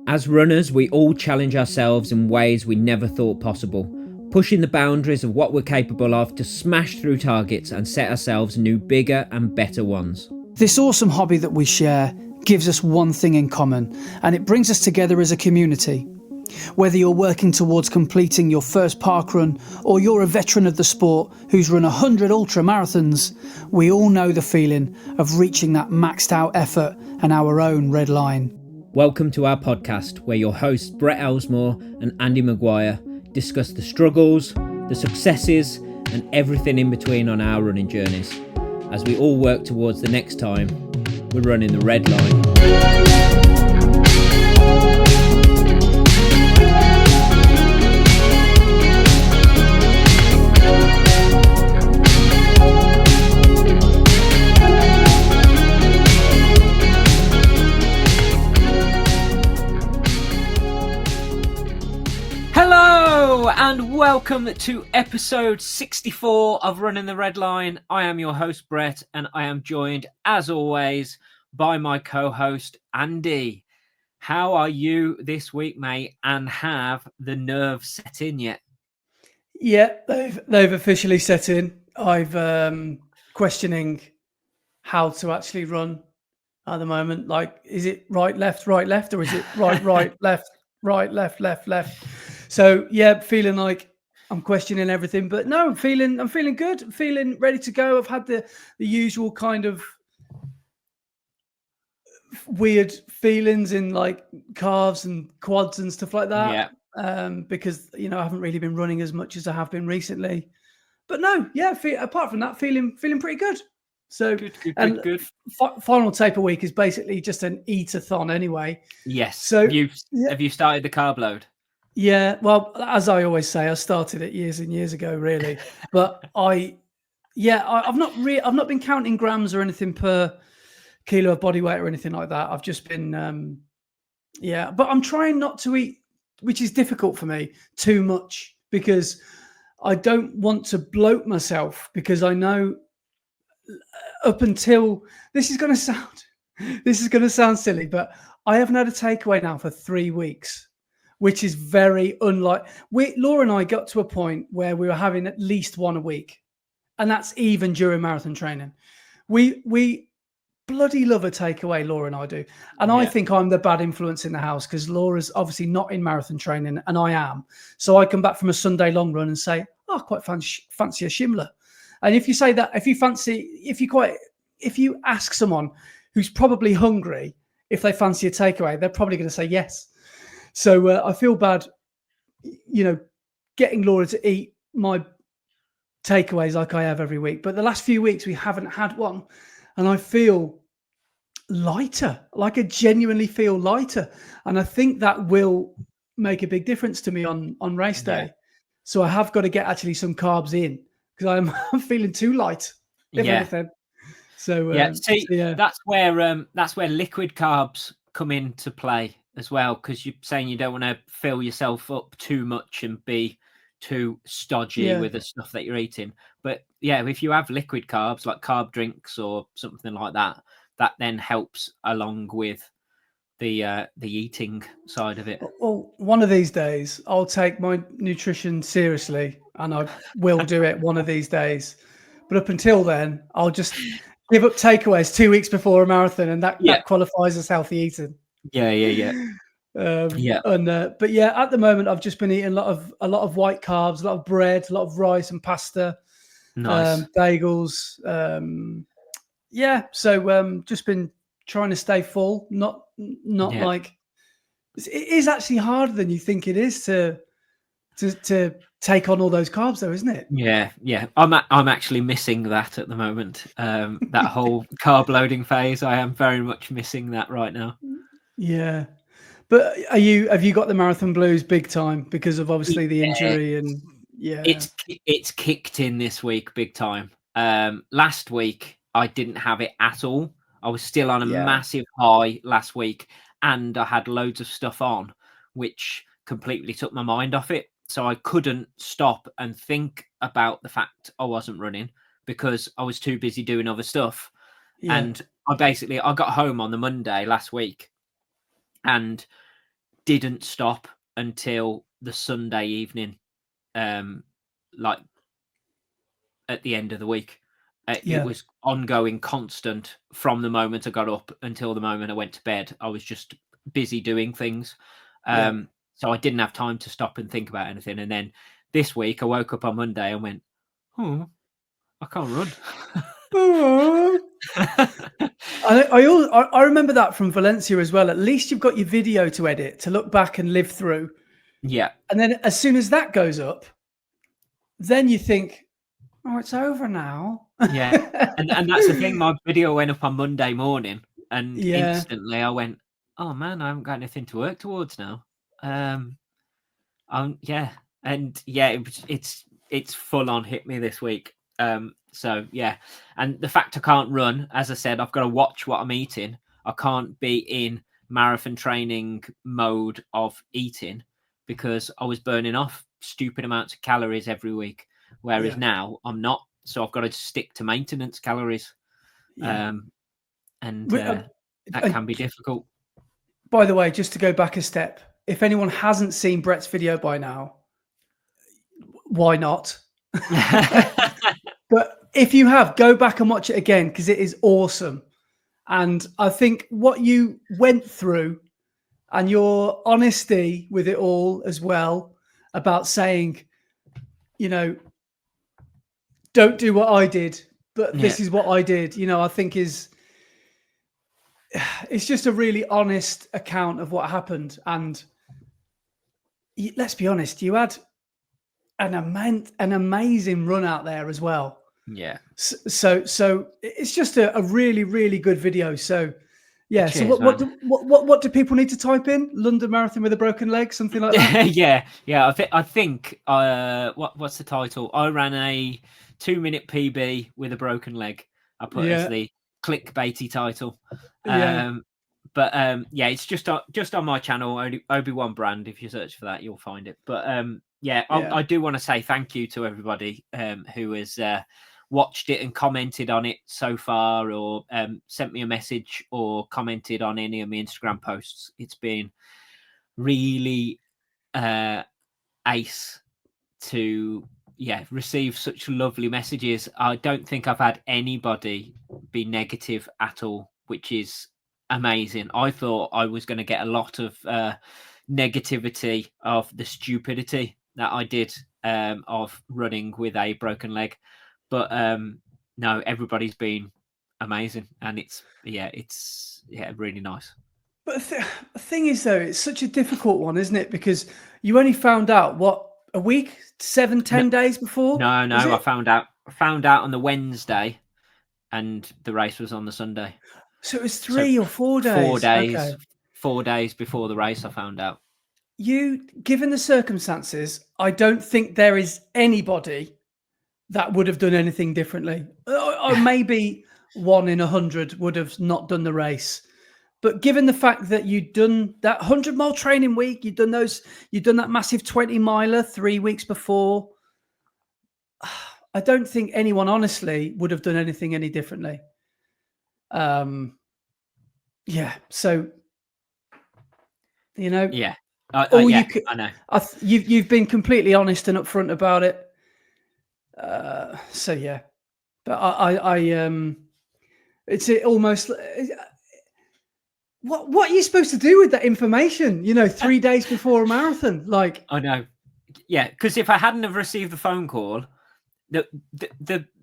As runners, we all challenge ourselves in ways we never thought possible, pushing the boundaries of what we're capable of to smash through targets and set ourselves new, bigger and better ones. This awesome hobby that we share gives us one thing in common, and it brings us together as a community. Whether you're working towards completing your first parkrun or you're a veteran of the sport who's run 100 ultra marathons, we all know the feeling of reaching that maxed out effort and our own red line. Welcome to our podcast, where your hosts Brett Elesmore and Andy Maguire discuss the struggles, the successes and everything in between on our running journeys, as we all work towards the next time we're running the red line. Hello and welcome to episode 64 of Running the Red Line. I am your host Brett, and I am joined as always by my co-host Andy. How are you this week, mate? And have the nerves set in yet? Yeah, they've officially set in. I've questioning how to actually run at the moment. Like, is it right, left, or is it right, left, left? So yeah, feeling like I'm questioning everything, but no, I'm feeling good. I'm feeling ready to go. I've had the usual kind of weird feelings in like calves and quads and stuff like that. Yeah. Because I haven't really been running as much as I have been recently. But no, yeah. Apart from that, feeling pretty good. So Good. Final taper week is basically just an eat-a-thon anyway. Yes. So have you started the carb load? Yeah, well, as I always say, I started it years and years ago, really. But I've not been counting grams or anything per kilo of body weight or anything like that. I've just been, but I'm trying not to eat, which is difficult for me, too much, because I don't want to bloat myself, because I know up until this is going to sound silly, but I haven't had a takeaway now for 3 weeks. Which is very unlike. Laura and I got to a point where we were having at least one a week, and that's even during marathon training. We bloody love a takeaway, Laura and I do, and I think I'm the bad influence in the house because Laura's obviously not in marathon training, and I am. So I come back from a Sunday long run and say, "Oh, I quite fancy a shimla." And if you say that, if you ask someone who's probably hungry if they fancy a takeaway, they're probably going to say yes. So I feel bad, getting Laura to eat my takeaways like I have every week. But the last few weeks we haven't had one, and I feel lighter. Like I genuinely feel lighter, and I think that will make a big difference to me on race day. Yeah. So I have got to get actually some carbs in because I'm feeling too light. Anything. So that's where liquid carbs come into play as well, because you're saying you don't want to fill yourself up too much and be too stodgy with the stuff that you're eating. But yeah, if you have liquid carbs like carb drinks or something like that, that then helps along with the eating side of it. Well, one of these days I'll take my nutrition seriously, and I will do it one of these days. But up until then, I'll just give up takeaways 2 weeks before a marathon, and that qualifies as healthy eating. Yeah. But at the moment I've just been eating a lot of white carbs, a lot of bread, a lot of rice and pasta, nice. Bagels. So just been trying to stay full, not like it is actually harder than you think it is to take on all those carbs, though, isn't it? Yeah. I'm actually missing that at the moment. That whole carb loading phase, I am very much missing that right now. Yeah, but have you got the marathon blues big time because of obviously the injury and it's kicked in this week big time. Last week I didn't have it at all. I was still on a massive high last week, and I had loads of stuff on, which completely took my mind off it. So I couldn't stop and think about the fact I wasn't running because I was too busy doing other stuff. Yeah. And I got home on the Monday last week and didn't stop until the Sunday evening, like at the end of the week. It was ongoing, constant from the moment I got up until the moment I went to bed. I was just busy doing things. So I didn't have time to stop and think about anything. And then this week I woke up on Monday and went, I can't run. I remember that from Valencia as well. At least you've got your video to edit, to look back and live through. Yeah. And then as soon as that goes up, then you think, oh, it's over now. Yeah. And that's the thing. My video went up on Monday morning and instantly I went, oh man, I haven't got anything to work towards now. Yeah. And yeah, it's full on hit me this week. So yeah. And the fact I can't run, as I said, I've got to watch what I'm eating. I can't be in marathon training mode of eating because I was burning off stupid amounts of calories every week. Whereas now I'm not. So I've got to stick to maintenance calories. That can be difficult. By the way, just to go back a step, if anyone hasn't seen Brett's video by now, why not? But if you have, go back and watch it again because it is awesome. And I think what you went through and your honesty with it all as well about saying, you know, don't do what I did, but this is what I did, you know, I think it's just a really honest account of what happened. And let's be honest, you had an amazing run out there as well. Yeah. So it's just a really, really good video. So yeah. Cheers, so what do people need to type in? London Marathon with a broken leg, something like that? Yeah. I think what's the title? I ran a 2-minute PB with a broken leg. I put as the clickbaity title. But it's just on my channel, Obi-Wan Brand. If you search for that, you'll find it. But I do want to say thank you to everybody who has watched it and commented on it so far, or sent me a message or commented on any of my Instagram posts. It's been really ace to receive such lovely messages. I don't think I've had anybody be negative at all, which is amazing. I thought I was going to get a lot of negativity of the stupidity that I did of running with a broken leg, but no, everybody's been amazing, and it's really nice. But the thing is, though, it's such a difficult one, isn't it? Because you only found out a week, 7-10 days before. No, I found out on the Wednesday, and the race was on the Sunday. So it was 3 or 4 days. 4 days. Okay. 4 days before the race, I found out. Given the circumstances, I don't think there is anybody that would have done anything differently. Or maybe 1 in 100 would have not done the race. But given the fact that you'd done that 100-mile training week, you'd done that massive 20-miler 3 weeks before, I don't think anyone honestly would have done anything any differently. So, you know. Yeah. I know. You've been completely honest and upfront about it. So yeah, but it's almost. What are you supposed to do with that information? 3 days before a marathon, like. I know. Yeah, because if I hadn't have received the phone call,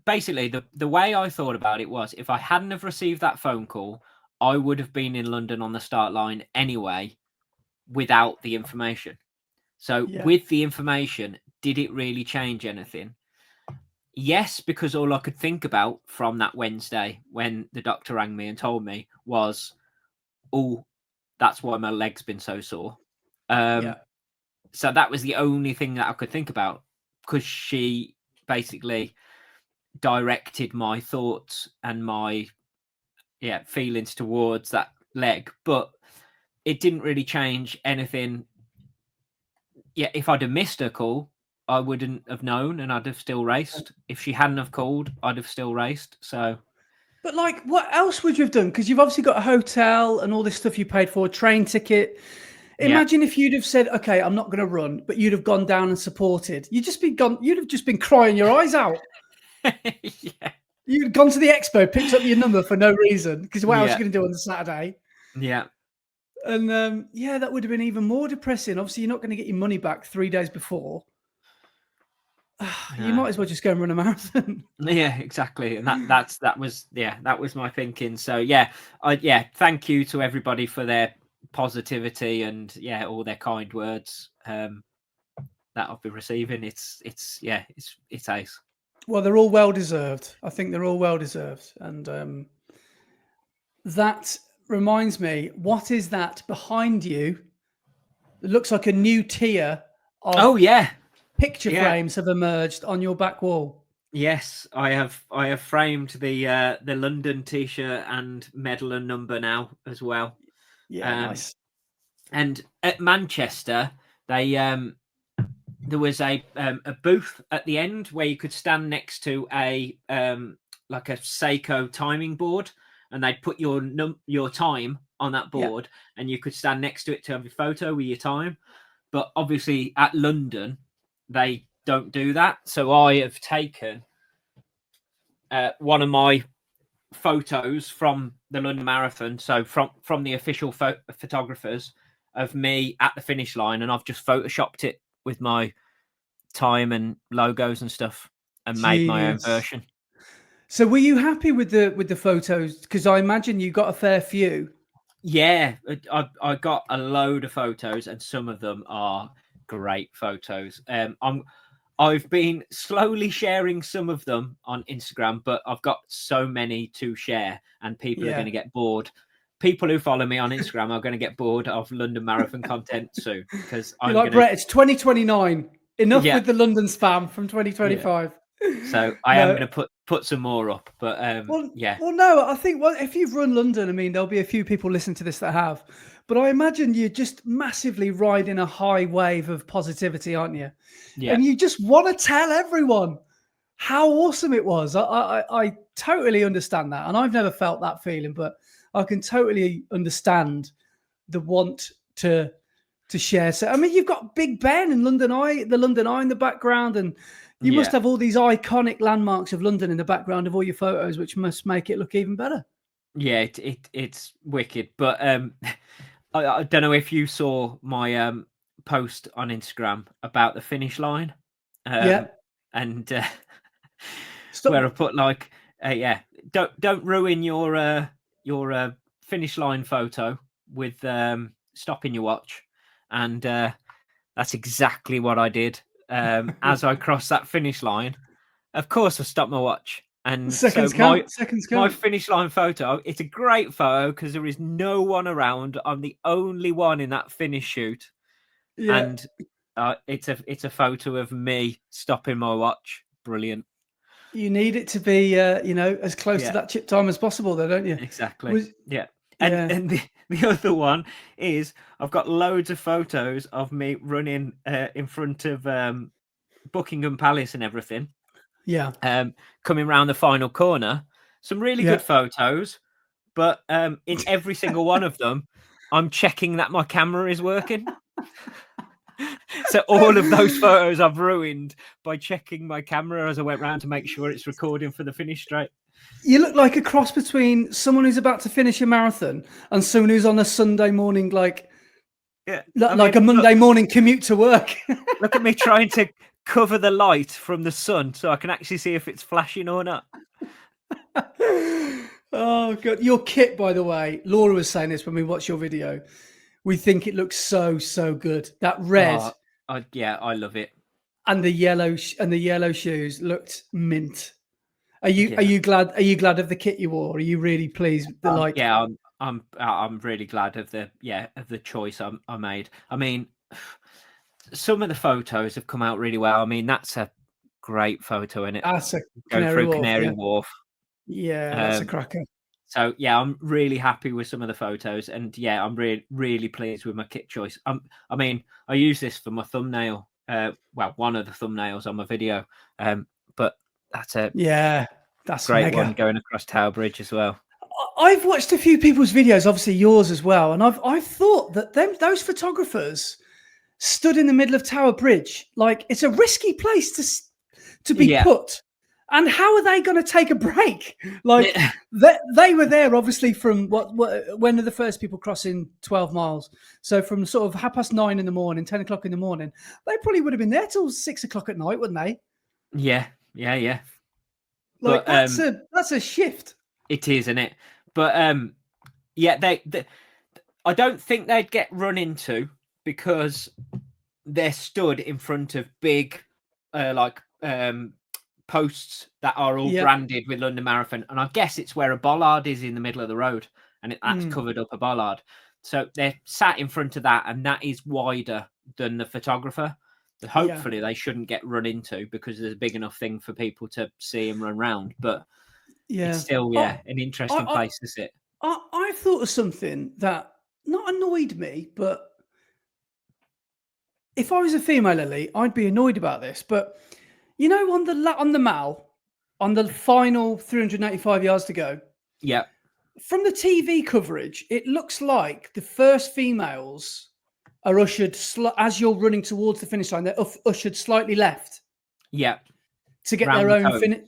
basically the way I thought about it was, if I hadn't have received that phone call, I would have been in London on the start line anyway, without the information. So with the information, did it really change anything? Yes, because all I could think about from that Wednesday when the doctor rang me and told me was, oh, that's why my leg's been so sore. So that was the only thing that I could think about, because she basically directed my thoughts and my feelings towards that leg. But it didn't really change anything. Yeah, if I'd have missed her call, I wouldn't have known, and I'd have still raced. If she hadn't have called, I'd have still raced. So, but what else would you have done? Because you've obviously got a hotel and all this stuff you paid for, a train ticket. Imagine if you'd have said, "Okay, I'm not going to run," but you'd have gone down and supported. You'd have just been crying your eyes out. Yeah. You'd gone to the expo, picked up your number for no reason, because what else are you going to do on the Saturday? Yeah. And that would have been even more depressing. Obviously, you're not going to get your money back 3 days before. You might as well just go and run a marathon. Yeah, exactly. And that was my thinking. So thank you to everybody for their positivity and all their kind words that I've been receiving. It's ace. Well, they're all well deserved. I think they're all well deserved. And that reminds me, what is that behind you? It looks like a new tier of picture frames have emerged on your back wall. Yes, I have framed the London t-shirt and medal and number now as well. Yeah, nice. And at Manchester, they there was a booth at the end where you could stand next to a like a Seiko timing board, and they'd put your time on that board, and you could stand next to it to have your photo with your time. But obviously at London, they don't do that. So I have taken one of my photos from the London Marathon, so from the official photographers, of me at the finish line, and I've just photoshopped it with my time and logos and stuff and made my own version. So were you happy with the photos? Because I imagine you got a fair few. Yeah, I got a load of photos, and some of them are great photos. I've been slowly sharing some of them on Instagram, but I've got so many to share, and people are going to get bored. People who follow me on Instagram are going to get bored of London Marathon content soon, because I'm like Brett. It's 2029. Enough with the London spam from 2025. So I am going to put some more up, but Well, no, I think if you've run London, I mean, there'll be a few people listening to this that have, but I imagine you're just massively riding a high wave of positivity, aren't you? Yeah. And you just want to tell everyone how awesome it was. I totally understand that, and I've never felt that feeling, but I can totally understand the want to share. So, I mean, you've got Big Ben and the London Eye in the background, and you must have all these iconic landmarks of London in the background of all your photos, which must make it look even better. Yeah, it's wicked. But I don't know if you saw my post on Instagram about the finish line. And where I put like, don't ruin your finish line photo with stopping your watch, and that's exactly what I did. As I crossed that finish line, of course I stopped my watch, and seconds count. My finish line photo, it's a great photo because there is no one around. I'm the only one in that finish shoot, and it's a photo of me stopping my watch. Brilliant. You need it to be as close to that chip time as possible, though, don't you? Exactly. And the other one is I've got loads of photos of me running in front of Buckingham Palace and everything. Yeah. Coming around the final corner. Some really good photos, but in every single one of them, I'm checking that my camera is working. So all of those photos I've ruined by checking my camera as I went round to make sure it's recording for the finish straight. You look like a cross between someone who's about to finish a marathon and someone who's on a Sunday morning, like a Monday morning commute to work. Look at me trying to cover the light from the sun so I can actually see if it's flashing or not. Oh, God. Your kit, by the way, Laura was saying this when we watched your video. We think it looks so good. That red. I love it. And the yellow shoes looked mint. Are you glad of the kit you wore? Are you really pleased with the I'm really glad of the choice I made. I mean, some of the photos have come out really well. I mean, that's a great photo, isn't it? That's a Canary Wharf. Yeah, that's a cracker. So I'm really happy with some of the photos, and I'm really pleased with my kit choice. I mean, I use this for my thumbnail. One of the thumbnails on my video. But that's a that's great mega. one going across Tower Bridge as well. I've watched a few people's videos, obviously yours as well, and I've thought that those photographers stood in the middle of Tower Bridge. Like, it's a risky place to be put. And how are they going to take a break? Like, they were there obviously from when are the first people crossing 12 miles? So from sort of 9:30 in the morning, 10 o'clock in the morning, they probably would have been there till 6 o'clock at night, wouldn't they? Yeah. Like, but, that's a shift. It is, isn't it? But yeah, they I don't think they'd get run into because they're stood in front of big posts that are all branded with London Marathon, and I guess it's where a bollard is in the middle of the road, and that's covered up a bollard. So they're sat in front of that, and that is wider than the photographer. So hopefully they shouldn't get run into because there's a big enough thing for people to see and run round. But it's still an interesting place to sit. I thought of something that not annoyed me, but if I was a female Lily, I'd be annoyed about this. But you know, on the Mall, on the final 385 yards to go, from the TV coverage, it looks like the first females are ushered as you're running towards the finish line. They're ushered slightly left, to get their own finish.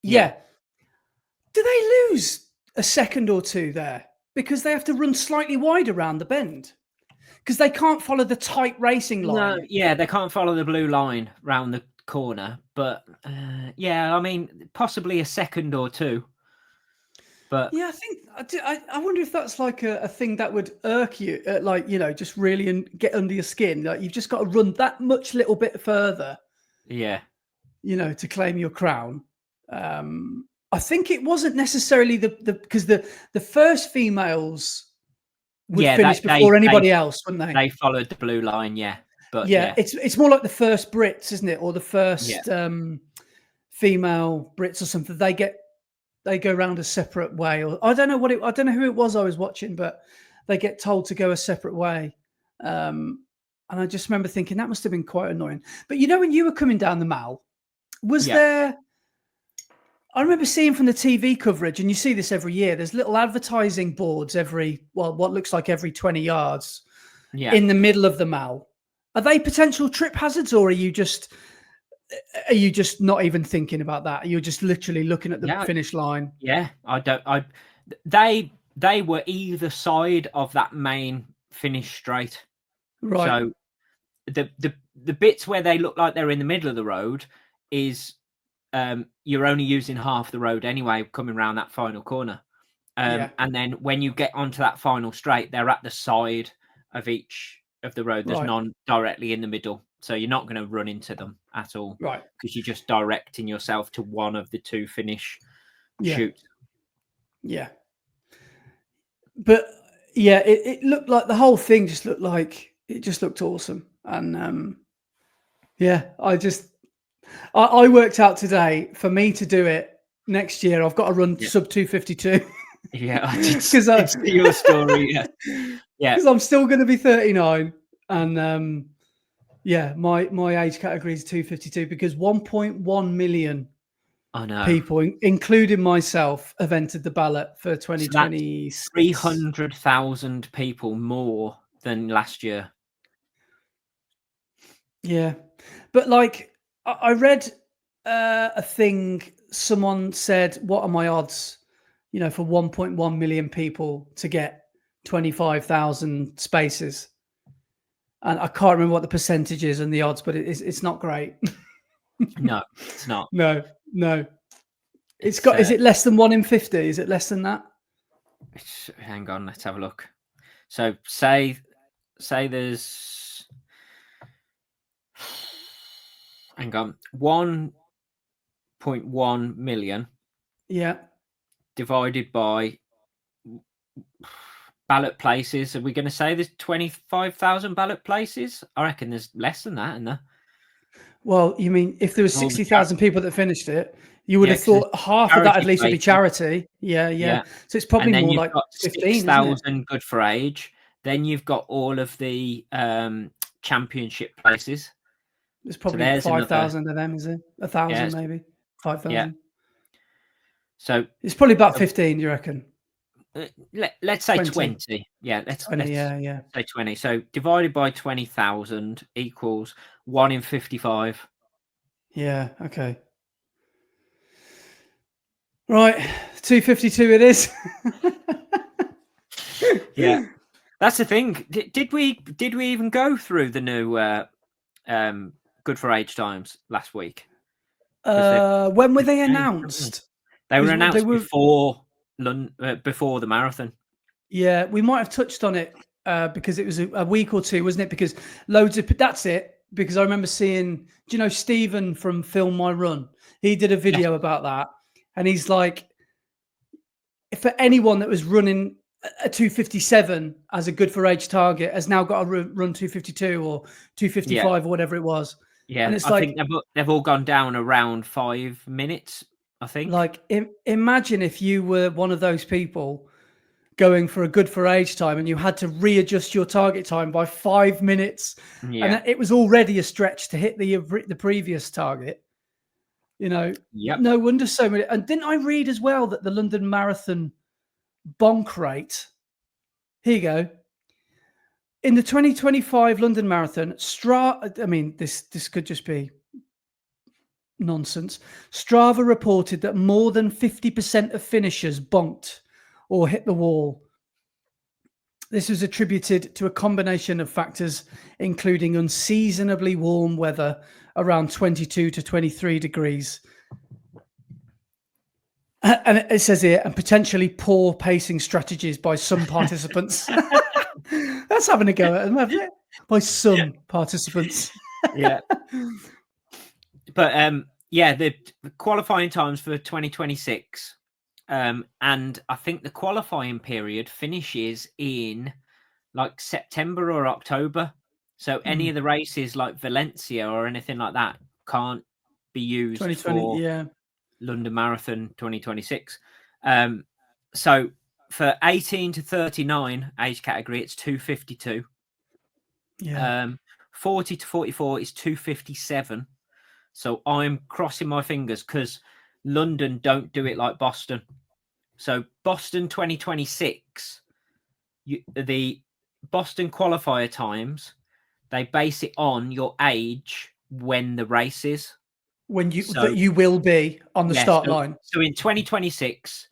Do they lose a second or two there because they have to run slightly wide around the bend because they can't follow the tight racing line? No, they can't follow the blue line round the corner. But I mean, possibly a second or two. But yeah, I wonder if that's like a thing that would irk you, like, you know, just really get under your skin. Like, you've just got to run that much little bit further. Yeah, you know, to claim your crown. I think it wasn't necessarily because the first females would finish before anybody else, wouldn't they? They followed the blue line, but it's more like the first Brits, isn't it, or the first female Brits or something. They go around a separate way, or I don't know I don't know who it was I was watching, but they get told to go a separate way. And I just remember thinking that must have been quite annoying. But you know, when you were coming down the Mall, was there? I remember seeing from the TV coverage, and you see this every year, there's little advertising boards what looks like every 20 yards in the middle of the Mall. Are they potential trip hazards, or are you just not even thinking about that? You're just literally looking at the finish line. Yeah, they were either side of that main finish straight. Right. So the bits where they look like they're in the middle of the road is you're only using half the road anyway, coming around that final corner. And then when you get onto that final straight, they're at the side of each of the road. There's none directly in the middle. So you're not going to run into them at all. Right. Because you're just directing yourself to one of the two finish shoots. Yeah. But it looked like the whole thing just looked awesome. And I worked out today, for me to do it next year, I've got to run sub 252. Yeah, I did see your story. Yeah, because I'm still going to be 39, and my age category is 252 because 1.1 million people, including myself, have entered the ballot for 2020. So 300,000 people more than last year. Yeah, but like I read a thing. Someone said, "What are my odds?" You know, for 1.1 million people to get 25,000 spaces, and I can't remember what the percentage is and the odds, but it's not great. No, it's not. No. Is it less than 1 in 50? Is it less than that? Hang on, let's have a look. So say there's, hang on, 1.1 million. Yeah. Divided by ballot places. Are we going to say there's 25,000 ballot places? I reckon there's less than that in there. Well, you mean if there was 60,000 people that finished it, you would have thought half of that at least would be charity. Yeah. So it's probably more like 6,000 good for age. Then you've got all of the championship places. There's probably 5,000 of them, is it? 1,000 maybe? 5,000. Yeah. So it's probably about 15, do you reckon? let's say 20. 20. Yeah, let's 20, yeah. say 20. So divided by 20,000 equals 1 in 55. Yeah, okay. Right, 252 it is. Yeah, that's the thing. Did we even go through the new good for age times last week? When were they announced? They were announced They were, before the marathon. yeah, we might have touched on it because it was a week or two, wasn't it? Because that's it. Because I remember seeing, do you know Stephen from Film My Run? He did a video about that, and he's like, for anyone that was running a 257 as a good for age target has now got to run 252 or 255 or whatever it was. Yeah, and it's I think they've all gone down around 5 minutes, I think. Like, imagine if you were one of those people going for a good for age time and you had to readjust your target time by 5 minutes, and it was already a stretch to hit the previous target. You know, no wonder so many. And didn't I read as well that the London Marathon bonk rate? Here you go. In the 2025 London Marathon, this could just be nonsense. Strava reported that more than 50% of finishers bonked or hit the wall. This was attributed to a combination of factors, including unseasonably warm weather around 22 to 23 degrees. And it says here, and potentially poor pacing strategies by some participants. That's having a go at them, haven't it? By some participants. Yeah. But the qualifying times for 2026. And I think the qualifying period finishes in like September or October. So any of the races like Valencia or anything like that can't be used for London Marathon 2026. So for 18 to 39 age category, it's 252. 40 to 44 is 257. So I'm crossing my fingers because London don't do it like Boston. So Boston 2026, the Boston qualifier times, they base it on your age when the race is. That you will be on the start line. So in 2026,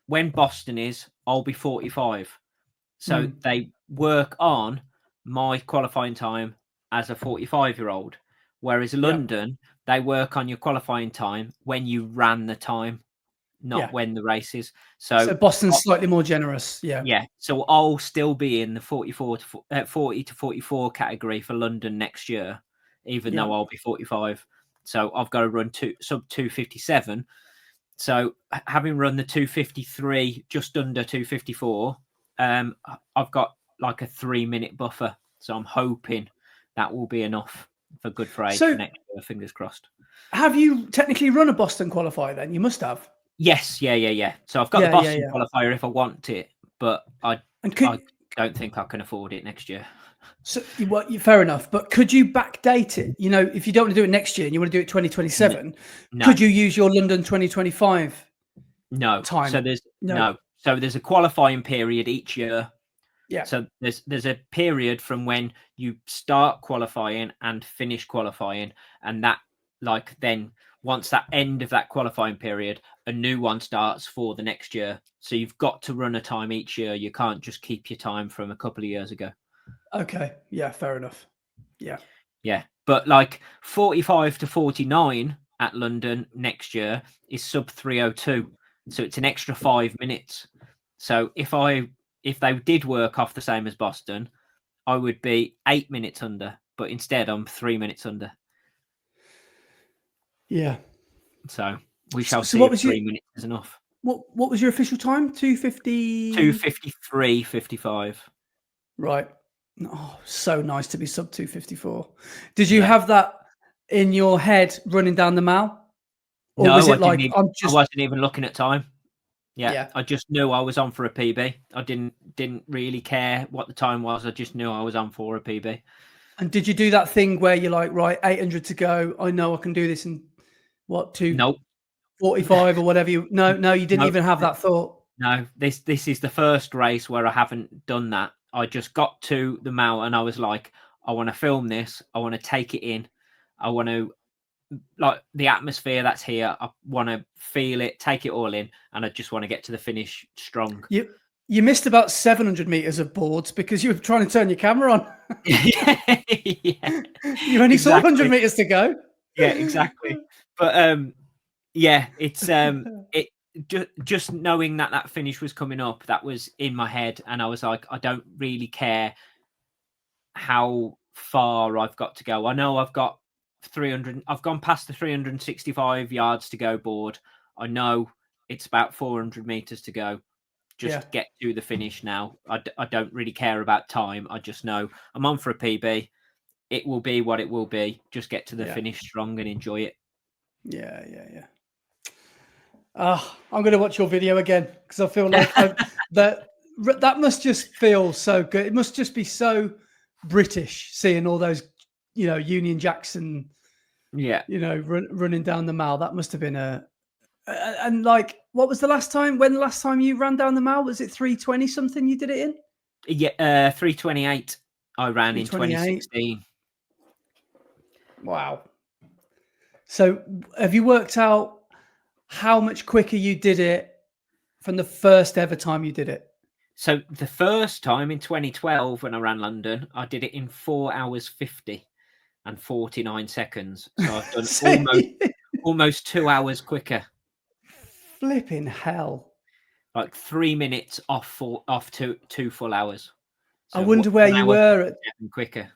when Boston is, I'll be 45. So they work on my qualifying time as a 45-year-old. Whereas London, they work on your qualifying time when you ran the time, not when the race is. So Boston's slightly more generous. Yeah. So I'll still be in the 40 to 44 category for London next year, even though I'll be 45. So I've got to run sub 257. So having run the 253, just under 254, I've got like a 3-minute buffer. So I'm hoping that will be enough for good for age next year. Fingers crossed. Have you technically run a Boston qualifier then? You must have. Yes, yeah. So I've got the Boston qualifier if I want it, but I don't think I can afford it next year. So, fair enough. But could you backdate it? You know, if you don't want to do it next year and you want to do it 2027, could you use your London 2025 time? So there's no. So there's a qualifying period each year. Yeah. So there's a period from when you start qualifying and finish qualifying, and that then once that end of that qualifying period, a new one starts for the next year. So you've got to run a time each year. You can't just keep your time from a couple of years ago. Okay. Yeah, fair enough. Yeah. Yeah. But like 45 to 49 at London next year is sub 302. So it's an extra 5 minutes. So if they did work off the same as Boston, I would be 8 minutes under, but instead I'm 3 minutes under. Yeah. So we shall see if 3 minutes is enough. What was your official time? 250? 253.55. Right. Oh, so nice to be sub 254. Did you have that in your head running down the mile? Or was it I wasn't even looking at time. Yeah, I just knew I was on for a PB. I didn't really care what the time was. I just knew I was on for a PB. And did you do that thing where you're like, right, 800 to go. I know I can do this in 2? Nope. 45 or whatever you. No, you didn't even have that thought. No, this is the first race where I haven't done that. I just got to the mile and I was like, I want to film this. I want to take it in. I want to, like, the atmosphere that's here. I want to feel it, take it all in, and I just want to get to the finish strong. You missed about 700 meters of boards because you were trying to turn your camera on. Yeah, You only saw 100 meters to go. Yeah, exactly. But yeah, it's it just knowing that finish was coming up, that was in my head, and I was like, I don't really care how far I've got to go. I know I've got 300. I've gone past the 365 yards to go board. I know it's about 400 meters to go. Just get to the finish now. I don't really care about time. I just know I'm on for a PB. It will be what it will be. Just get to the finish strong and enjoy it. Yeah. I'm going to watch your video again because I feel like that must just feel so good. It must just be so British seeing all those, Union Jacks and, running down the mile. That must have been and like, what was the last time? When the last time you ran down the mile? Was it 3:20 something you did it in? Yeah, 3:28. I ran in 2016. Wow. So have you worked out how much quicker you did it from the first ever time you did it? So the first time in 2012 when I ran London, I did it in 4 hours 50 and 49 seconds. So I've done almost 2 hours quicker. Flipping hell. Like 3 minutes off two full hours. So I wonder where you were quicker.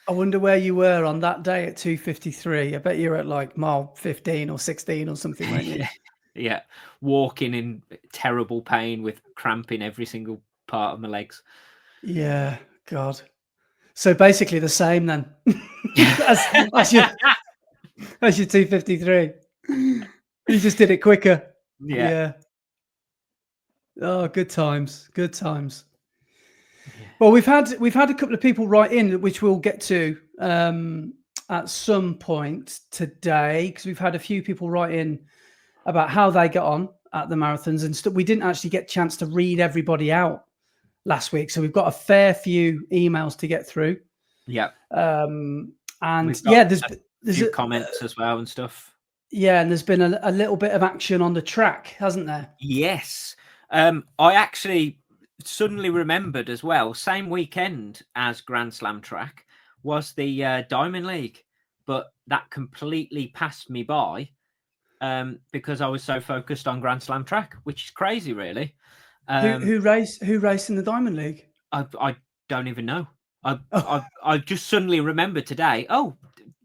I wonder where you were on that day at 2:53. I bet you're at like mile 15 or 16 or something, weren't you? Yeah. Walking in terrible pain with cramp in every single part of my legs. Yeah, God. So basically the same then as your 2:53. You just did it quicker. Yeah. Oh, good times. Good times. Yeah. Well, we've had a couple of people write in, which we'll get to at some point today, because we've had a few people write in about how they got on at the marathons and stuff. We didn't actually get a chance to read everybody out last week, so we've got a fair few emails to get through. Yeah. And there's a few comments as well and stuff. Yeah, and there's been a little bit of action on the track, hasn't there? Yes. I actually suddenly remembered as well, same weekend as Grand Slam track was the Diamond League, but that completely passed me by because I was so focused on Grand Slam track, which is crazy, really. Who raced in the Diamond League? I don't even know. I just suddenly remembered today. Oh,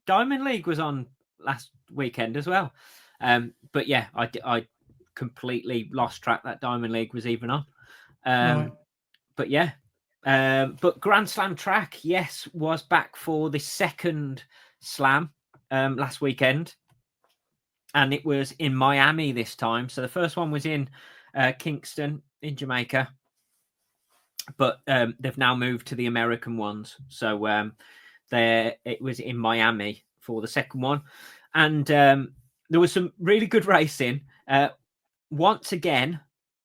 Diamond League was on last weekend as well. But yeah, I completely lost track that Diamond League was even on. Right. But yeah, but Grand Slam track, yes, was back for the second slam last weekend, and it was in Miami this time. So the first one was in Kingston in Jamaica, but they've now moved to the American ones. So it was in Miami for the second one, and there was some really good racing. Once again,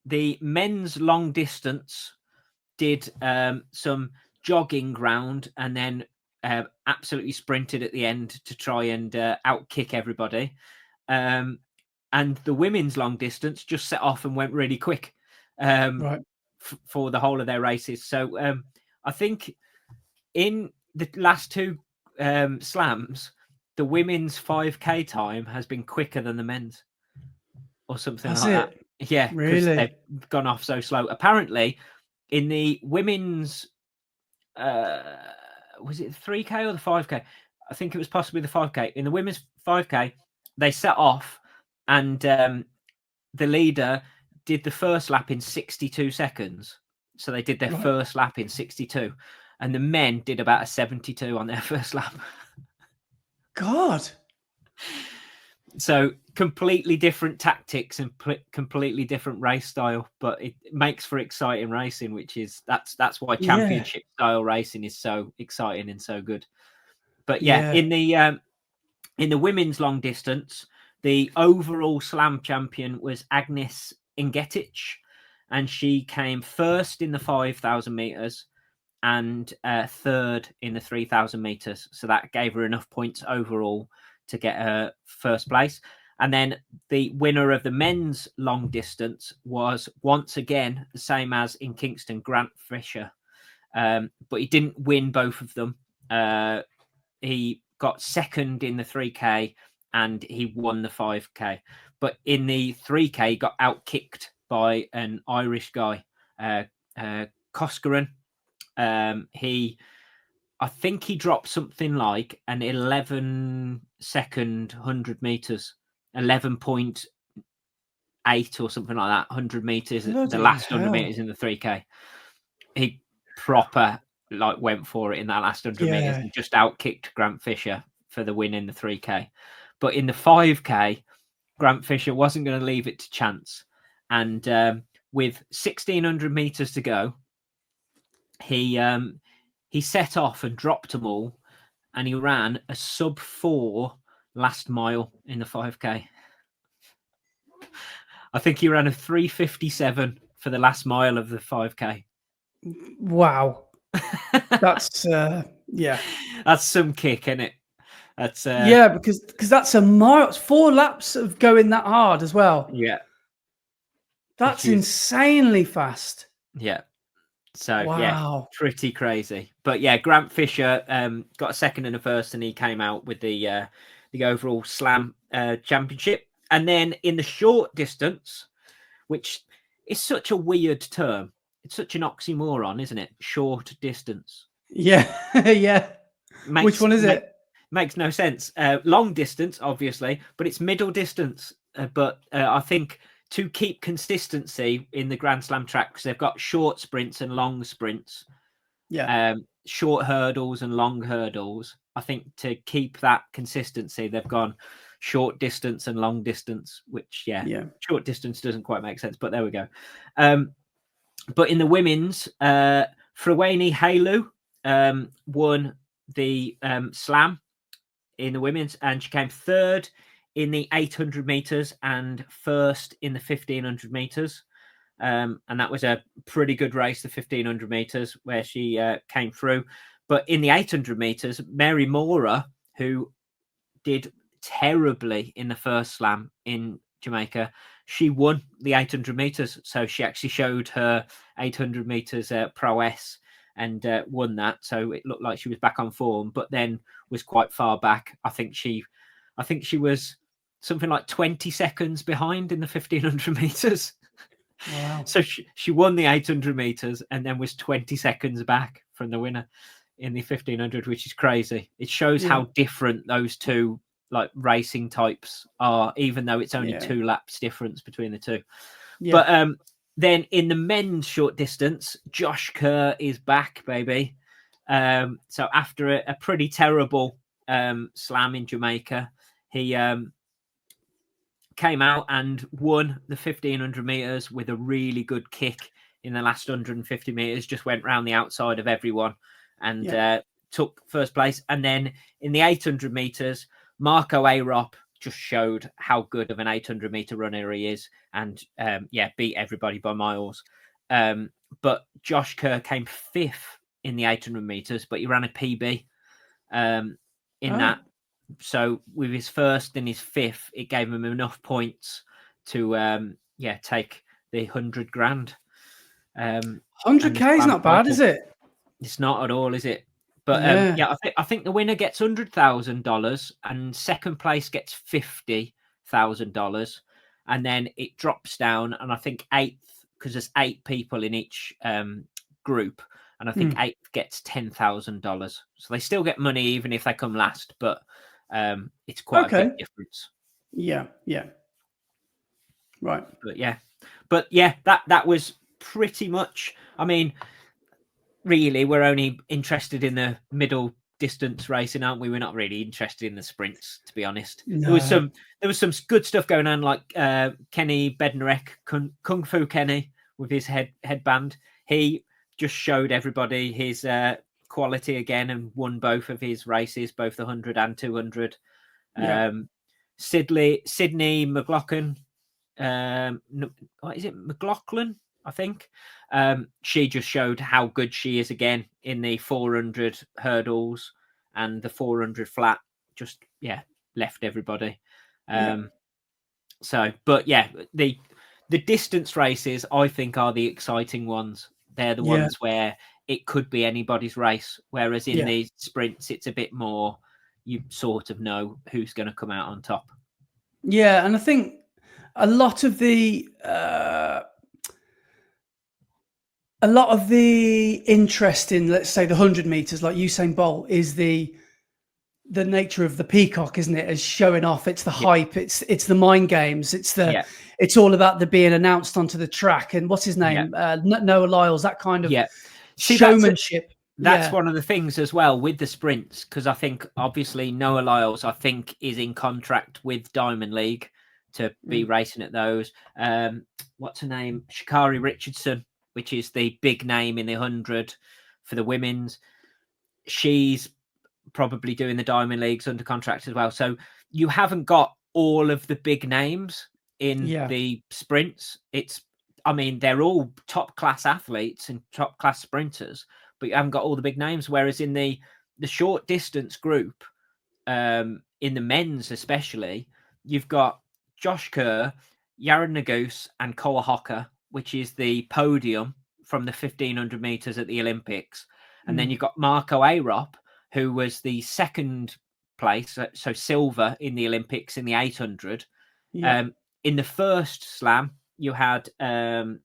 the men's long distance did some jogging round and then absolutely sprinted at the end to try and outkick everybody. And the women's long distance just set off and went really quick for the whole of their races. So I think in the last two slams, the women's 5K time has been quicker than the men's or something that. Yeah, because they've gone off so slow. Apparently, in the women's, was it the 3K or the 5K? I think it was possibly the 5K. In the women's 5K, they set off and the leader did the first lap in 62 seconds. So they did their first lap in 62. And the men did about a 72 on their first lap. God. So completely different tactics and completely different race style, but it makes for exciting racing, which is that's why championship style racing is so exciting and so good. But in the women's long distance, the overall slam champion was Agnes Ingetic, and she came first in the 5,000 meters and third in the 3,000 meters. So that gave her enough points overall to get her first place. And then the winner of the men's long distance was once again the same as in Kingston, Grant Fisher. But he didn't win both of them. He got second in the 3K and he won the 5K. But in the 3K, he got outkicked by an Irish guy, Coscaran. I think he dropped something like an 11-second 100 meters, 11.8 or something like that, 100 meters, the last 100 meters in the 3K. He proper went for it in that last 100 meters and just outkicked Grant Fisher for the win in the 3K. But in the 5K, Grant Fisher wasn't going to leave it to chance. And with 1,600 meters to go, he set off and dropped them all, and he ran a sub-4 last mile in the 5K. I think he ran a 3:57 for the last mile of the 5K. Wow. That's That's some kick, isn't it? That's because that's a mile. It's 4 laps of going that hard as well. Yeah. That's insanely fast. Yeah. So pretty crazy. But yeah, Grant Fisher got a second and a first, and he came out with the overall slam championship. And then in the short distance, which is such a weird term, it's such an oxymoron, isn't it? Short distance. Yeah, yeah. Which one is it? Makes no sense. Long distance, obviously, but it's middle distance. But I think to keep consistency in the Grand Slam tracks, they've got short sprints and long sprints. Yeah. Short hurdles and long hurdles. I think to keep that consistency, they've gone short distance and long distance, which, short distance doesn't quite make sense, but there we go. But in the women's, Frewani Halu won the slam in the women's, and she came third in the 800 meters and first in the 1,500 meters. And that was a pretty good race, the 1,500 meters, where she came through. But in the 800 meters, Mary Mora, who did terribly in the first slam in Jamaica, she won the 800 meters. So she actually showed her 800 meters prowess and won that. So it looked like she was back on form, but then was quite far back. I think she was something like 20 seconds behind in the 1,500 meters. Wow. So she won the 800 meters and then was 20 seconds back from the winner in the 1,500, which is crazy. It shows how different those two racing types are, even though it's only 2 laps difference between the two. But then in the men's short distance, Josh Kerr is back, baby. So after a pretty terrible slam in Jamaica, he came out and won the 1,500 meters with a really good kick in the last 150 meters, just went round the outside of everyone and took first place. And then in the 800 meters, Marco Arop just showed how good of an 800 meter runner he is and beat everybody by miles. But Josh Kerr came 5th in the 800 meters, but he ran a PB in that. So with his first and his 5th, it gave him enough points to take the 100 grand. 100K is not bad, is it? It's not at all, is it? But I think the winner gets $100,000 and second place gets $50,000, and then it drops down. And I think 8th, because there's 8 people in each group, and I think 8th gets $10,000. So they still get money even if they come last, but it's quite a big difference. Yeah. Right. But that was pretty much. I mean, really, we're only interested in the middle distance racing, aren't we? We're not really interested in the sprints, to be honest. No. There was some good stuff going on, like Kenny Bednarek, Kung Fu Kenny, with his headband. He just showed everybody his quality again and won both of his races, both the 100 and 200. Sydney McLaughlin. What is it? McLaughlin? I think. She just showed how good she is again in the 400 hurdles and the 400 flat. Just left everybody. So, but yeah, the distance races I think are the exciting ones. They're the ones where it could be anybody's race. Whereas in the sprints, it's a bit more, you sort of know who's going to come out on top. Yeah, and I think a lot of the interest in, let's say, the 100 meters, like Usain Bolt, is the nature of the peacock, isn't it? As showing off, it's the hype, it's the mind games, it's all about the being announced onto the track. And what's his name? Noah Lyles, that kind of showmanship. That's one of the things as well with the sprints, because I think obviously Noah Lyles, I think, is in contract with Diamond League to be racing at those. What's her name? Sha'Carri Richardson, which is the big name in the 100 for the women's. She's probably doing the Diamond Leagues under contract as well. So you haven't got all of the big names in the sprints. They're all top class athletes and top class sprinters, but you haven't got all the big names. Whereas in the short distance group, in the men's especially, you've got Josh Kerr, Yaron Naguse, and Cole Hocker, which is the podium from the 1500 meters at the Olympics. And then you've got Marco Arop, who was the second place, so silver in the Olympics in the 800. In the first slam, you had Emmanuel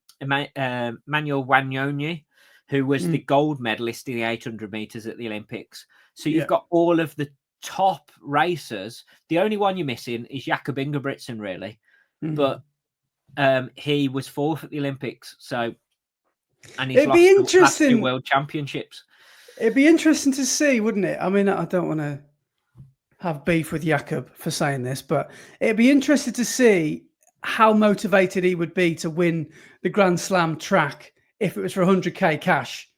Wanyonyi, who was the gold medalist in the 800 meters at the Olympics. So you've got all of the top racers. The only one you're missing is Jakob Ingebrigtsen, really. But he was fourth at the Olympics. So, and he's lost the last two World Championships. It'd be interesting to see, wouldn't it? I mean, I don't want to have beef with Jakob for saying this, but it'd be interesting to see how motivated he would be to win the Grand Slam track if it was for 100k cash.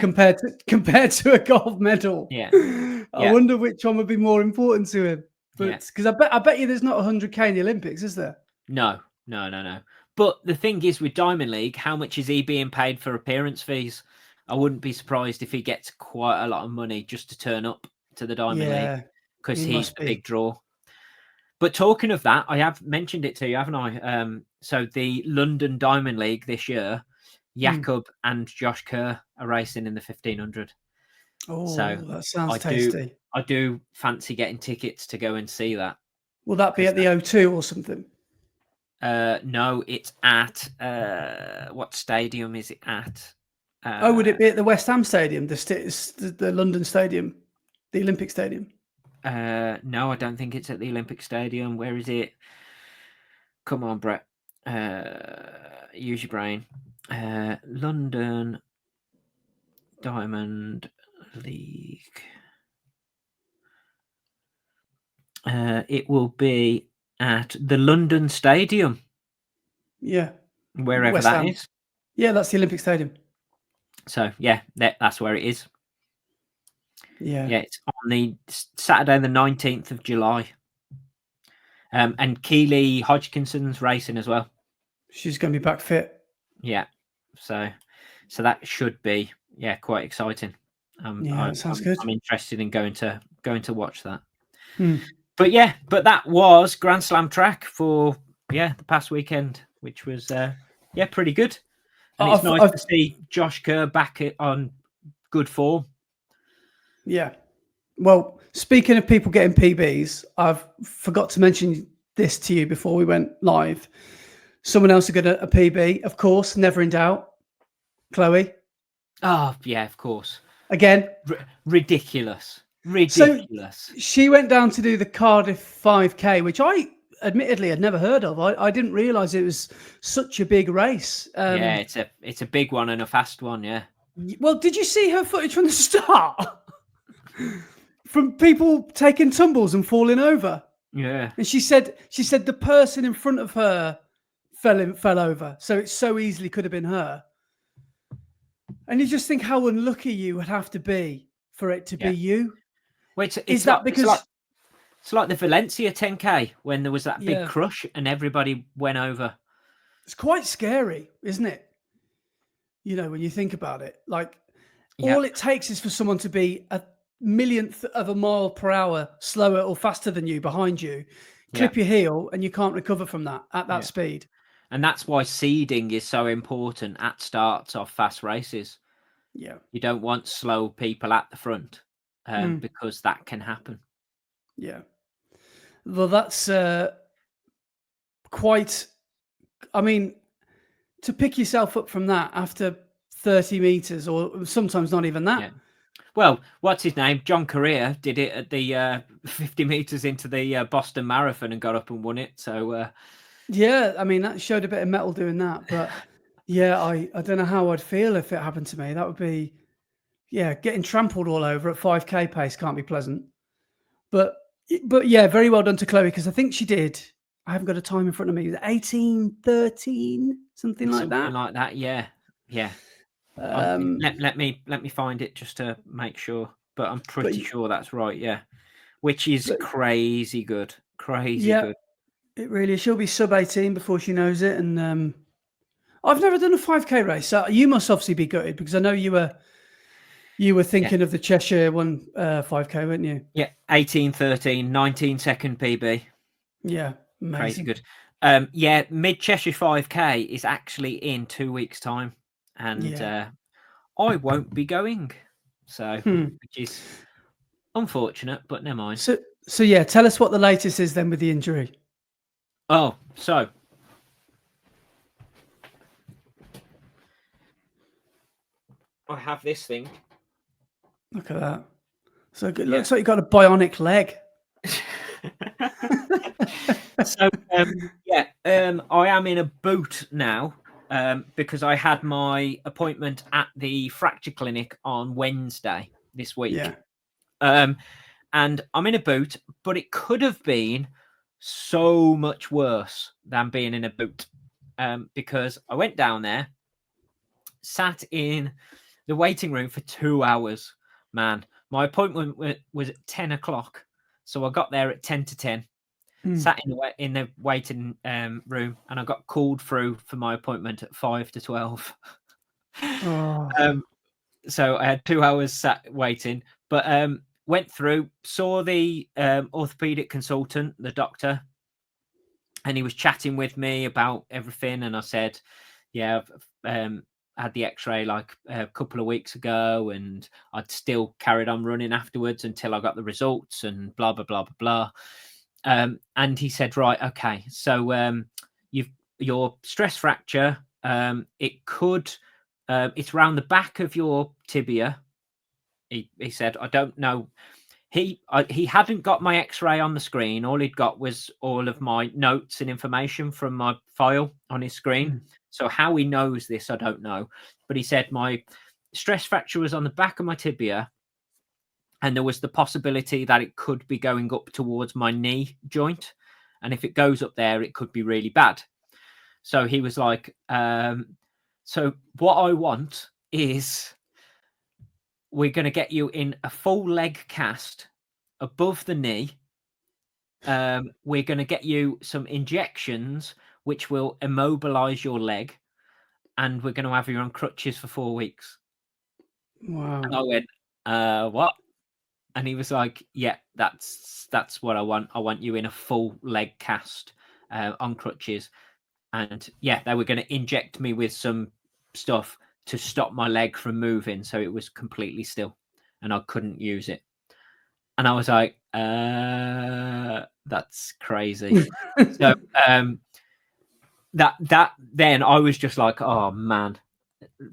Compared to a gold medal. I wonder which one would be more important to him. But because I bet you there's not 100k in the Olympics, is there? No. But the thing is, with Diamond League, how much is he being paid for appearance fees? I wouldn't be surprised if he gets quite a lot of money just to turn up to the Diamond League, because he's the big draw. But talking of that, I have mentioned it to you, haven't I? So the London Diamond League this year, Jakob and Josh Kerr are racing in the 1500. Oh, so that sounds tasty. I do fancy getting tickets to go and see that. Will that be at the O2 or something? No, it's at what stadium is it at? Would it be at the West Ham Stadium, the London Stadium, the Olympic Stadium? No, I don't think it's at the Olympic Stadium. Where is it? Come on, Brett. Use your brain. London Diamond League. It will be at the London Stadium. Yeah. Wherever West Ham is. Yeah, that's the Olympic Stadium. So, that's where it is. Yeah. Yeah, it's on the Saturday, the 19th of July. And Keely Hodgkinson's racing as well. She's going to be back fit. Yeah. So that should be, quite exciting. Sounds good. I'm interested in going to watch that. But that was Grand Slam track for the past weekend, which was pretty good. And it's nice to see Josh Kerr back on good form. Yeah. Well, speaking of people getting PBs, I've forgot to mention this to you before we went live. Someone else who got a PB, of course, never in doubt. Chloe. Oh, yeah, of course. Again. Ridiculous. So she went down to do the Cardiff 5K, which I admittedly had never heard of. I didn't realise it was such a big race. It's a big one and a fast one, yeah. Well, did you see her footage from the start? From people taking tumbles and falling over. Yeah. And she said the person in front of her fell over. So it so easily could have been her. And you just think how unlucky you would have to be for it to be you. Wait, it's like the Valencia 10K when there was that big crush and everybody went over. It's quite scary, isn't it? You know, when you think about it, like Yeah, all it takes is for someone to be a millionth of a mile per hour slower or faster than you behind you, yeah, clip your heel, and you can't recover from that at that yeah. speed. And that's why seeding is so important at starts of fast races. Yeah. You don't want slow people at the front, Mm, because that can happen. yeah. Well, that's quite. I mean, to pick yourself up from that after 30 meters, or sometimes not even that. Yeah. Well, what's his name? John Correa did it at the 50 meters into the Boston Marathon and got up and won it. So Yeah, I mean, that showed a bit of metal doing that. But yeah, I don't know how I'd feel if it happened to me. That would be, yeah, getting trampled all over at 5K pace can't be pleasant. But yeah, very well done to Chloe, because I think she did. I haven't got a time in front of me. 18:13, something like something that. like that. Yeah, yeah. Um, Let me find it just to make sure, but I'm but pretty sure that's right. Yeah, which is but crazy good, crazy yeah, good. it really is. She'll be sub 18 before she knows it. And I've never done a 5K race, so you must obviously be gutted, because I know you were Yeah, thinking of the Cheshire one 5K, weren't you? yeah. 18:13, 19-second PB. Yeah, Crazy amazing. good. Yeah, Mid Cheshire 5K is actually in 2 weeks' time, and Yeah. I won't be going, so Hmm. which is unfortunate, but never mind. So yeah, tell us what the latest is then with the injury. Oh, so I have this thing. Look at that. So it Yeah. looks like you got a bionic leg. So yeah, I am in a boot now, because I had my appointment at the fracture clinic on Wednesday this week. Yeah. And I'm in a boot, but it could have been so much worse than being in a boot, because I went down there, sat in the waiting room for 2 hours. Man, my appointment was at 10 o'clock, so I got there at 10 to 10. Hmm. Sat in the waiting room, and I got called through for my appointment at 5 to 12. Oh. So I had 2 hours sat waiting, but went through, saw the orthopedic consultant, the doctor, and he was chatting with me about everything. And I said, yeah, I've had the x-ray like a couple of weeks ago, and I'd still carried on running afterwards until I got the results, and blah blah blah blah blah. And he said, right, okay, so you've your stress fracture, it could it's around the back of your tibia. He said, I don't know. He hadn't got my X-ray on the screen. All he'd got was all of my notes and information from my file on his screen. Hmm. So how he knows this, I don't know. But he said my stress fracture was on the back of my tibia, and there was the possibility that it could be going up towards my knee joint, and if it goes up there, it could be really bad. So he was like, so what I want is, we're going to get you in a full leg cast above the knee. We're going to get you some injections which will immobilize your leg, and we're going to have you on crutches for 4 weeks. Wow. And I went, what? And he was like, yeah, that's what I want. I want you in a full leg cast, on crutches. And yeah, they were going to inject me with some stuff to stop my leg from moving, so it was completely still and I couldn't use it. And I was like, that's crazy. So that then I was just like, oh man,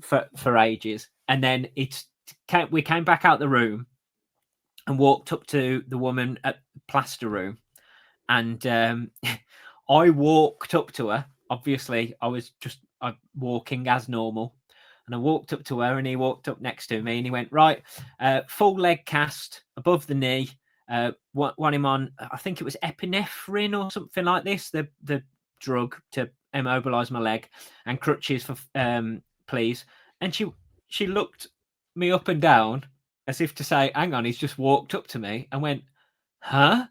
for ages. And then we came back out the room and walked up to the woman at the plaster room, and I walked up to her. Obviously, I was just walking as normal, and I walked up to her, and he walked up next to me, and he went, right, full leg cast above the knee. Want him on, I think it was epinephrine or something like this, the drug to immobilize my leg, and crutches for please. And she looked me up and down as if to say, hang on, he's just walked up to me, and went, huh?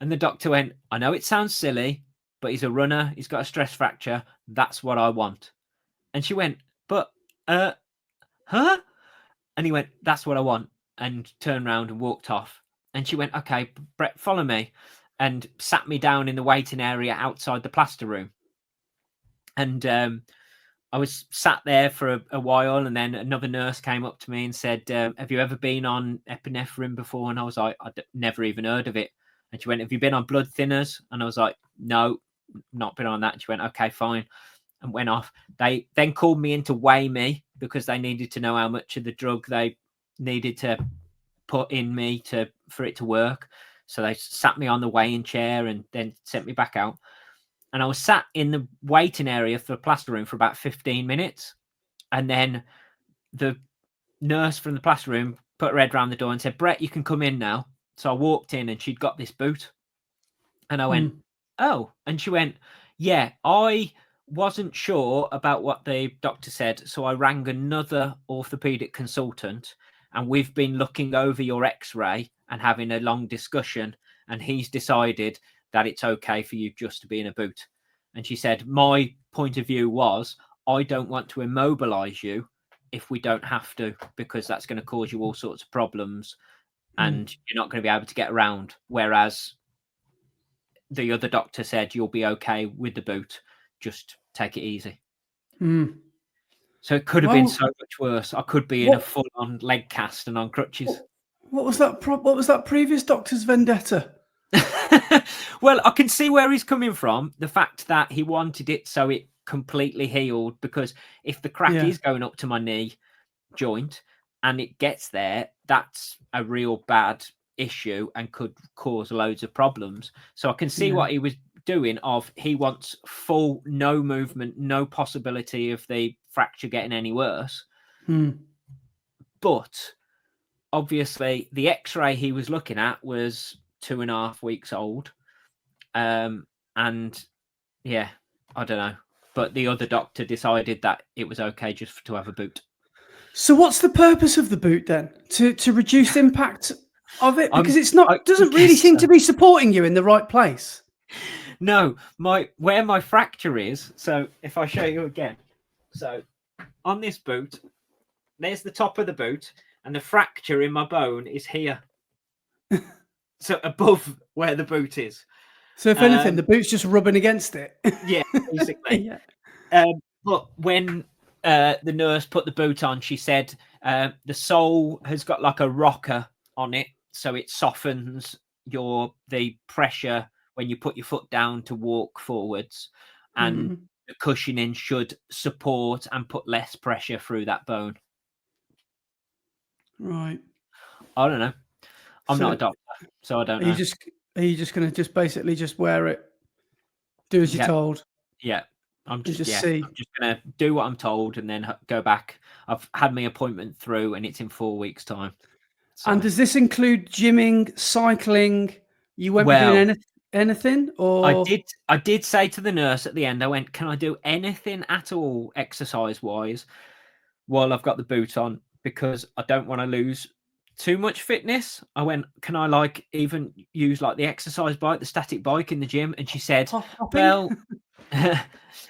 And the doctor went, I know it sounds silly, but he's a runner. He's got a stress fracture. That's what I want. And she went, but huh? And he went, that's what I want, and turned around and walked off. And she went, okay, Brett, follow me, and sat me down in the waiting area outside the plaster room. And I was sat there for a while, and then another nurse came up to me and said, have you ever been on epinephrine before? And I was like, I'd never even heard of it. And she went, have you been on blood thinners? And I was like, no, not been on that. And she went, okay, fine. And went off. They then called me in to weigh me because they needed to know how much of the drug they needed to put in me for it to work. So they sat me on the weighing chair and then sent me back out. And I was sat in the waiting area for the plaster room for about 15 minutes. And then the nurse from the plaster room put her head around the door and said, Brett, you can come in now. So I walked in and she'd got this boot. And I went, oh. And she went, yeah, I wasn't sure about what the doctor said. So I rang another orthopedic consultant, and we've been looking over your x-ray and having a long discussion. And he's decided that it's okay for you just to be in a boot. And she said, my point of view was, I don't want to immobilize you if we don't have to, because that's going to cause you all sorts of problems and you're not going to be able to get around. Whereas the other doctor said, you'll be okay with the boot. Just take it easy. So it could have been so much worse. I could be in a full-on leg cast and on crutches. What was that? What was that previous doctor's vendetta? Well, I can see where he's coming from. The fact that he wanted it so it completely healed, because if the crack is going up to my knee joint and it gets there, that's a real bad issue and could cause loads of problems. So I can see what he was doing. He wants full no movement, no possibility of the fracture getting any worse. But obviously the x-ray he was looking at was 2.5 weeks old. And yeah, I don't know. But the other doctor decided that it was okay just to have a boot. So what's the purpose of the boot then? To reduce impact of it? Because it's not, doesn't really seem to be supporting you in the right place. No, where my fracture is. So if I show you again, so on this boot, there's the top of the boot, and the fracture in my bone is here. So above where the boot is. So if anything, the boot's just rubbing against it. Yeah, basically. But when the nurse put the boot on, she said the sole has got like a rocker on it, so it softens the pressure when you put your foot down to walk forwards, and the cushioning should support and put less pressure through that bone. Right. I don't know. I'm not a doctor, so I don't know. Are you just going to just basically just wear it, do as you're told? Yeah. I'm just see. I'm just going to do what I'm told and then go back. I've had my appointment through and it's in 4 weeks' time. So. And does this include gymming, cycling? You won't be doing anything? Or I did say to the nurse at the end, I went, can I do anything at all exercise-wise while I've got the boot on? Because I don't want to lose too much fitness. I went, can I even use the exercise bike, the static bike in the gym? And she said, well,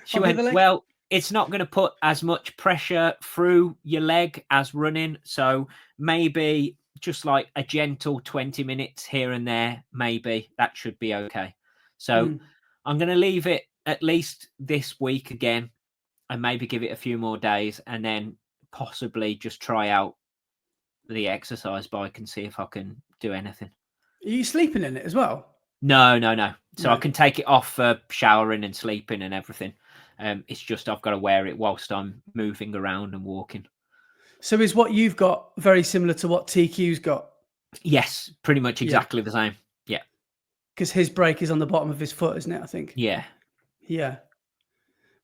she went, well, it's not going to put as much pressure through your leg as running. So maybe just a gentle 20 minutes here and there, maybe that should be okay. So I'm going to leave it at least this week again and maybe give it a few more days and then possibly just try out the exercise bike and see if I can do anything. Are you sleeping in it as well? No. So I can take it off for showering and sleeping and everything. It's just I've got to wear it whilst I'm moving around and walking. So is what you've got very similar to what TQ's got? Yes, pretty much exactly the same. Yeah. Because his brake is on the bottom of his foot, isn't it, I think? Yeah. Yeah.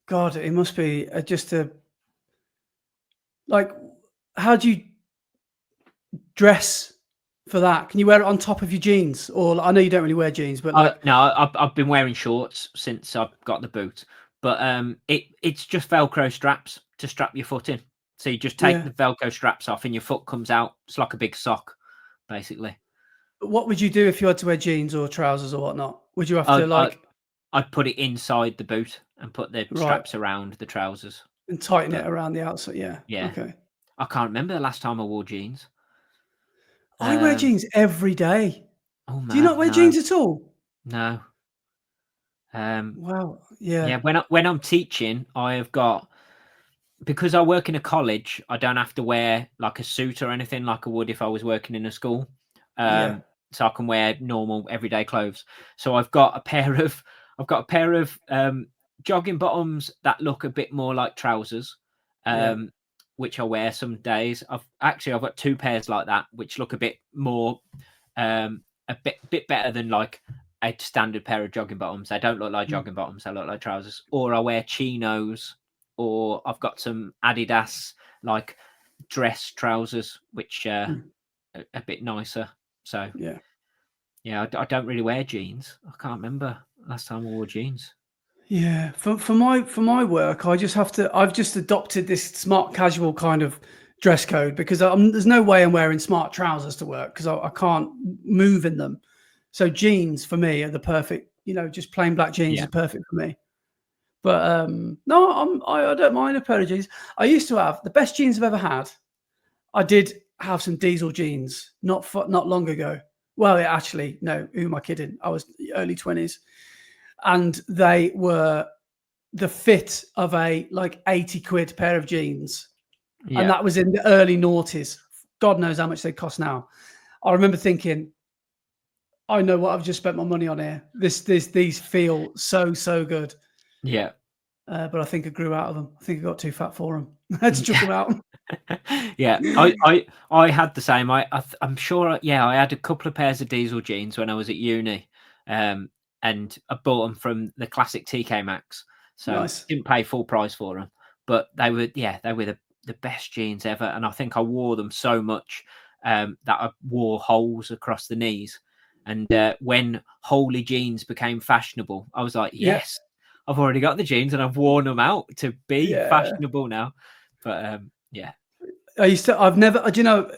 God, it must be how do you dress for that? Can you wear it on top of your jeans? Or I know you don't really wear jeans, but no, I've been wearing shorts since I've got the boot. But it's just Velcro straps to strap your foot in. So you just take the Velcro straps off and your foot comes out. It's like a big sock, basically. What would you do if you had to wear jeans or trousers or whatnot? Would you have to I'd put it inside the boot and put the straps around the trousers. And tighten it around the outside. Yeah. Yeah. Okay. I can't remember the last time I wore jeans. I wear jeans every day. Oh Do you man, not wear no, jeans at all? no. Wow. Yeah, Yeah. when I'm teaching, I have got, because I work in a college, I don't have to wear like a suit or anything like I would if I was working in a school. Yeah. So I can wear normal everyday clothes. So I've got a pair of jogging bottoms that look a bit more like trousers, Yeah. which I wear some days. I've got two pairs like that, which look a bit more, a bit better than like a standard pair of jogging bottoms. They don't look like jogging bottoms; they look like trousers. Or I wear chinos, or I've got some Adidas like dress trousers, which are a bit nicer. So Yeah. I don't really wear jeans. I can't remember last time I wore jeans. Yeah. For my work, I've just adopted this smart casual kind of dress code because there's no way I'm wearing smart trousers to work because I can't move in them. So jeans for me are the perfect, just plain black jeans Yeah. is perfect for me. But no, I don't mind a pair of jeans. I used to have the best jeans I've ever had. I did have some diesel jeans not long ago. Well, actually, no. Who am I kidding? I was early 20s, and they were the fit of a like 80 quid pair of jeans, and that was in the early noughties. God knows how much they cost now. I remember thinking, I know what I've just spent my money on here. These feel so good. Yeah. But I think I grew out of them. I think I got too fat for them. I had to chuck them out. Yeah, I had the same. I'm sure. Yeah, I had a couple of pairs of diesel jeans when I was at uni, and I bought them from the classic TK Maxx. So Nice. didn't pay full price for them, but they were the best jeans ever. And I think I wore them so much that I wore holes across the knees. And when holey jeans became fashionable, I was like, yes. I've already got the jeans and I've worn them out to be fashionable now. But yeah. I've never,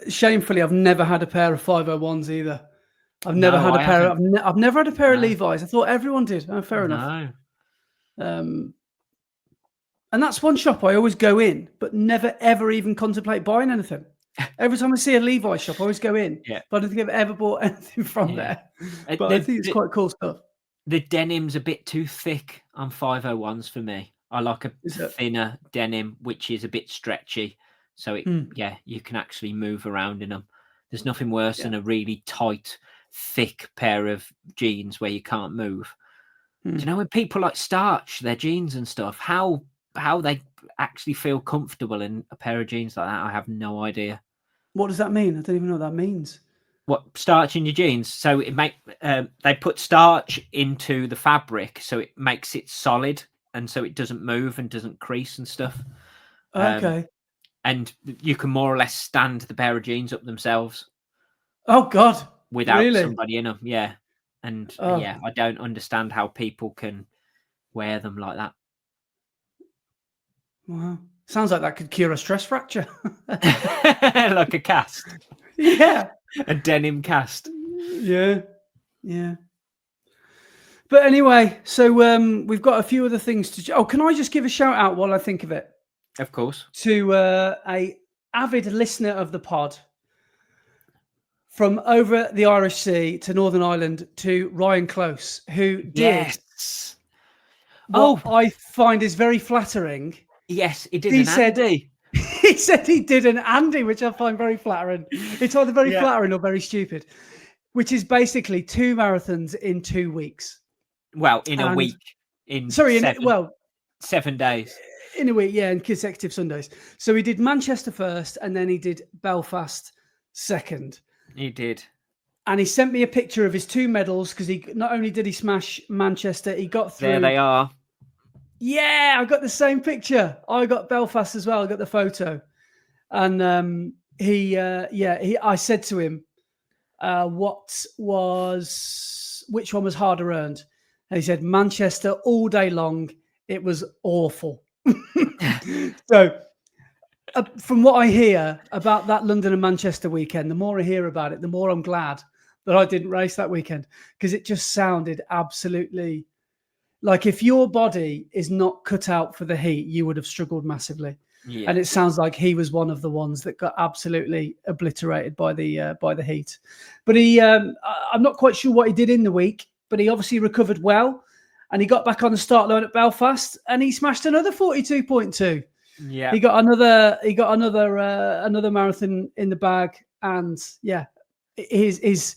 shamefully, I've never had a pair of 501s either. I've never had a pair. I've never had a pair of Levi's. I thought everyone did. Oh, fair enough. And that's one shop I always go in, but never ever even contemplate buying anything. Every time I see a Levi's shop, I always go in. But I don't think I've ever bought anything from there. But I think it's quite cool stuff. The denim's a bit too thick on 501s for me. I like a thinner denim, which is a bit stretchy. So you can actually move around in them. There's nothing worse than a really tight, thick pair of jeans where you can't move. Do you know when people like starch their jeans and stuff, how they actually feel comfortable in a pair of jeans like that? I have no idea. What does that mean? I don't even know what that means. What, starch in your jeans? So they put starch into the fabric so it makes it solid and so it doesn't move and doesn't crease and stuff. Okay. And you can more or less stand the pair of jeans up themselves. Oh God! Without somebody in them, yeah. And I don't understand how people can wear them like that. Wow, sounds like that could cure a stress fracture. Like a cast. Yeah. A denim cast. Yeah. But anyway, so we've got a few other things to. Oh, can I just give a shout out while I think of it? Of course. To a avid listener of the pod from over the Irish Sea to Northern Ireland, to Ryan Close, who did what I find is very flattering. Yes, he did Andy. He said he did an Andy, which I find very flattering. It's either very flattering or very stupid, which is basically 2 marathons in 2 weeks. Well, in a week. 7 days. In a week, and consecutive Sundays. So he did Manchester first, and then he did Belfast second. He did. And he sent me a picture of his 2 medals, because he not only did he smash Manchester, he got through. There they are. Yeah, I got the same picture. I got Belfast as well. I got the photo. And I said to him, which one was harder earned? And he said, Manchester all day long. It was awful. So from what I hear about that London and Manchester weekend, the more I hear about it, the more I'm glad that I didn't race that weekend, because it just sounded absolutely, Like if your body is not cut out for the heat, you would have struggled massively. Yeah. And it sounds like he was one of the ones that got absolutely obliterated by the heat. But I'm not quite sure what he did in the week, but he obviously recovered well, and he got back on the start line at Belfast, and he smashed another 42.2. Yeah. He got another marathon in the bag, and yeah, his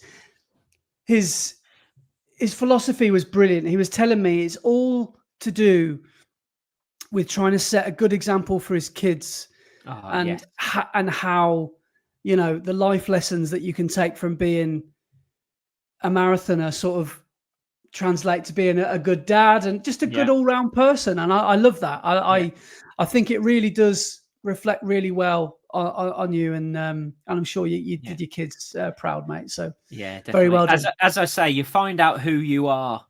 philosophy was brilliant. He was telling me it's all to do with trying to set a good example for his kids, and how, you know, the life lessons that you can take from being a marathoner sort of translate to being a good dad and just a good all-round person. And I love that. I think it really does reflect really well on you, and I'm sure you did your kids proud, mate. So yeah, definitely. Very well done. As I say, you find out who you are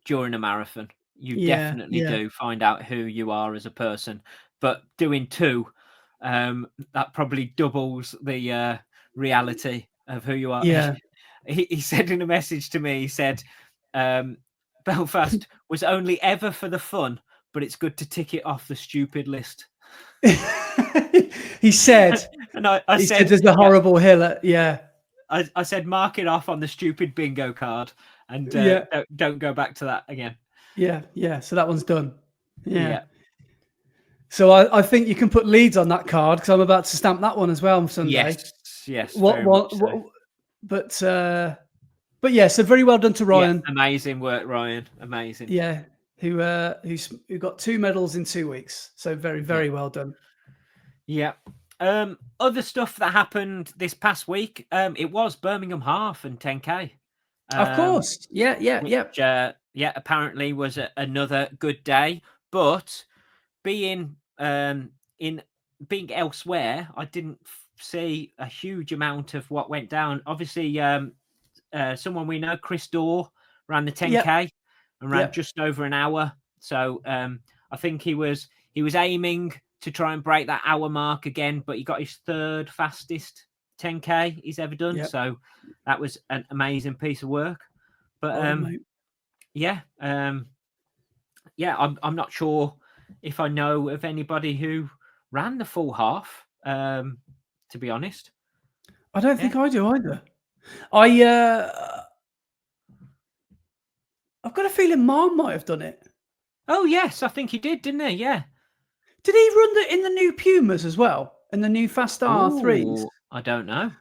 during a marathon. You definitely do find out who you are as a person. But doing 2, that probably doubles the reality of who you are. Yeah. He said in a message to me, he said, Belfast was only ever for the fun, but it's good to tick it off the stupid list. He said, and I said, there's a horrible hill. I said, mark it off on the stupid bingo card, and don't go back to that again. Yeah. So that one's done. Yeah. So I think you can put Leeds on that card, because I'm about to stamp that one as well on Sunday. Yes. But yeah, so very well done to Ryan. Yeah, amazing work, Ryan. Amazing. Yeah, who got 2 medals in 2 weeks. So very well done. Yeah. Other stuff that happened this past week. It was Birmingham Half and 10K. Of course. Which, apparently was another good day. But being elsewhere, I didn't see a huge amount of what went down. Obviously, someone we know, Chris Dorr, ran the 10K and ran just over an hour. So I think he was aiming to try and break that hour mark again, but he got his 3rd fastest 10K he's ever done. So that was an amazing piece of work. But I'm not sure if I know of anybody who ran the full half, to be honest. I don't think I do either. I've got a feeling Marm might have done it. Oh yes, I think he did, didn't he? Yeah. Did he run in the new Pumas as well? In the new Fast R3s? I don't know.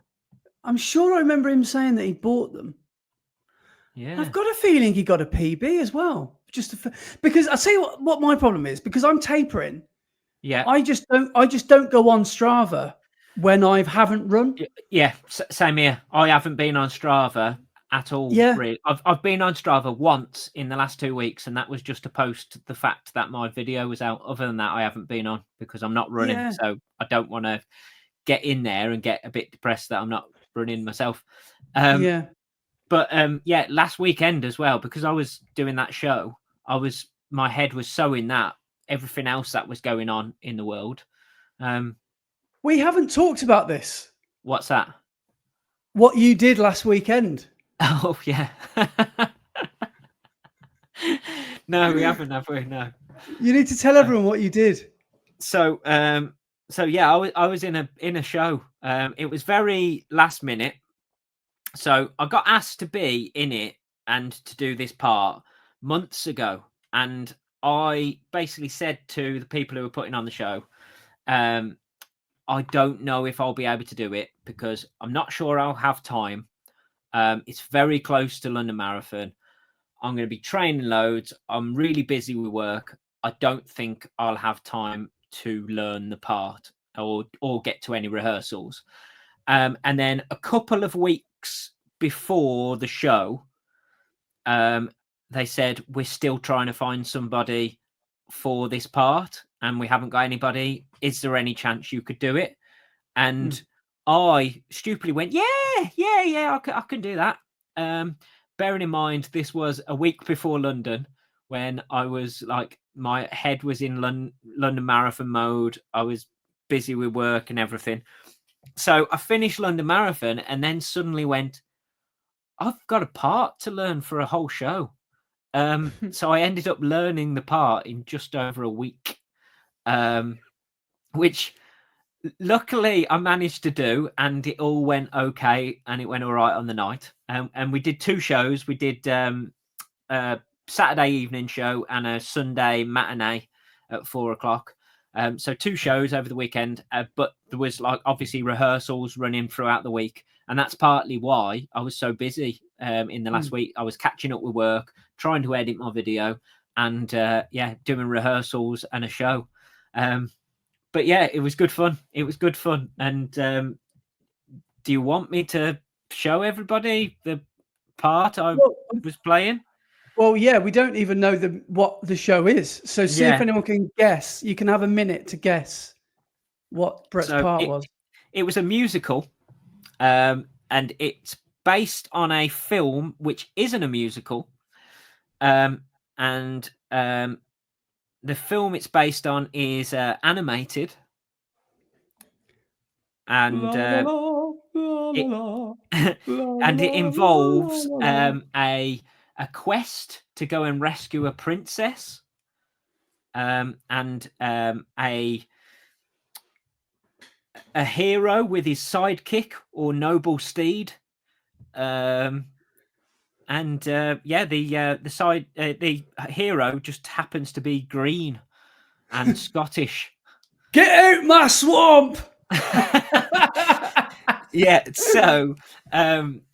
I'm sure I remember him saying that he bought them. Yeah. I've got a feeling he got a PB as well. Because I'll tell you what my problem is, because I'm tapering. Yeah. I just don't go on Strava when I haven't run. Yeah, same here. I haven't been on Strava at all. Yeah. Really. I've been on Strava once in the last 2 weeks, and that was just to post the fact that my video was out. Other than that, I haven't been on because I'm not running. So I don't want to get in there and get a bit depressed that I'm not running myself. But last weekend as well, because I was doing that show, my head was so in that everything else that was going on in the world. We haven't talked about this. What's that? What you did last weekend. Oh yeah. No, we haven't, have we? No. You need to tell everyone what you did. So I was in a show. It was very last minute. So I got asked to be in it and to do this part months ago. And I basically said to the people who were putting on the show, I don't know if I'll be able to do it because I'm not sure I'll have time. It's very close to London Marathon. I'm going to be training loads. I'm really busy with work. I don't think I'll have time to learn the part or get to any rehearsals. And then a couple of weeks before the show, they said, we're still trying to find somebody for this part and we haven't got anybody. Is there any chance you could do it? And I stupidly went, I can do that. Bearing in mind, this was a week before London when I was like, my head was in London Marathon mode. I was busy with work and everything. So I finished London Marathon and then suddenly went, I've got a part to learn for a whole show. So I ended up learning the part in just over a week, which luckily I managed to do, and it all went okay, and it went all right on the night. And we did 2 shows. We did a Saturday evening show and a Sunday matinee at 4:00. So 2 shows over the weekend, but there was like obviously rehearsals running throughout the week, and that's partly why I was so busy in the last week. I was catching up with work, trying to edit my video, and doing rehearsals and a show. But yeah, it was good fun. It was good fun. And do you want me to show everybody the part I was playing? Well, yeah, we don't even know what the show is. So see if anyone can guess. You can have a minute to guess what Brett's part was. It was a musical, and it's based on a film which isn't a musical. And the film it's based on is animated. And it involves a quest to go and rescue a princess, and a hero with his sidekick or noble steed, the hero just happens to be green and Scottish. Get out my swamp! Yeah, so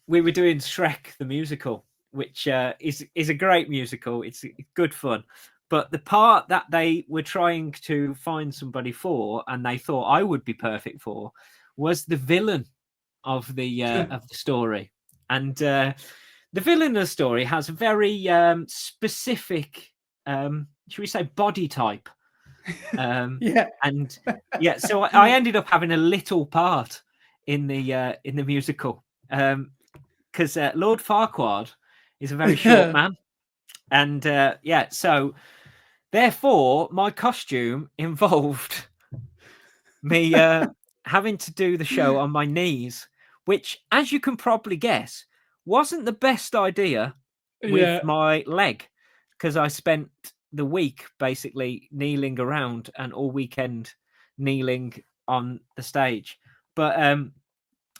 we were doing Shrek the musical, which is a great musical. It's good fun. But the part that they were trying to find somebody for, and they thought I would be perfect for, was the villain of the story. And the villain of the story has a very specific, should we say, body type. So I ended up having a little part in the musical, because Lord Farquaad is a very short man, and so therefore my costume involved me having to do the show on my knees, which, as you can probably guess, wasn't the best idea with my leg, because I spent the week basically kneeling around and all weekend kneeling on the stage. But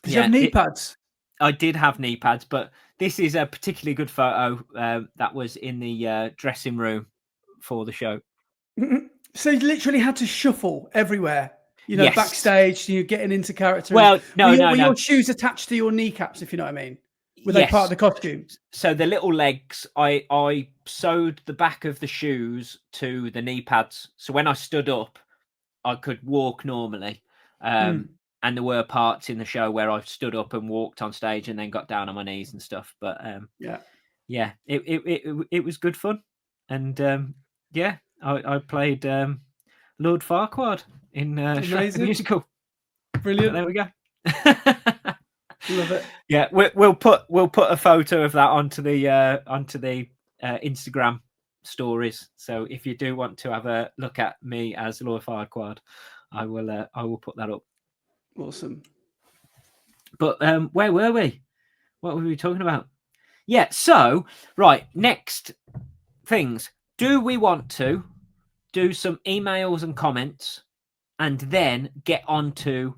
did you have knee pads? I did have knee pads, but this is a particularly good photo that was in the dressing room for the show. So you literally had to shuffle everywhere, backstage, you getting into character. Well, were your shoes attached to your kneecaps, if you know what I mean? Were they part of the costume? So the little legs, I sewed the back of the shoes to the knee pads. So when I stood up, I could walk normally. And there were parts in the show where I stood up and walked on stage and then got down on my knees and stuff. But it was good fun. And I played Lord Farquaad in Shrek the musical. Brilliant. So there we go. Love it. Yeah, we'll put a photo of that onto the Instagram stories. So if you do want to have a look at me as Lord Farquaad, I will put that up. Awesome. But where were we? What were we talking about? Yeah. So right, next things. Do we want to do some emails and comments, and then get on to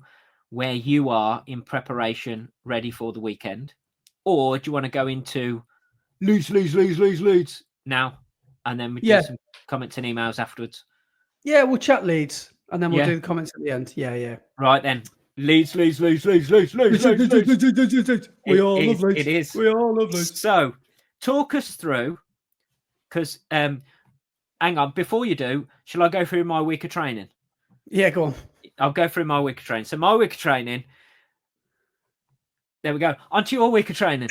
where you are in preparation, ready for the weekend? Or do you want to go into leads now, and then we do some comments and emails afterwards? Yeah, we'll chat leads, and then we'll do the comments at the end. Yeah. Right then. Leads. We all love leads. It is. We all love leads. So, talk us through, because hang on, before you do, shall I go through my week of training? Yeah, go on. I'll go through my week of training. So my week of training. There we go. On to your week of training.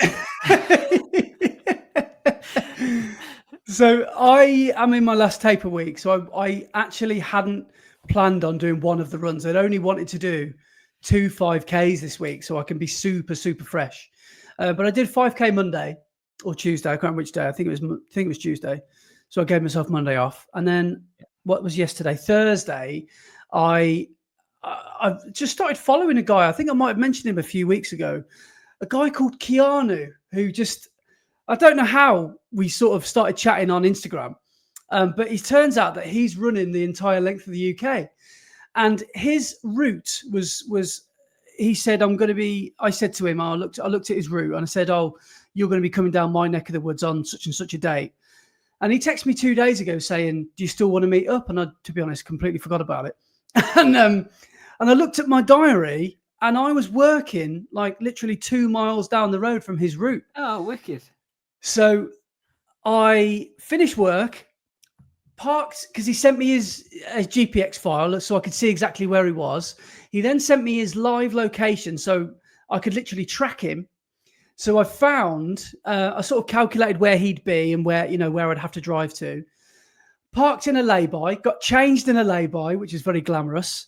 So I am in my last taper week. So I actually hadn't planned on doing one of the runs. I'd only wanted to do 2 5Ks this week, so I can be super, super fresh. But I did 5K Monday or Tuesday. I can't remember which day. I think it was Tuesday. So I gave myself Monday off. And then what was yesterday? Thursday, I've just started following a guy. I think I might have mentioned him a few weeks ago. A guy called Keanu, who just, I don't know how we sort of started chatting on Instagram, but it turns out that he's running the entire length of the UK, and his route was. He said, "I'm going to be." I said to him, I looked at his route, and I said, "Oh, you're going to be coming down my neck of the woods on such and such a date." And he texted me 2 days ago saying, "Do you still want to meet up?" And I, to be honest, completely forgot about it. And I looked at my diary, and I was working like literally 2 miles down the road from his route. Oh, wicked! So I finished work, parked, because he sent me his GPX file so I could see exactly where he was. He then sent me his live location so I could literally track him. So I found, I sort of calculated where he'd be and where I'd have to drive to. Parked in a lay-by, got changed in a lay-by, which is very glamorous.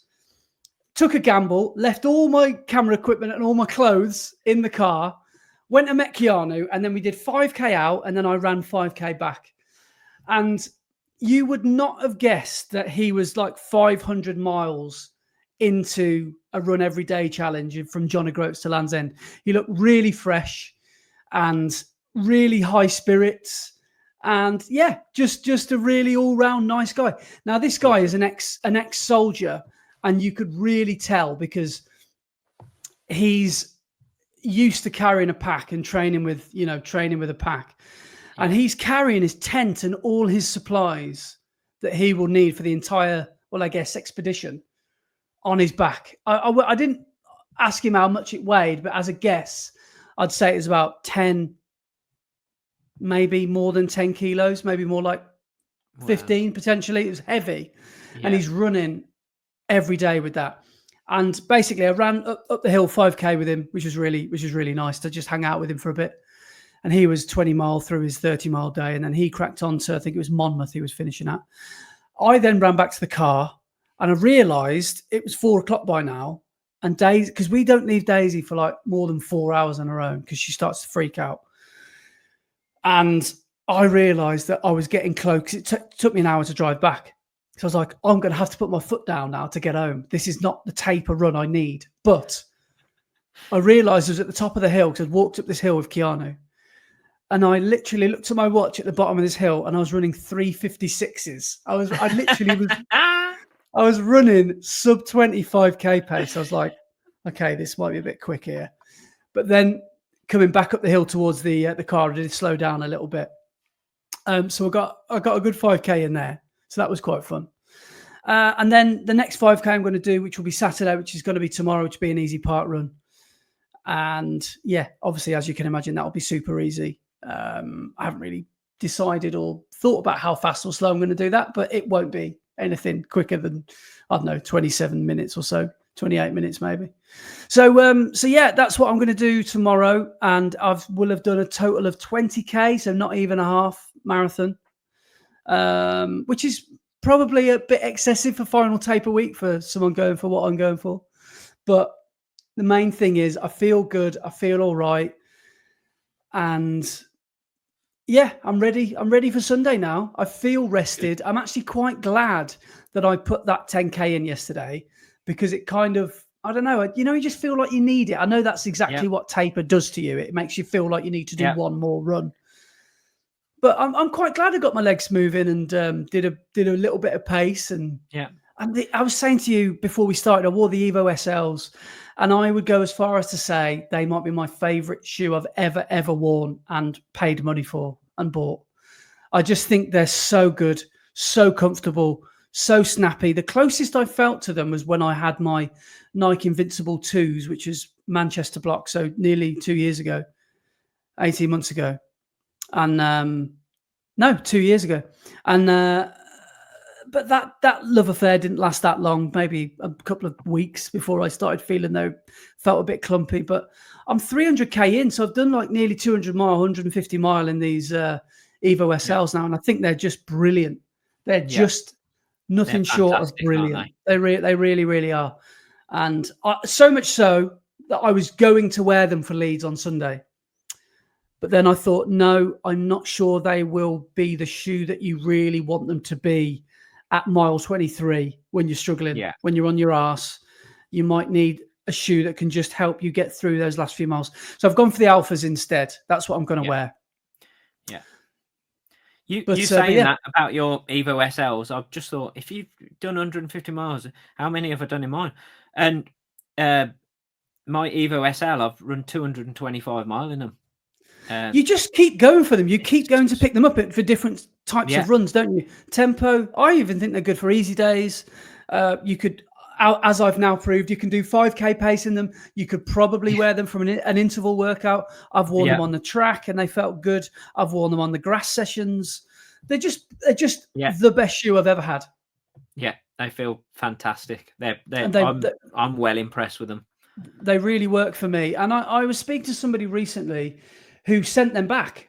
Took a gamble, left all my camera equipment and all my clothes in the car, went and met Keanu, and then we did 5K out, and then I ran 5K back. And you would not have guessed that he was like 500 miles into a run every day challenge from John O'Groats to Land's End. He looked really fresh and really high spirits, and yeah, just a really all-round nice guy. Now this guy is an ex-soldier, and you could really tell because he's used to carrying a pack and training with a pack. And he's carrying his tent and all his supplies that he will need for the entire, expedition on his back. I didn't ask him how much it weighed, but as a guess, I'd say it was about 10, maybe more than 10 kilos, maybe more like 15 potentially. It was heavy. Yeah. And he's running every day with that. And basically I ran up the hill 5K with him, which was really nice to just hang out with him for a bit. And he was 20 mile through his 30-mile day. And then he cracked on to, I think it was Monmouth he was finishing at. I then ran back to the car, and I realised it was 4 o'clock by now. And Daisy, because we don't leave Daisy for like more than 4 hours on her own because she starts to freak out. And I realised that I was getting close. It took me an hour to drive back. So I was like, I'm going to have to put my foot down now to get home. This is not the taper run I need. But I realised it was at the top of the hill because I'd walked up this hill with Keanu. And I literally looked at my watch at the bottom of this hill, and I was running 3:56s. I was running sub 25K pace. I was like, okay, this might be a bit quick here. But then coming back up the hill towards the car, I did slow down a little bit. So I got a good 5K in there. So that was quite fun. And then the next 5K I'm going to do, which will be Saturday, which is going to be tomorrow, which will be an easy park run. And yeah, obviously, as you can imagine, that'll be super easy. I haven't really decided or thought about how fast or slow I'm going to do that, but it won't be anything quicker than, I don't know, 27 minutes or so, 28 minutes maybe. So yeah, that's what I'm going to do tomorrow. And will have done a total of 20K, so not even a half marathon, which is probably a bit excessive for final taper week for someone going for what I'm going for. But the main thing is I feel good. I feel all right. And yeah, I'm ready. I'm ready for Sunday now. I feel rested. I'm actually quite glad that I put that 10K in yesterday because it kind of, I don't know, you just feel like you need it. I know that's exactly what taper does to you. It makes you feel like you need to do one more run. But I'm quite glad I got my legs moving and did a little bit of pace. And I was saying to you before we started, I wore the Evo SLs, and I would go as far as to say they might be my favourite shoe I've ever worn and paid money for and bought. I just think they're so good, so comfortable, so snappy. The closest I felt to them was when I had my Nike Invincible 2s, which is Manchester block, so nearly 2 years ago, 18 months ago. And no, 2 years ago. And but that love affair didn't last that long, maybe a couple of weeks before I started feeling felt a bit clumpy. But I'm 300K in, so I've done like nearly 200 mile, 150 mile in these Evo SLs now, and I think they're just brilliant. They're just nothing short of brilliant. They really are. And so much so that I was going to wear them for Leeds on Sunday. But then I thought, no, I'm not sure they will be the shoe that you really want them to be at mile 23 when you're struggling, when you're on your arse. You might need a shoe that can just help you get through those last few miles. So I've gone for the Alphas instead. That's what I'm going to wear. Yeah. You saying yeah. that about your Evo SLs, I've just thought, if you've done 150 miles, how many have I done in mine? And my Evo SL, I've run 225 mile in them. You just keep going for them. You keep going to pick them up for different types of runs, don't you? Tempo. I even think they're good for easy days. You could, as I've now proved, you can do 5K pace in them. You could probably wear them from an interval workout. I've worn them on the track and they felt good. I've worn them on the grass sessions. They're just the best shoe I've ever had. Yeah, they feel fantastic. I'm well impressed with them. They really work for me. And I was speaking to somebody recently who sent them back,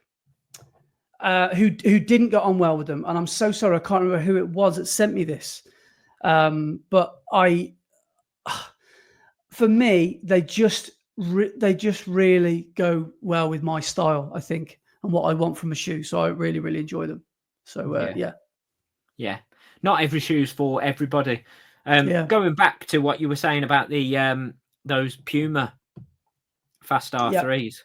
who didn't get on well with them. And I'm so sorry, I can't remember who it was that sent me this. But for me, they just really go well with my style, I think, and what I want from a shoe. So I really, really enjoy them. So yeah. Not every shoe's for everybody. Going back to what you were saying about the those Puma Fast R3s,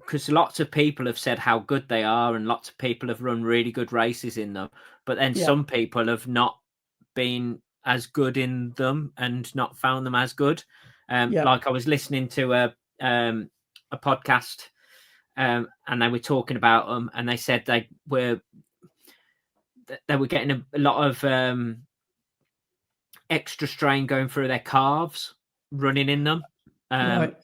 because lots of people have said how good they are, and lots of people have run really good races in them, but then some people have not been as good in them and not found them as good. Like I was listening to a podcast, and they were talking about them, and they said they were getting a lot of extra strain going through their calves running in them. And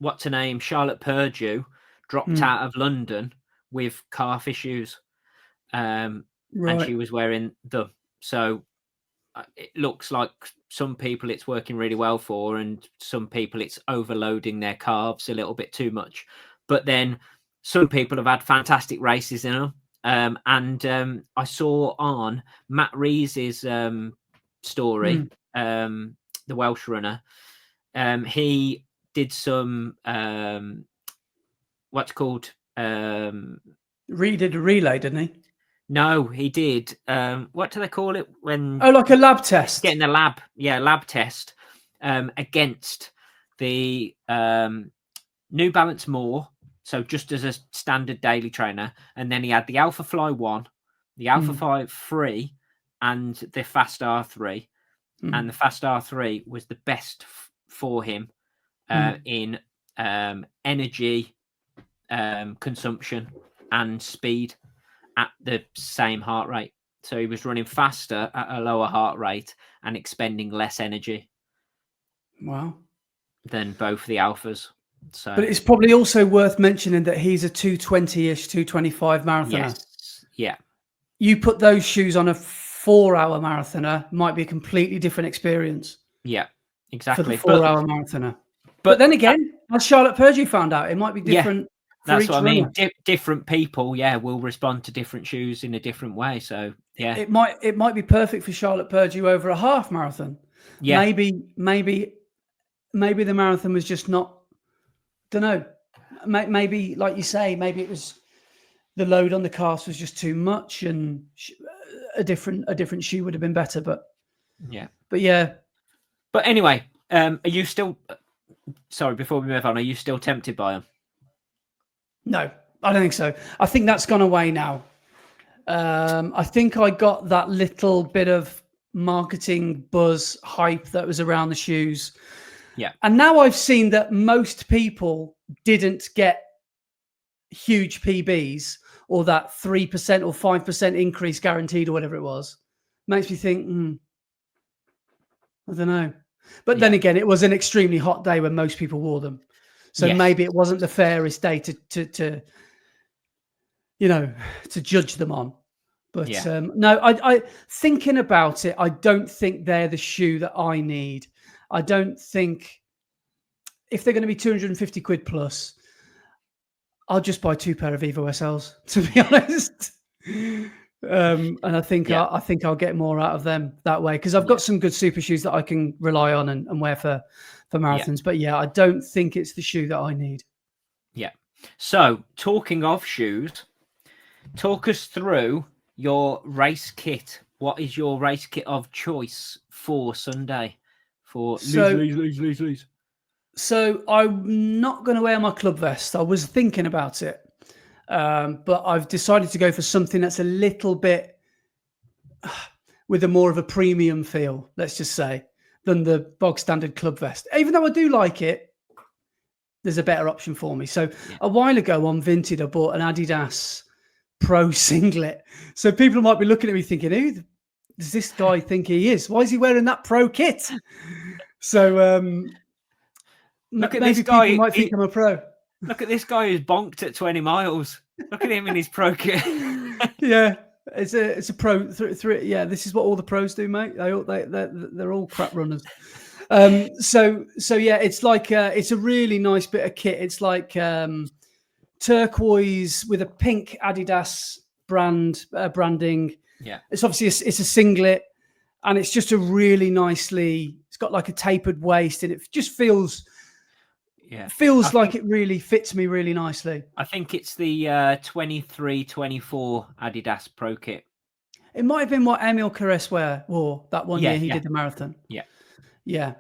what's her name? Charlotte Purdue dropped out of London with calf issues. And she was wearing them. So it looks like some people it's working really well for, and some people it's overloading their calves a little bit too much. But then some people have had fantastic races in them. And I saw on Matt Rees's story, the Welsh runner, he did some what's called did a relay, didn't he? No, he did what do they call it when like a lab test? Getting the lab test against the New Balance More, so just as a standard daily trainer, and then he had the Alpha Fly 1, the Alpha Fly 3, and the Fast R3. And the Fast R3 was the best for him in energy consumption and speed at the same heart rate. So he was running faster at a lower heart rate and expending less energy. Wow. Than both the Alphas. So, but it's probably also worth mentioning that he's a 220-ish, 225 marathoner. Yes. Yeah. You put those shoes on a 4-hour marathoner, might be a completely different experience. Yeah, exactly. For the 4-hour marathoner. But then again, as Charlotte Purdue found out, it might be different. That's what I mean. Different people, will respond to different shoes in a different way. So yeah, it might be perfect for Charlotte Purdue over a half marathon. Yeah, maybe the marathon was just not. Don't know. Maybe, like you say, maybe it was the load on the calves was just too much, and a different shoe would have been better. But anyway, are you still? Sorry, before we move on, are you still tempted by them? No, I don't think so. I think that's gone away now. I think I got that little bit of marketing buzz hype that was around the shoes. Yeah. And now I've seen that most people didn't get huge PBs or that 3% or 5% increase guaranteed or whatever it was. Makes me think, I don't know. But then again, it was an extremely hot day when most people wore them. So maybe it wasn't the fairest day to judge them on. But no, I thinking about it, I don't think they're the shoe that I need. I don't think if they're going to be 250 quid plus, I'll just buy 2 pair of Evo SLs, to be honest. And I think I'll get more out of them that way, because I've got some good super shoes that I can rely on and wear for marathons. But I don't think it's the shoe that I need. Yeah. So talking of shoes, talk us through your race kit. What is your race kit of choice for Sunday? For lose. So I'm not going to wear my club vest. I was thinking about it, but I've decided to go for something that's a little bit with a more of a premium feel, let's just say, than the bog standard club vest. Even though I do like it, there's a better option for me. So a while ago on Vinted, I bought an Adidas Pro singlet. So people might be looking at me thinking, who does this guy think he is? Why is he wearing that pro kit? So look at maybe this guy. People might think I'm a pro. Look at this guy who's bonked at 20 miles. Look at him in his pro kit. Yeah, it's a pro. Yeah, this is what all the pros do, mate. They're all crap runners. So yeah, it's like it's a really nice bit of kit. It's like turquoise with a pink Adidas branding. Yeah, it's obviously it's a singlet, and it's just a really nicely. It's got like a tapered waist, and it just feels like it really fits me really nicely. I think it's the 23-24 Adidas Pro kit. It might have been what Emil Carres wore that one year he did the marathon. Yeah.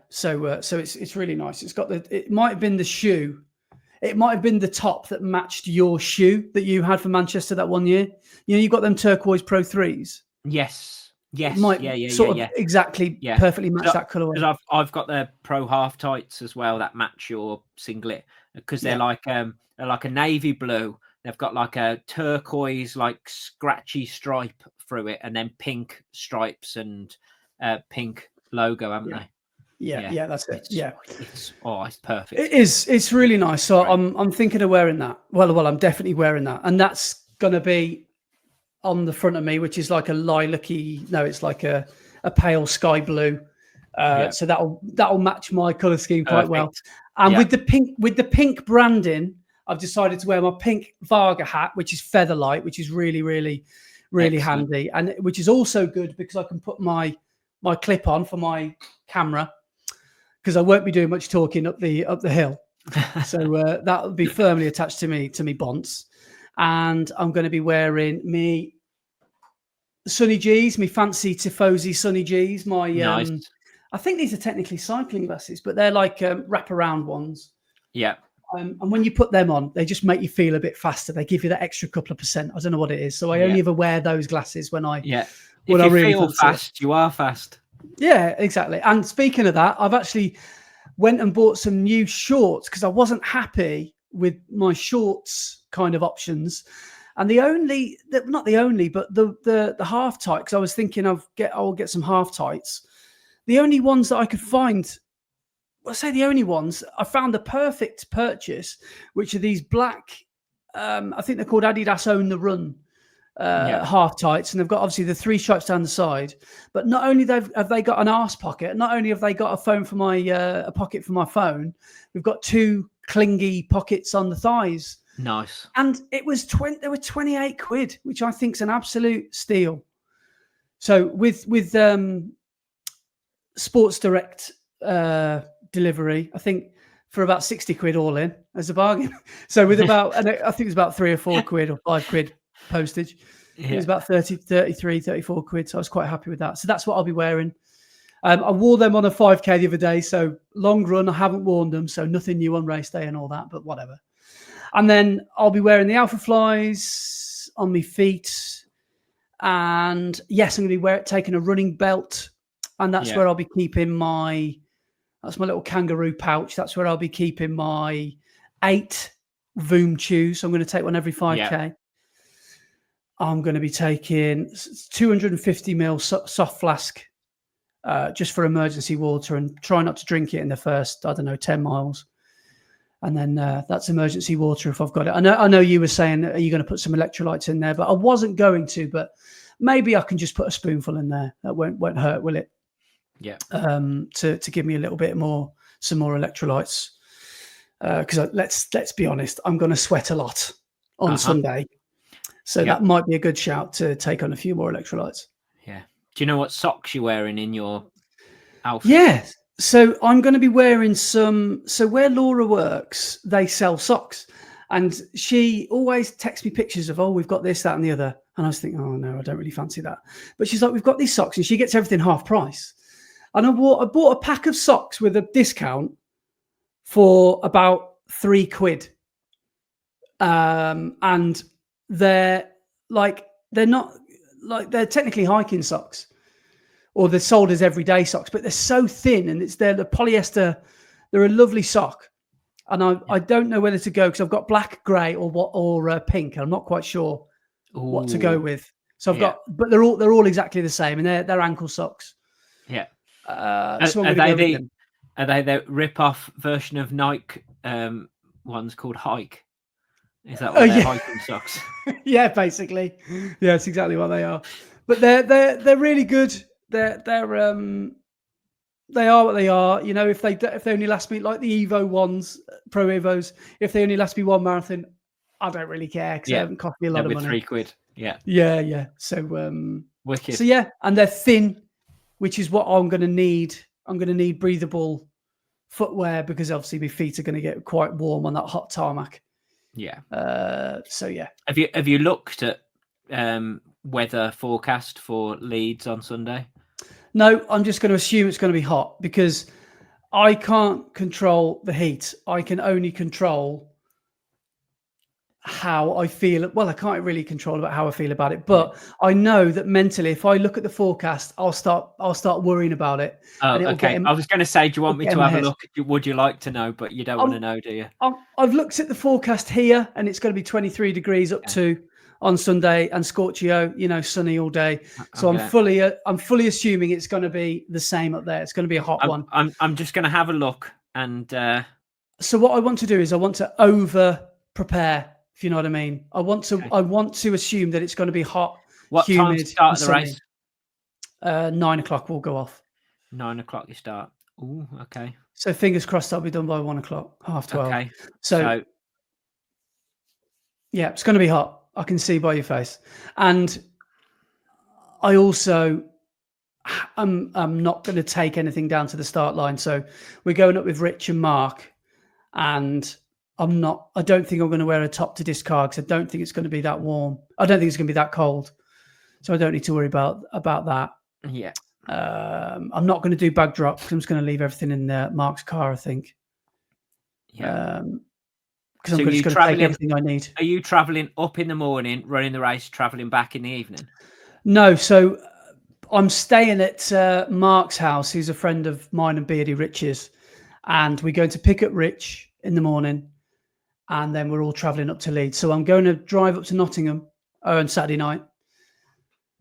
So it's really nice. It's got it might have been the shoe. It might have been the top that matched your shoe that you had for Manchester that one year. You know, you got them turquoise Pro 3s. Yes. It might exactly perfectly match that colour. Because I've got the Pro half tights as well that match your singlet, because they're like a navy blue. They've got like a turquoise, like scratchy stripe through it, and then pink stripes and pink logo, haven't they? Yeah, that's it. It's perfect. It is. It's really nice. So I'm thinking of wearing that. Well, I'm definitely wearing that, and that's gonna be on the front of me, which is like a lilac-y. No, it's like a pale sky blue. So that'll match my color scheme quite well. And with the pink branding, I've decided to wear my pink Varga hat, which is feather light, which is really, really, really handy, and which is also good because I can put my clip on for my camera, because I won't be doing much talking up the hill. So that'll be firmly attached to me bonds. And I'm going to be wearing me Sunny G's, me fancy Tifosi Sunny G's. My nice. I think these are technically cycling glasses, but they're like wraparound ones. Yeah. And when you put them on, they just make you feel a bit faster. They give you that extra couple of %. I don't know what it is. So I only ever wear those glasses when I when I really feel fast. You are fast. Yeah, exactly. And speaking of that, I've actually went and bought some new shorts because I wasn't happy with my shorts kind of options. And not the only, but the half tight, because I was thinking I'll get some half tights. The only ones that I could find, I found the perfect purchase, which are these black, I think they're called Adidas Own the Run half tights, and they've got obviously the 3 stripes down the side. But not only have they got an arse pocket, not only have they got a phone for a pocket for my phone, we've got 2 clingy pockets on the thighs. Nice. And it was they were 28 quid, which I think is an absolute steal. So with Sports Direct delivery, I think for about 60 quid all in as a bargain. So with I think it's about 3 or 4 quid or 5 quid postage. It was about 33, 34 quid. So I was quite happy with that. So that's what I'll be wearing. I wore them on a 5K the other day. So long run, I haven't worn them. So nothing new on race day and all that, but whatever. And then I'll be wearing the Alpha Flies on my feet. And yes, I'm going to be taking a running belt. And that's where I'll be keeping that's my little kangaroo pouch. That's where I'll be keeping my 8 Voom chews. So I'm going to take one every 5K. Yeah. I'm going to be taking 250ml soft flask just for emergency water, and try not to drink it in the first, 10 miles. And then that's emergency water if I've got it. I know you were saying, are you going to put some electrolytes in there? But I wasn't going to, but maybe I can just put a spoonful in there. That won't hurt, will it? Yeah. To give me a little bit some more electrolytes. Because let's be honest, I'm going to sweat a lot on Sunday. So that might be a good shout to take on a few more electrolytes. Yeah. Do you know what socks you're wearing in your outfit? Yeah. So I'm going to be wearing some. So where Laura works, they sell socks, and she always texts me pictures of, we've got this, that, and the other. And I was thinking, oh no, I don't really fancy that. But she's like, we've got these socks, and she gets everything half price. And I bought a pack of socks with a discount for about £3. And they're not like, they're technically hiking socks, or they're sold as everyday socks, but they're so thin, and they're the polyester. They're a lovely sock. And I don't know whether to go, because I've got black, grey, or pink. I'm not quite sure what to go with. So I've got, but they're all exactly the same, and they're ankle socks. Yeah. So I'm going to go with them. Are they the rip-off version of Nike ones called Hike? Is that what they're hiking socks? Yeah, basically. Yeah, it's exactly what they are. But they're really good. They are what they are. You know, if they only last me, like the Evo ones, Pro Evos, if they only last me one marathon, I don't really care, because they haven't cost me a lot of money. £3. Yeah. Yeah. So wicked. So yeah, and they're thin, which is what I'm going to need. I'm going to need breathable footwear, because obviously my feet are going to get quite warm on that hot tarmac. Yeah. So yeah. Have you looked at weather forecast for Leeds on Sunday? No, I'm just going to assume it's going to be hot, because I can't control the heat. I can only control how I feel. Well, I can't really control about how I feel about it, but I know that mentally, if I look at the forecast, I'll start worrying about it. Oh, okay. I was going to say, do you want me to have a look? Would you like to know? But you don't want to know, do you? I've looked at the forecast here, and it's going to be 23 degrees up to on Sunday, and Scorchio, sunny all day. So I'm fully assuming it's going to be the same up there. It's going to be a hot one. I'm just going to have a look, and so what I want to do is I want to over prepare, if you know what I mean. I want to assume that it's going to be hot, humid. What time start the race? 9 o'clock will go off. 9 o'clock you start. Ooh, okay. So fingers crossed I'll be done by 1 o'clock, 12:30. Okay. So yeah, it's going to be hot. I can see by your face. And I also, I'm not going to take anything down to the start line. So we're going up with Rich and Mark, and I don't think I'm going to wear a top to discard, because I don't think it's going to be that warm. I don't think it's going to be that cold. So I don't need to worry about that. Yeah. I'm not going to do bag drop, because I'm just going to leave everything in Mark's car, I think. Yeah. Because I'm just going to take everything I need. Are you traveling up in the morning, running the race, traveling back in the evening? No. So I'm staying at Mark's house, who's a friend of mine and Beardy Rich's. And we're going to pick up Rich in the morning, and then we're all traveling up to Leeds. So I'm going to drive up to Nottingham on Saturday night,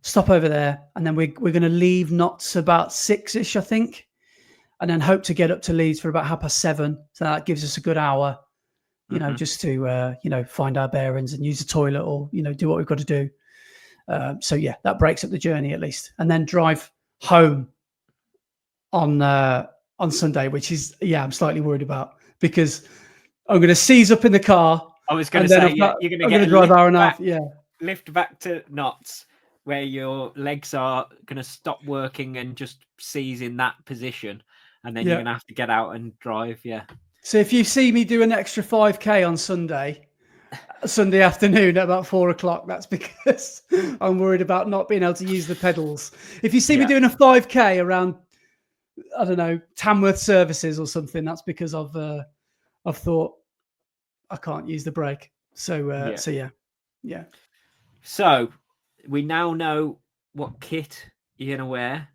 stop over there, and then we're going to leave Notts about 6-ish, I think, and then hope to get up to Leeds for about 7:30. So that gives us a good hour, just to find our bearings and use the toilet, or do what we've got to do. So yeah, that breaks up the journey at least, and then drive home on Sunday, which is I'm slightly worried about, because I'm going to seize up in the car. I was going to say, you're going to drive hour and a half. Yeah, lift back to Notts, where your legs are going to stop working and just seize in that position, and then you're going to have to get out and drive. Yeah. So if you see me do an extra 5K on Sunday afternoon at about 4 o'clock, that's because I'm worried about not being able to use the pedals. If you see me doing a 5K around, I don't know, Tamworth Services or something, that's because I've thought I can't use the brake. So yeah. So we now know what kit you're gonna wear.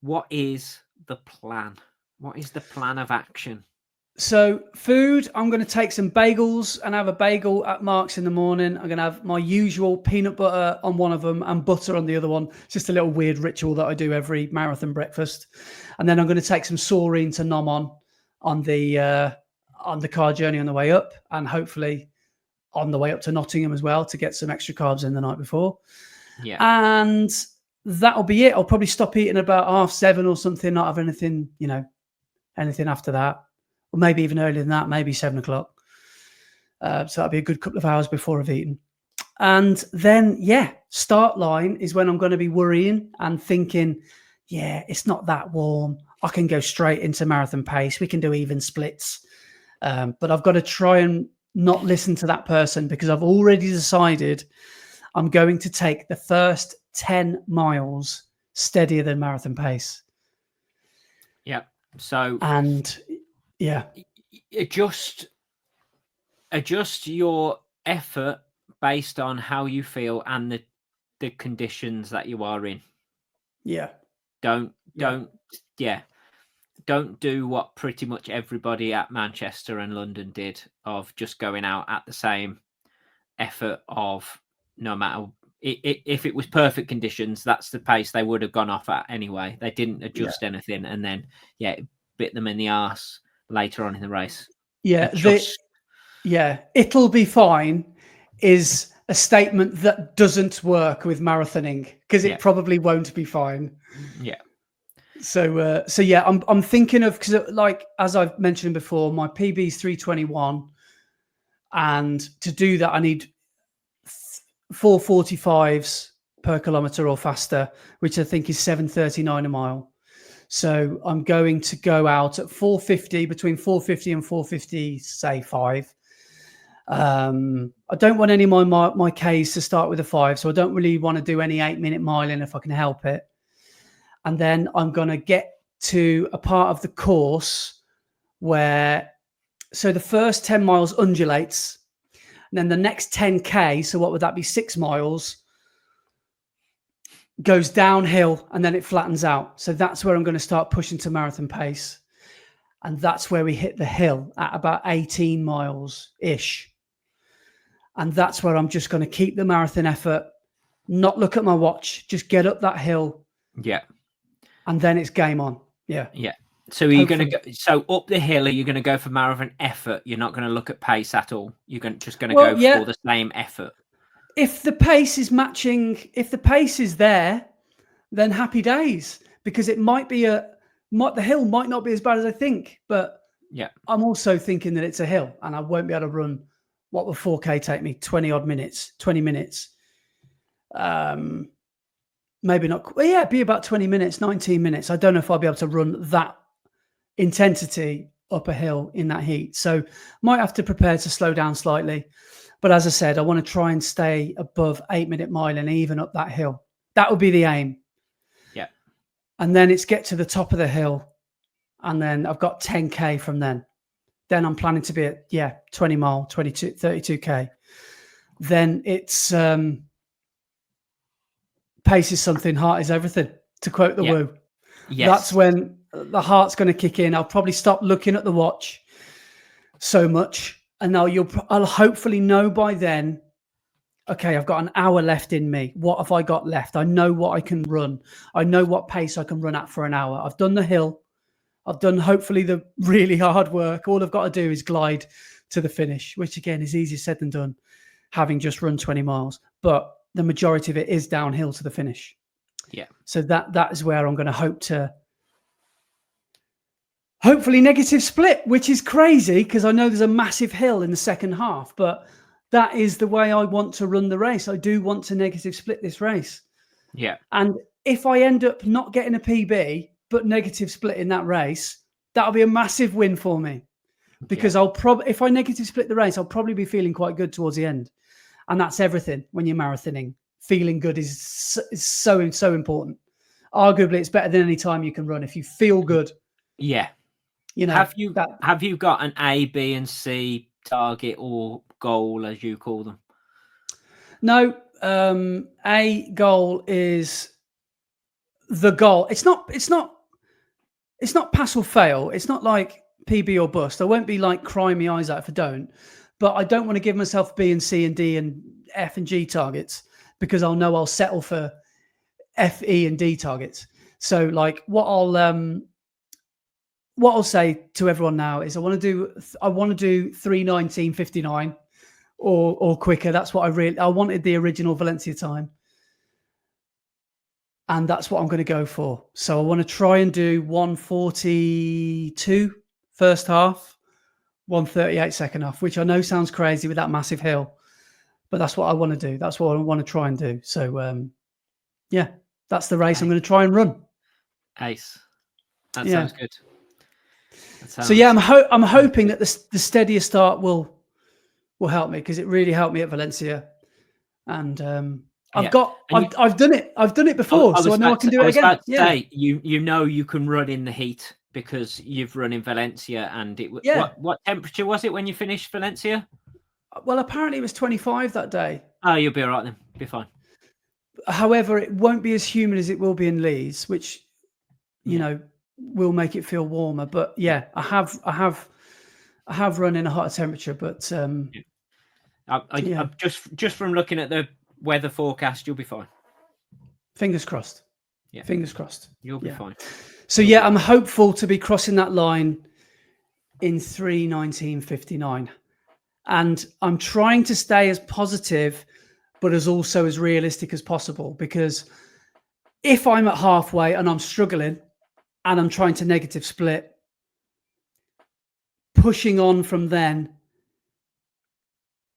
What is the plan? What is the plan of action? So food, I'm going to take some bagels and have a bagel at Mark's in the morning. I'm going to have my usual peanut butter on one of them and butter on the other one. It's just a little weird ritual that I do every marathon breakfast. And then I'm going to take some saurine to nom on the car journey on the way up, and hopefully on the way up to Nottingham as well, to get some extra carbs in the night before. Yeah. And that'll be it. I'll probably stop eating about 7:30 or something, not have anything, anything after that. Or maybe even earlier than that, maybe 7 o'clock. So that'll be a good couple of hours before I've eaten. And then, start line is when I'm going to be worrying and thinking, it's not that warm. I can go straight into marathon pace. We can do even splits. But I've got to try and not listen to that person, because I've already decided I'm going to take the first 10 miles steadier than marathon pace. Yeah. So... And... yeah, adjust your effort based on how you feel and the conditions that you are in. Yeah. Don't do what pretty much everybody at Manchester and London did, of just going out at the same effort of no matter if it was perfect conditions, that's the pace they would have gone off at anyway. They didn't adjust anything, and then it bit them in the arse later on in the race. It'll be fine is a statement that doesn't work with marathoning, because it probably won't be fine. Yeah. So I'm thinking of, because like as I've mentioned before, my PB is 3:21, and to do that I need 4:45s per kilometer or faster, which I think is 7:39 a mile. So I'm going to go out at 4:50, between 4:50 and 4:50, say 5. I don't want any of my Ks to start with a 5, so I don't really want to do any 8-minute miling if I can help it. And then I'm going to get to a part of the course where, so the first 10 miles undulates, and then the next 10K, so what would that be, 6 miles, goes downhill, and then it flattens out. So that's where I'm going to start pushing to marathon pace. And that's where we hit the hill at about 18 miles-ish. And that's where I'm just going to keep the marathon effort, not look at my watch, just get up that hill. Yeah. And then it's game on. Yeah. Yeah. So you're going to go, so up the hill, are you going to go for marathon effort? You're not going to look at pace at all. You're just going to go for the same effort. If the pace is matching, if the pace is there, then happy days, because it might be the hill might not be as bad as I think, but I'm also thinking that it's a hill and I won't be able to run. What will 4K take me? 20 minutes. Maybe not. Well, it'd be about 20 minutes, 19 minutes. I don't know if I'll be able to run that intensity up a hill in that heat. So might have to prepare to slow down slightly. But as I said, I want to try and stay above 8-minute mile and even up that hill. That would be the aim. Yeah. And then it's get to the top of the hill. And then I've got 10K from then. Then I'm planning to be at, 20 mile, 32K. Then it's pace is something, heart is everything, to quote the Woo. Yes. That's when the heart's going to kick in. I'll probably stop looking at the watch so much. And now I'll hopefully know by then, okay, I've got an hour left in me. What have I got left? I know what I can run. I know what pace I can run at for an hour. I've done the hill. I've done hopefully the really hard work. All I've got to do is glide to the finish, which again is easier said than done, having just run 20 miles. But the majority of it is downhill to the finish. Yeah. So that is where I'm going to hope to hopefully negative split, which is crazy because I know there's a massive hill in the second half, but that is the way I want to run the race. I do want to negative split this race. Yeah. And if I end up not getting a PB, but negative split in that race, that'll be a massive win for me, because if I negative split the race, I'll probably be feeling quite good towards the end. And that's everything when you're marathoning. Feeling good is so important. Arguably, it's better than any time you can run if you feel good. Yeah. You know, have you got an A, B, and C target or goal, as you call them? No. A goal is the goal. It's not pass or fail. It's not like PB or bust. I won't be like crying my eyes out if I don't. But I don't want to give myself B and C and D and F and G targets, because I'll know I'll settle for F, E, and D targets. So like what I'll say to everyone now is I want to do 3:19:59 or quicker. That's what I wanted, the original Valencia time. And that's what I'm going to go for. So I want to try and do 1:42 first half, 1:38 second half, which I know sounds crazy with that massive hill, but that's what I want to do. That's what I want to try and do. So that's the race I'm going to try and run. Ace. That sounds good. I'm hoping that the steadier start will help me, because it really helped me at Valencia, and I've done it before, so I know I can do it again. Say, you know you can run in the heat, because you've run in Valencia, and Yeah. what temperature was it when you finished Valencia? Well, apparently it was 25 that day. Oh, you'll be all right then. Be fine. However, it won't be as humid as it will be in Leeds, which you know will make it feel warmer. But yeah, I have run in a hotter temperature, but I just from looking at the weather forecast, you'll be fine. Fingers crossed. Yeah, fingers crossed. You'll be fine. So yeah, I'm hopeful to be crossing that line in 3:19:59, and I'm trying to stay as positive, but as also as realistic as possible. Because if I'm at halfway and I'm struggling, and I'm trying to negative split, pushing on from then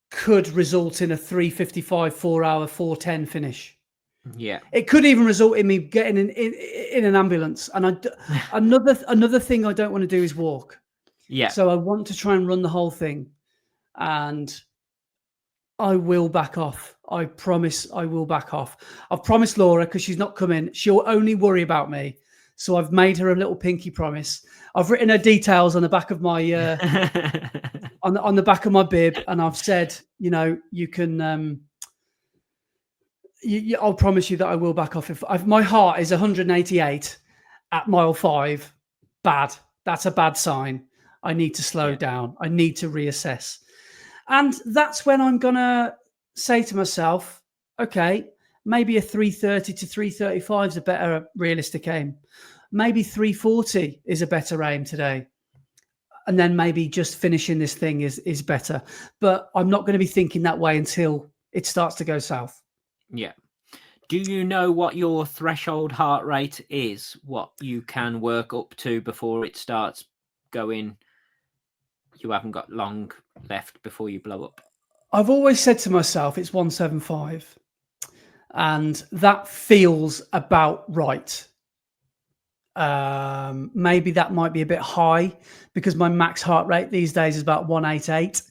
could result in a 3:55, 4 hour, 4:10 finish. Yeah, it could even result in me getting in an ambulance. And another thing I don't want to do is walk. Yeah. So I want to try and run the whole thing, and I will back off. I promise I will back off. I've promised Laura, because she's not coming, she'll only worry about me. So I've made her a little pinky promise. I've written her details on the back of my on the back of my bib, and I've said, you can. I'll promise you that I will back off. If my heart is 188 at mile 5, bad. That's a bad sign. I need to slow down. I need to reassess. And that's when I'm going to say to myself, okay, maybe a 3:30 to 3:35 is a better realistic aim. Maybe 3:40 is a better aim today. And then maybe just finishing this thing is better. But I'm not going to be thinking that way until it starts to go south. Yeah. Do you know what your threshold heart rate is? What you can work up to before it starts going? You haven't got long left before you blow up. I've always said to myself, it's 175. And that feels about right. Maybe that might be a bit high, because my max heart rate these days is about 188.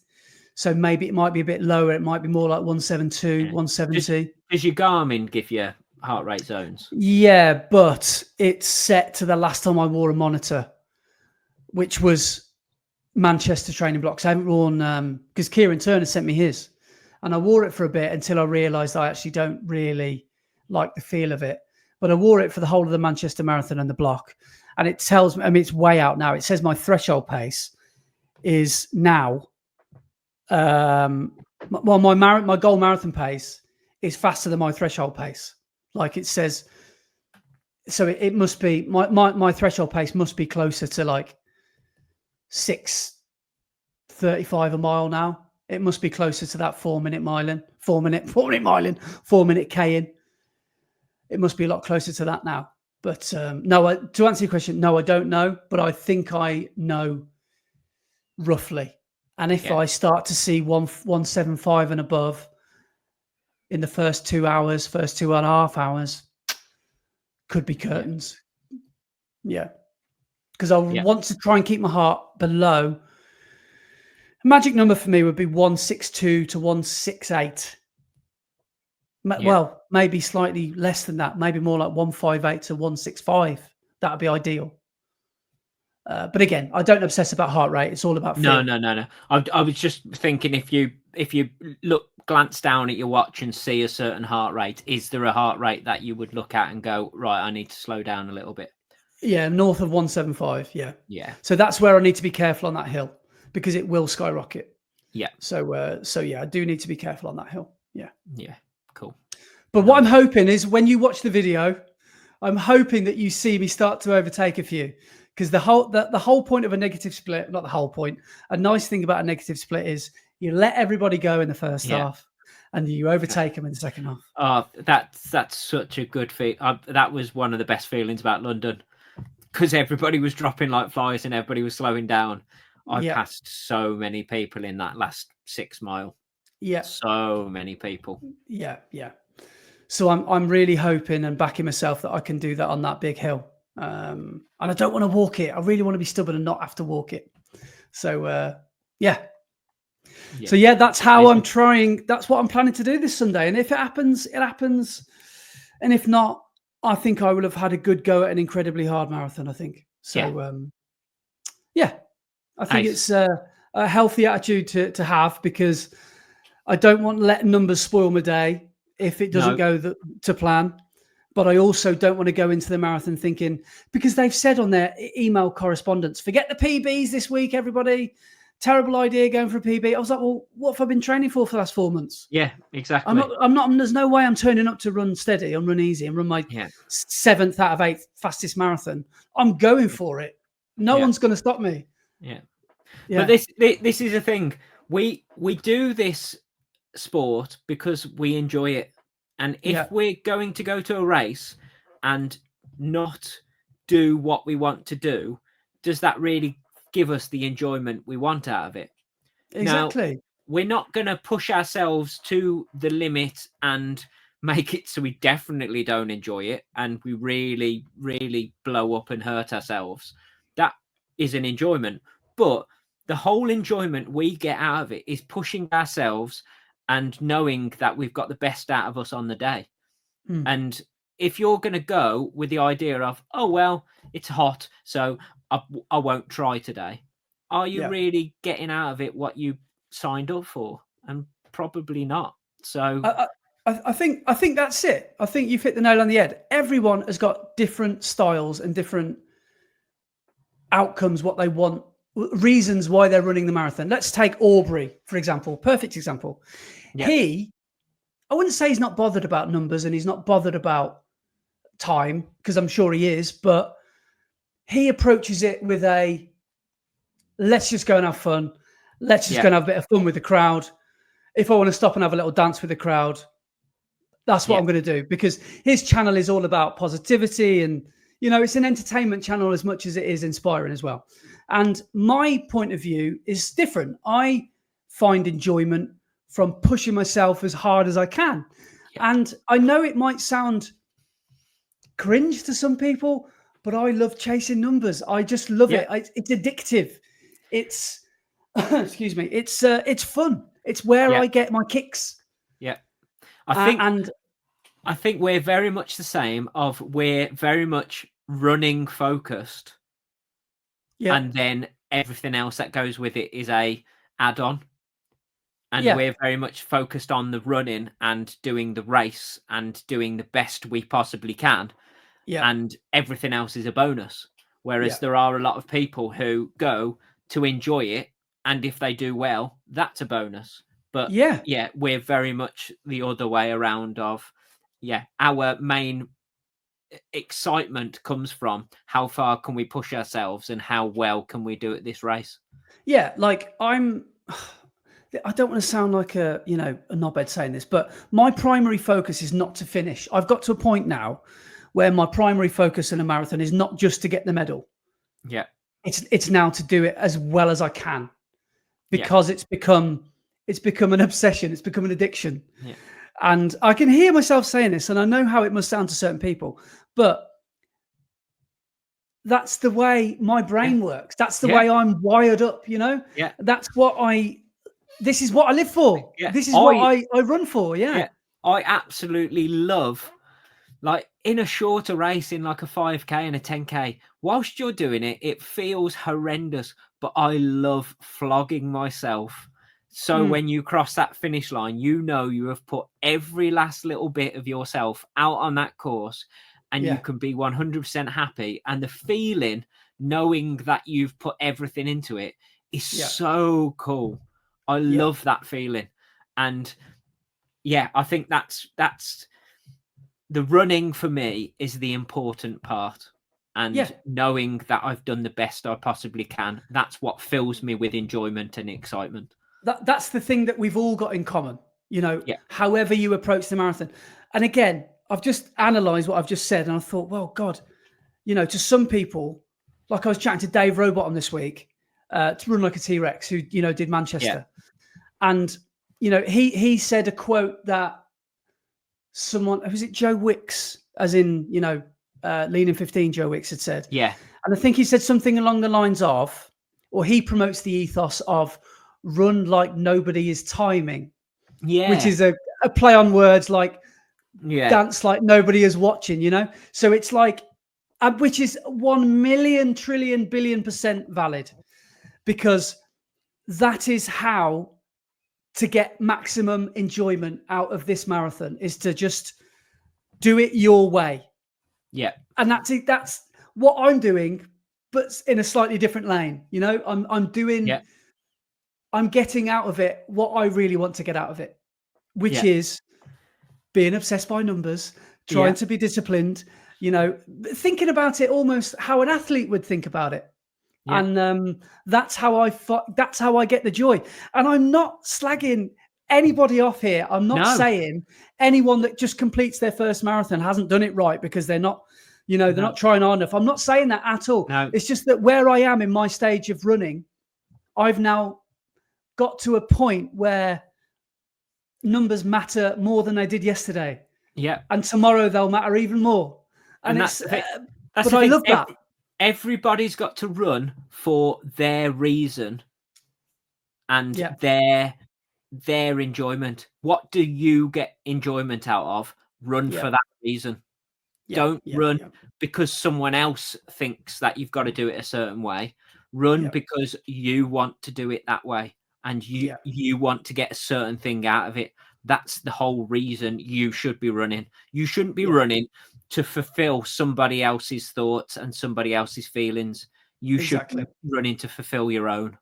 So maybe it might be a bit lower. It might be more like 172, 170. Does your Garmin give you heart rate zones? Yeah, but it's set to the last time I wore a monitor, which was Manchester training blocks. I haven't worn, because Kieran Turner sent me his, and I wore it for a bit until I realised I actually don't really like the feel of it. But I wore it for the whole of the Manchester Marathon and the block, and it tells me, I mean, it's way out now. It says my threshold pace is now, well, my goal marathon pace is faster than my threshold pace. Like it says, so it must be, my threshold pace must be closer to like 6:35 a mile now. It must be closer to that 4 minute miling, 4 minute K-ing. It must be a lot closer to that now. But no, to answer your question, no, I don't know, but I think I know roughly. And if I start to see 175 and above in the first 2 hours, first 2.5 hours, could be curtains. Yeah. Because I want to try and keep my heart below. A magic number for me would be 162 to 168. Well, maybe slightly less than that. Maybe more like 158 to 165. That would be ideal. But again, I don't obsess about heart rate. It's all about feel. No. I was just thinking, if you glance down at your watch and see a certain heart rate, is there a heart rate that you would look at and go, right, I need to slow down a little bit? Yeah, north of 175. Yeah. So that's where I need to be careful on that hill, because it will skyrocket. Yeah. So yeah, I do need to be careful on that hill. Yeah. Yeah. Cool. But what I'm hoping is, when you watch the video, I'm hoping that you see me start to overtake a few. Because the whole point of a negative split, not the whole point, a nice thing about a negative split is you let everybody go in the first half, and you overtake them in the second half. Oh, that's such a good feeling. That was one of the best feelings about London, because everybody was dropping like flies and everybody was slowing down. I passed so many people in that last 6 mile. Yeah, so many people. Yeah. So I'm really hoping and backing myself that I can do that on that big hill. And I don't want to walk it. I really want to be stubborn and not have to walk it. So So that's how I'm trying. That's what I'm planning to do this Sunday. And if it happens, it happens. And if not, I think I will have had a good go at an incredibly hard marathon, I think. So Yeah, I think it's a healthy attitude to have, because I don't want to let numbers spoil my day if it doesn't go to plan. But I also don't want to go into the marathon thinking, because they've said on their email correspondence, forget the PBs this week, everybody. Terrible idea going for a PB. I was like, well, what have I been training for the last 4 months? Yeah, exactly. I'm not, there's no way I'm turning up to run steady and run easy and run my 7th out of 8th fastest marathon. I'm going for it. No one's going to stop me. Yeah. But this is the thing. We do this sport because we enjoy it. And if we're going to go to a race and not do what we want to do, does that really give us the enjoyment we want out of it? Exactly. Now, we're not going to push ourselves to the limit and make it so we definitely don't enjoy it and we really, really blow up and hurt ourselves. That is an enjoyment. But the whole enjoyment we get out of it is pushing ourselves and knowing that we've got the best out of us on the day. And if you're going to go with the idea of, oh, well, it's hot, so I won't try today, are you really getting out of it what you signed up for? And probably not. So I think that's it. I think you've hit the nail on the head. Everyone has got different styles and different outcomes, what they want, reasons why they're running the marathon. Let's take Aubrey, for example. Perfect example. I wouldn't say he's not bothered about numbers and he's not bothered about time, because I'm sure he is, but he approaches it with a, let's just go and have fun. Let's just go and have a bit of fun with the crowd. If I want to stop and have a little dance with the crowd, that's what I'm going to do, because his channel is all about positivity and, you know, it's an entertainment channel as much as it is inspiring as well. And my point of view is different. I find enjoyment from pushing myself as hard as I can. And I know it might sound cringe to some people, but I love chasing numbers. I just love it. It's addictive. It's, excuse me. It's fun. It's where I get my kicks. Yeah. I think we're very much the same we're very much running focused. Yeah. And then everything else that goes with it is a add-on. And we're very much focused on the running and doing the race and doing the best we possibly can. Yeah. And everything else is a bonus. Whereas there are a lot of people who go to enjoy it. And if they do well, that's a bonus. But we're very much the other way around of, our main excitement comes from how far can we push ourselves and how well can we do at this race. Yeah, like I don't want to sound like a knobhead saying this, but my primary focus is not to finish. I've got to a point now where my primary focus in a marathon is not just to get the medal. Yeah. It's now to do it as well as I can, because it's become an obsession. It's become an addiction. Yeah. And I can hear myself saying this, and I know how it must sound to certain people, but that's the way my brain works. That's the way I'm wired up, you know? Yeah. This is what I live for. Yeah. This is what I run for. Yeah. I absolutely love, like, in a shorter race, in like a 5K and a 10K, whilst you're doing it, it feels horrendous, but I love flogging myself. So when you cross that finish line, you know you have put every last little bit of yourself out on that course, and you can be 100% happy. And the feeling, knowing that you've put everything into it, is so cool. I love that feeling. And I think that's the running for me is the important part. And knowing that I've done the best I possibly can, that's what fills me with enjoyment and excitement. That's the thing that we've all got in common, however you approach the marathon. And again, I've just analysed what I've just said, and I thought, well, God, to some people, like I was chatting to Dave Robottom this week, to Run Like a T-Rex, who, did Manchester. Yeah. And, he said a quote that someone, was it Joe Wicks, as in, Lean in 15, Joe Wicks had said. Yeah. And I think he said something along the lines of, or he promotes the ethos of, run like nobody is timing, which is a play on words, like dance like nobody is watching, so it's like, which is 1 million trillion billion % valid. because that is how to get maximum enjoyment out of this marathon, is to just do it your way. Yeah. And that's it. That's what I'm doing, but in a slightly different lane. You know, I'm getting out of it what I really want to get out of it, which is being obsessed by numbers, trying to be disciplined, you know, thinking about it almost how an athlete would think about it. Yeah. And that's how I get the joy. And I'm not slagging anybody off here. I'm not saying anyone that just completes their first marathon hasn't done it right because they're not, you know, they're not trying hard enough. I'm not saying that at all. No. It's just that where I am in my stage of running, I've now got to a point where numbers matter more than they did yesterday. Yeah. And tomorrow they'll matter even more. And that's but I love that. Everybody's got to run for their reason and their enjoyment. What do you get enjoyment out of? Run for that reason. Don't run because someone else thinks that you've got to do it a certain way. Run because you want to do it that way, and you want to get a certain thing out of it. That's the whole reason you should be running. You shouldn't be running to fulfill somebody else's thoughts and somebody else's feelings. You should be running to fulfill your own.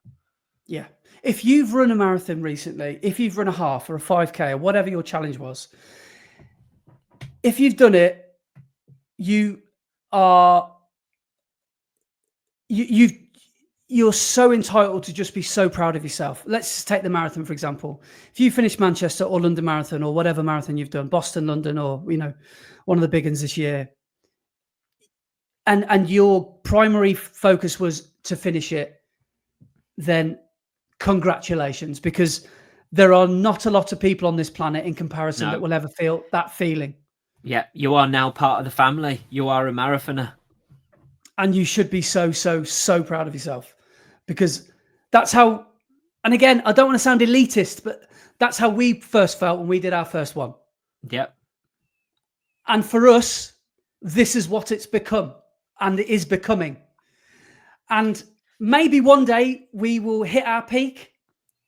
Yeah. If you've run a marathon recently, if you've run a half or a 5K or whatever your challenge was, if you've done it, you're so entitled to just be so proud of yourself. Let's just take the marathon, for example. If you finish Manchester or London Marathon or whatever marathon you've done, Boston, London, or, you know, one of the big ones this year, and your primary focus was to finish it, then congratulations, because there are not a lot of people on this planet in comparison that will ever feel that feeling. Yeah, you are now part of the family. You are a marathoner. And you should be so, so, so proud of yourself, because that's how, and again, I don't want to sound elitist, but that's how we first felt when we did our first one. Yep. And for us, this is what it's become, and it is becoming. And maybe one day we will hit our peak,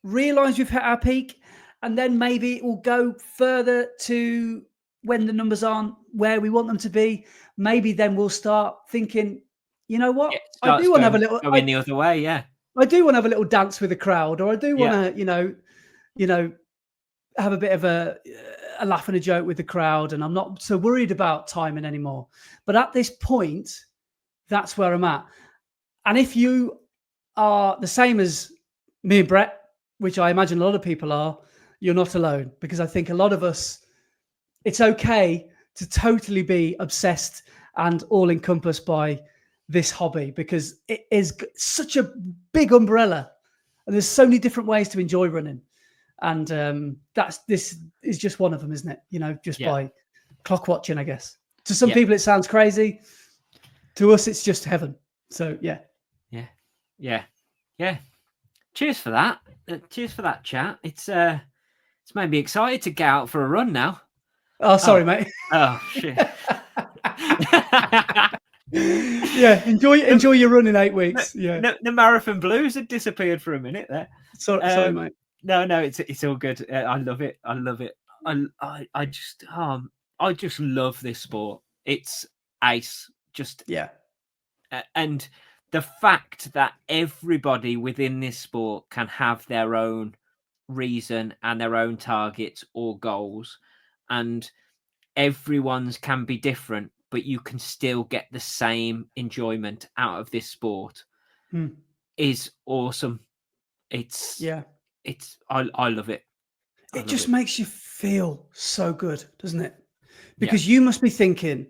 realize we've hit our peak, and then maybe it will go further to when the numbers aren't where we want them to be. Maybe then we'll start thinking, you know what? I do want to have a little going the other way. Yeah. I do want to have a little dance with the crowd, or I do want to, you know, have a bit of a laugh and a joke with the crowd. And I'm not so worried about timing anymore. But at this point, that's where I'm at. And if you are the same as me and Brett, which I imagine a lot of people are, you're not alone, because I think a lot of us, it's okay to totally be obsessed and all encompassed by this hobby, because it is such a big umbrella and there's so many different ways to enjoy running. And this is just one of them, isn't it? You know, just by clock watching, I guess. To some people, it sounds crazy. To us, it's just heaven. So, yeah. Cheers for that. Cheers for that chat. It's made me excited to get out for a run now. Oh, sorry, mate. Oh, shit. Yeah, enjoy your run in 8 weeks. Yeah, the marathon blues had disappeared for a minute there. Sorry, mate. No, it's all good. I love it. I just love this sport. It's ace. And the fact that everybody within this sport can have their own reason and their own targets or goals, and everyone's can be different, but you can still get the same enjoyment out of this sport is awesome. I love it. It just makes you feel so good, doesn't it? Because you must be thinking,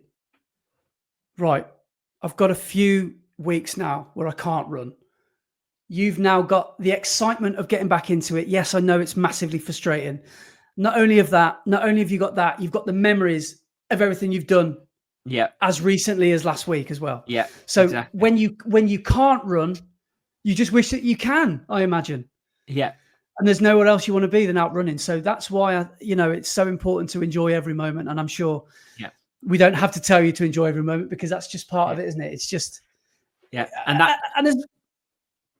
right, I've got a few weeks now where I can't run. You've now got the excitement of getting back into it. Yes, I know it's massively frustrating. Not only have you got that, you've got the memories of everything you've done as recently as last week as well. Yeah. So when you can't run, you just wish that you can, I imagine. Yeah. And there's nowhere else you want to be than out running. So that's why, it's so important to enjoy every moment. And I'm sure we don't have to tell you to enjoy every moment, because that's just part of it, isn't it? It's just, and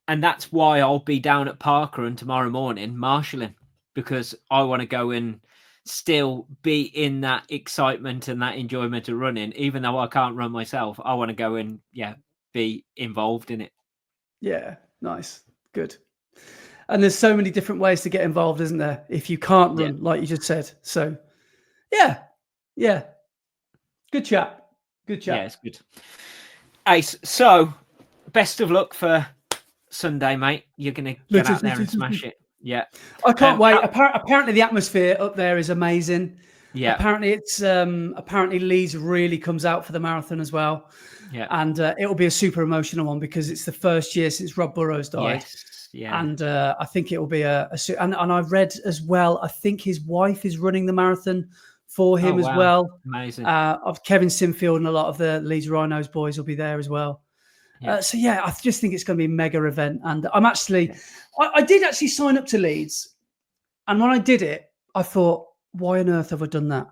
And that's why I'll be down at Parkrun tomorrow morning marshalling, because I want to go and still be in that excitement and that enjoyment of running, even though I can't run myself. I want to go and be involved in it. Yeah, nice, good. And there's so many different ways to get involved, isn't there? If you can't run, like you just said. So, yeah, good chat. Good chat. Yeah, it's good. Ace. So, best of luck for Sunday, mate. You're going to get out there and smash it. Yeah, I can't wait. Apparently, the atmosphere up there is amazing. Yeah. Apparently, it's apparently Leeds really comes out for the marathon as well. Yeah. And it will be a super emotional one because it's the first year since Rob Burrows died. Yes. Yeah. And I think it will be and I read as well, I think his wife is running the marathon for him as well. Amazing. Of Kevin Sinfield and a lot of the Leeds Rhinos boys will be there as well. Yeah. So yeah, I just think it's going to be a mega event. And I'm actually, I did actually sign up to Leeds. And when I did it, I thought, why on earth have I done that?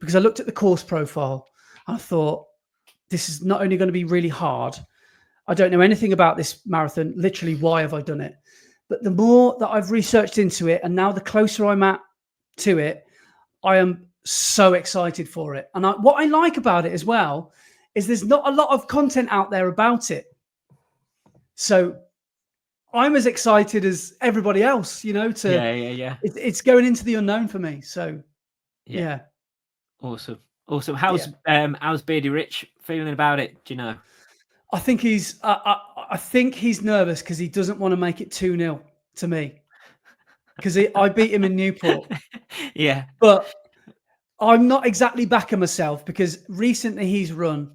Because I looked at the course profile and I thought, this is not only going to be really hard. I don't know anything about this marathon. Literally, why have I done it? But the more that I've researched into it, and now the closer I'm at to it, I am so excited for it. And what I like about it as well is there's not a lot of content out there about it. So I'm as excited as everybody else, it's going into the unknown for me. So yeah. Awesome. How's Beardy Rich feeling about it? Do you know? I think he's nervous because he doesn't want to make it 2-0 to me. Because I beat him in Newport. Yeah. But I'm not exactly backing myself because recently he's run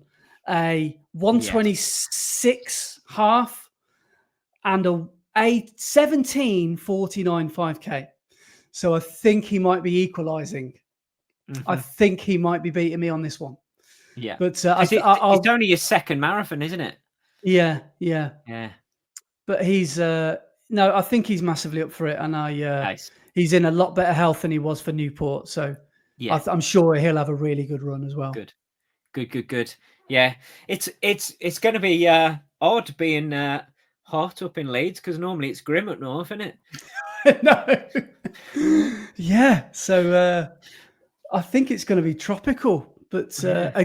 a 126 half and a 17:49 5K. So I think he might be equalising. I think he might be beating me on this one. Yeah. But it's only his second marathon, isn't it? Yeah. But he's I think he's massively up for it, and he's in a lot better health than he was for Newport. So yeah, I'm sure he'll have a really good run as well. Good. Yeah, it's going to be odd being hot up in Leeds because normally it's grim up north, isn't it? No. Yeah. So I think it's going to be tropical, but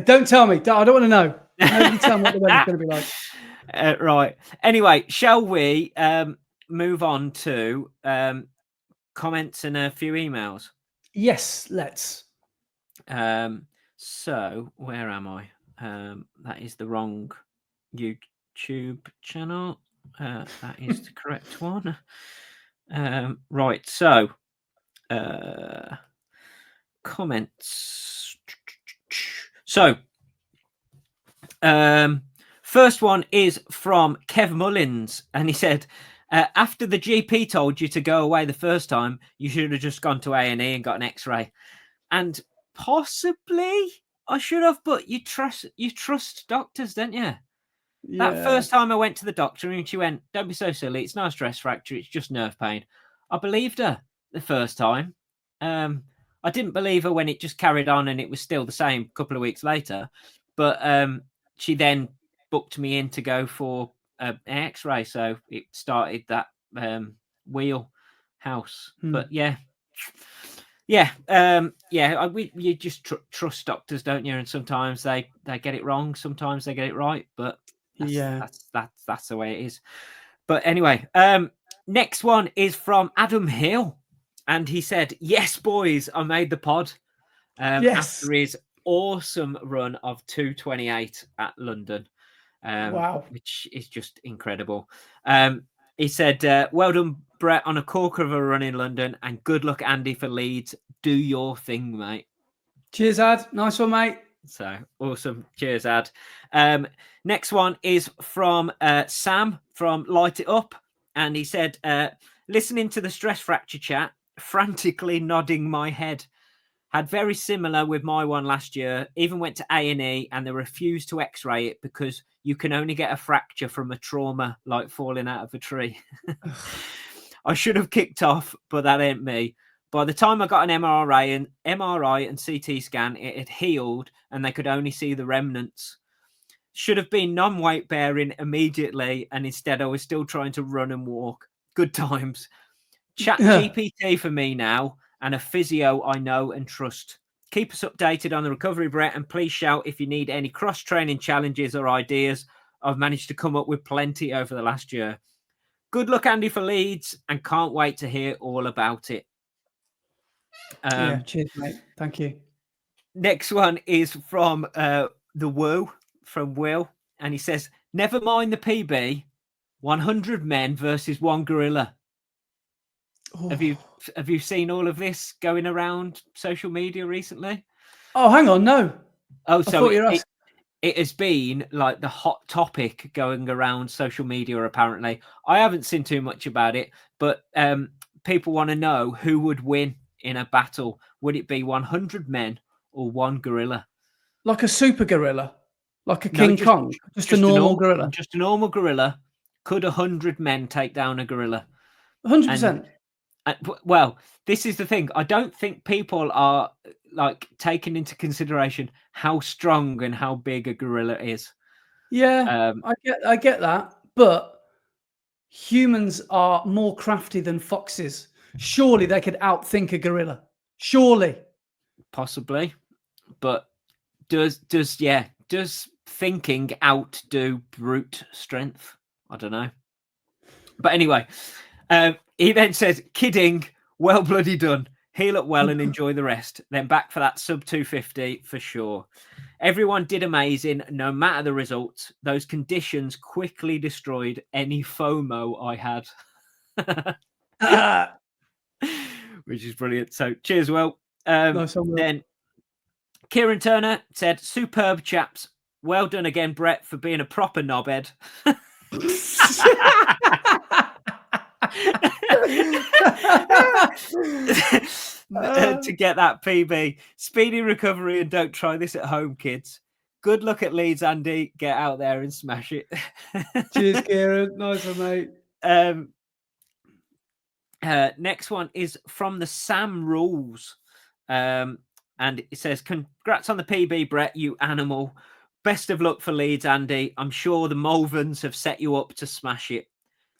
don't tell me. I don't want to know. Nobody tell me what the weather's going to be like. Right. Anyway, shall we move on to comments and a few emails? Yes, let's. So where am I? That is the wrong YouTube channel. That is the correct one. Right. So comments. So first one is from Kev Mullins, and he said, after the GP told you to go away the first time, you should have just gone to A&E and got an X-ray. And possibly I should have, but you trust doctors, don't you? Yeah. That first time I went to the doctor and she went, don't be so silly, it's not a stress fracture, it's just nerve pain. I believed her the first time. I didn't believe her when it just carried on and it was still the same a couple of weeks later. But she then booked me in to go for an X-ray, so it started that wheelhouse. But you just trust doctors, don't you? And sometimes they get it wrong, sometimes they get it right. But that's the way it is. But anyway, next one is from Adam Hill, and he said, "Yes, boys, I made the pod after his awesome run of 2:28 at London." Wow, which is just incredible. He said, well done, Brett, on a corker of a run in London, and good luck, Andy, for Leeds. Do your thing, mate. Cheers, Ad. Nice one, mate. So awesome. Cheers, Ad. Next one is from Sam from Light It Up, and he said, listening to the stress fracture chat, frantically nodding my head. Had very similar with my one last year. Even went to A&E and they refused to X-ray it because you can only get a fracture from a trauma like falling out of a tree. I should have kicked off, but that ain't me. By the time I got an MRI and CT scan, it had healed and they could only see the remnants. Should have been non-weight bearing immediately, and instead I was still trying to run and walk. Good times. Chat GPT for me now, and a physio I know and trust. Keep us updated on the recovery, Brett, and please shout if you need any cross-training challenges or ideas. I've managed to come up with plenty over the last year. Good luck, Andy, for Leeds, and can't wait to hear all about it. Yeah, cheers, mate. Thank you. Next one is from the Woo, from Will, and he says, never mind the PB, 100 men versus one gorilla. Oh. Have you seen all of this going around social media recently? Oh, hang on, no. Oh, so it has been like the hot topic going around social media, apparently. I haven't seen too much about it, but people want to know who would win in a battle. Would it be 100 men or one gorilla? Like a super gorilla? Like a King Kong? Just a normal gorilla? Just a normal gorilla. Could 100 men take down a gorilla? 100%. Well, this is the thing. I don't think people are like taking into consideration how strong and how big a gorilla is. Yeah, I get that, but humans are more crafty than foxes. Surely they could outthink a gorilla. Surely, possibly, but does thinking outdo brute strength? I don't know. But anyway, he then says, kidding, well bloody done. Heal up well and enjoy the rest. Then back for that sub 250 for sure. Everyone did amazing, no matter the results. Those conditions quickly destroyed any FOMO I had. Which is brilliant. So cheers, Will. Then Kieran Turner said, superb chaps. Well done again, Brett, for being a proper knobhead. To get that PB. Speedy recovery and don't try this at home, kids. Good luck at Leeds, Andy. Get out there and smash it. Cheers, Kieran. Nice one, mate. Next one is from the Sam Rules. And it says, congrats on the PB, Brett, you animal. Best of luck for Leeds, Andy. I'm sure the Malverns have set you up to smash it.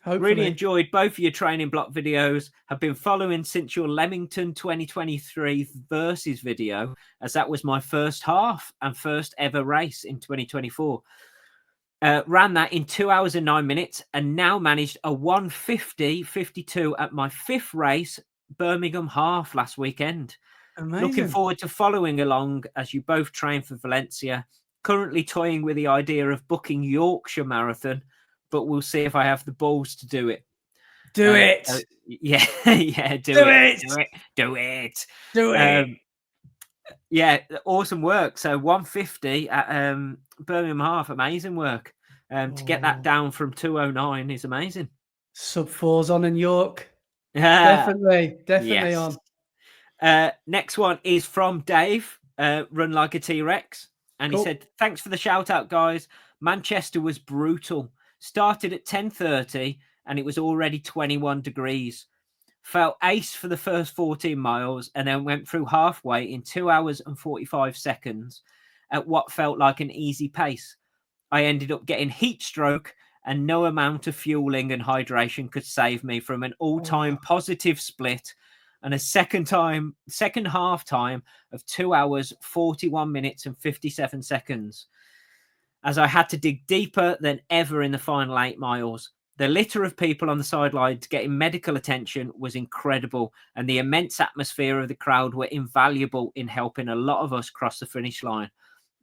Hopefully. Really enjoyed both of your training block videos. Have been following since your Leamington 2023 versus video, as that was my first half and first ever race in 2024. Ran that in 2 hours and 9 minutes and now managed a 1:50:52 at my fifth race, Birmingham half last weekend. Amazing. Looking forward to following along as you both train for Valencia. Currently toying with the idea of booking Yorkshire Marathon, but we'll see if I have the balls to do it. Do it. Yeah, yeah, do it. Yeah, awesome work. So 1:50 at Birmingham half, amazing work. To get that down from 2:09 is amazing. Sub 4's on in York. Definitely yes. On. Next one is from Dave, Run Like a T-Rex. And He said, thanks for the shout out, guys. Manchester was brutal. Started at 10:30 and it was already 21 degrees. Felt ace for the first 14 miles and then went through halfway in 2 hours and 45 seconds at what felt like an easy pace. I ended up getting heat stroke and no amount of fueling and hydration could save me from an all-time positive split and a second half time of 2 hours, 41 minutes and 57 seconds. As I had to dig deeper than ever in the final 8 miles. The litter of people on the sidelines getting medical attention was incredible, and the immense atmosphere of the crowd were invaluable in helping a lot of us cross the finish line.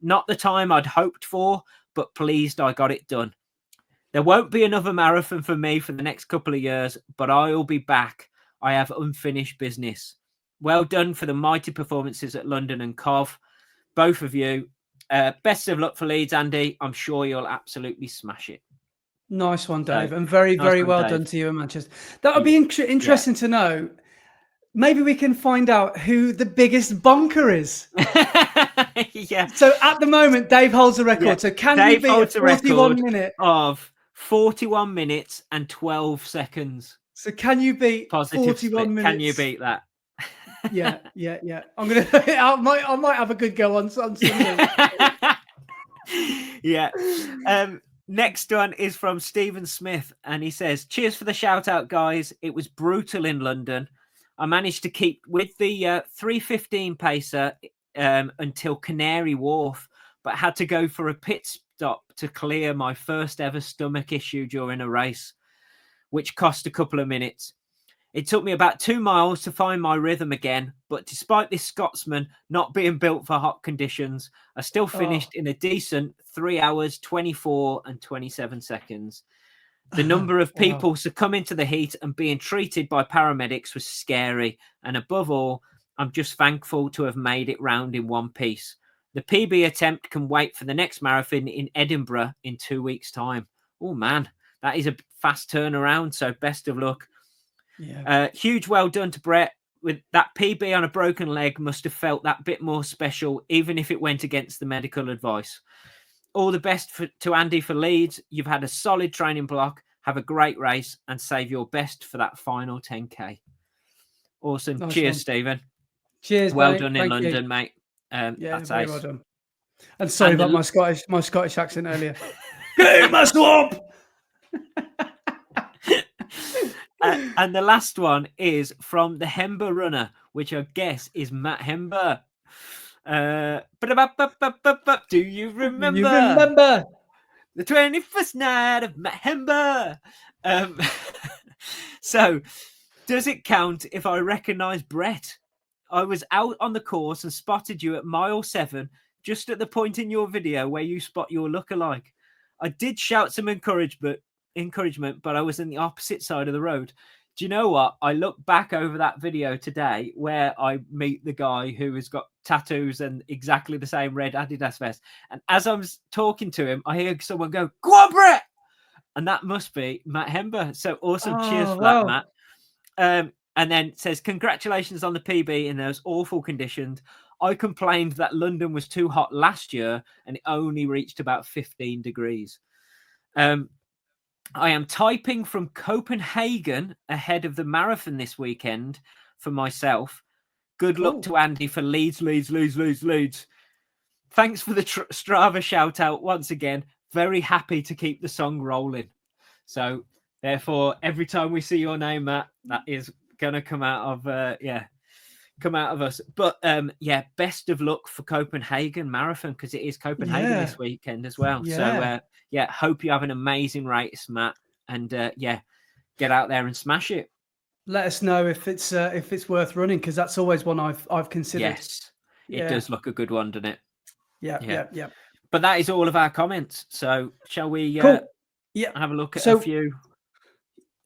Not the time I'd hoped for, but pleased I got it done. There won't be another marathon for me for the next couple of years, but I'll be back. I have unfinished business. Well done for the mighty performances at London and Cov. Both of you. Best of luck for Leeds, Andy. I'm sure you'll absolutely smash it. Nice one, Dave. And very, very well done to you in Manchester. That would be interesting to know. Maybe we can find out who the biggest bonker is. Yeah. So at the moment, Dave holds the record. Yeah. So can Dave you beat a 41 minute of 41 minutes and 12 seconds? So can you beat positive 41 split. Minutes? Can you beat that? Yeah. I'm gonna. I might have a good go on Sunday. Yeah. Next one is from Stephen Smith, and he says, "Cheers for the shout out, guys. It was brutal in London. I managed to keep with the 3:15 pacer until Canary Wharf, but had to go for a pit stop to clear my first ever stomach issue during a race, which cost a couple of minutes. It took me about 2 miles to find my rhythm again, but despite this Scotsman not being built for hot conditions, I still finished in a decent 3 hours, 24 and 27 seconds. The number of people succumbing to the heat and being treated by paramedics was scary. And above all, I'm just thankful to have made it round in one piece. The PB attempt can wait for the next marathon in Edinburgh in 2 weeks' time." Oh, man, that is a fast turnaround. So best of luck. Yeah. Huge well done to Brett. With that PB on a broken leg, must have felt that bit more special, even if it went against the medical advice. All the best to Andy for Leeds. You've had a solid training block. Have a great race and save your best for that final 10K. Awesome. Nice Cheers, one. Stephen. Cheers. Well mate. done in Thank London, you. mate. Yeah, that's very ace. well done. And sorry And about my Scottish accent earlier. Get my swamp. And the last one is from the Hember runner, which I guess is Matt Hember. Do you remember? You remember the 21st night of Matt Hember? So, does it count if I recognise Brett? I was out on the course and spotted you at mile 7, just at the point in your video where you spot your lookalike. I did shout some encouragement, but I was on the opposite side of the road. Do you know what? I look back over that video today where I meet the guy who has got tattoos and exactly the same red Adidas vest. And as I'm talking to him, I hear someone go, "Go on, Brett!" And that must be Matt Hember. So awesome. Cheers for that, Matt. And then says, "Congratulations on the PB in those awful conditions. I complained that London was too hot last year and it only reached about 15 degrees. I am typing from Copenhagen ahead of the marathon this weekend for myself. Good luck to Andy for Leeds. Thanks for the Strava shout out once again. Very happy to keep the song rolling." So therefore, every time we see your name, Matt, that is going to come out of us. But best of luck for Copenhagen Marathon, because it is Copenhagen this weekend as well. So hope you have an amazing race, Matt, and get out there and smash it. Let us know if it's worth running, because that's always one I've considered. Yes, it does look a good one, doesn't it? Yeah. But that is all of our comments. So shall we cool. have a look at a few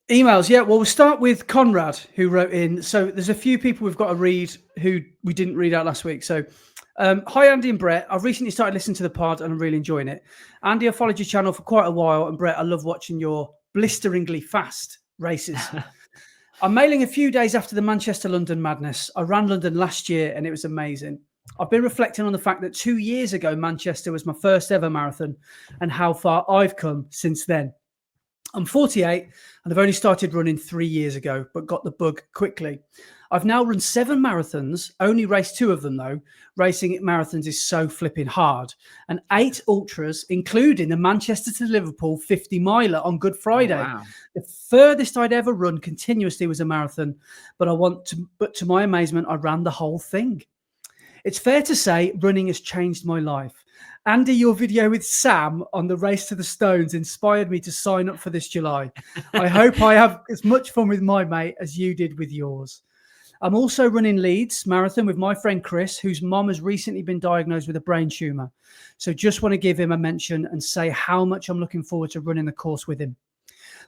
emails? Yeah, well, we'll start with Conrad, who wrote in. So there's a few people we've got to read who we didn't read out last week. So hi, Andy and Brett. I've recently started listening to the pod and I'm really enjoying it. Andy, I've followed your channel for quite a while, and Brett, I love watching your blisteringly fast races. I'm mailing a few days after the Manchester-London madness. I ran London last year and it was amazing. I've been reflecting on the fact that 2 years ago, Manchester was my first ever marathon, and how far I've come since then. I'm 48 and I've only started running 3 years ago, but got the bug quickly. I've now run 7 marathons, only raced 2 of them though. Racing at marathons is so flipping hard. And 8 ultras, including the Manchester to Liverpool 50 miler on Good Friday. Oh, wow. The furthest I'd ever run continuously was a marathon, but to my amazement, I ran the whole thing. It's fair to say running has changed my life. Andy, your video with Sam on the race to the Stones inspired me to sign up for this July. I hope I have as much fun with my mate as you did with yours. I'm also running Leeds Marathon with my friend Chris, whose mom has recently been diagnosed with a brain tumour. So just want to give him a mention and say how much I'm looking forward to running the course with him.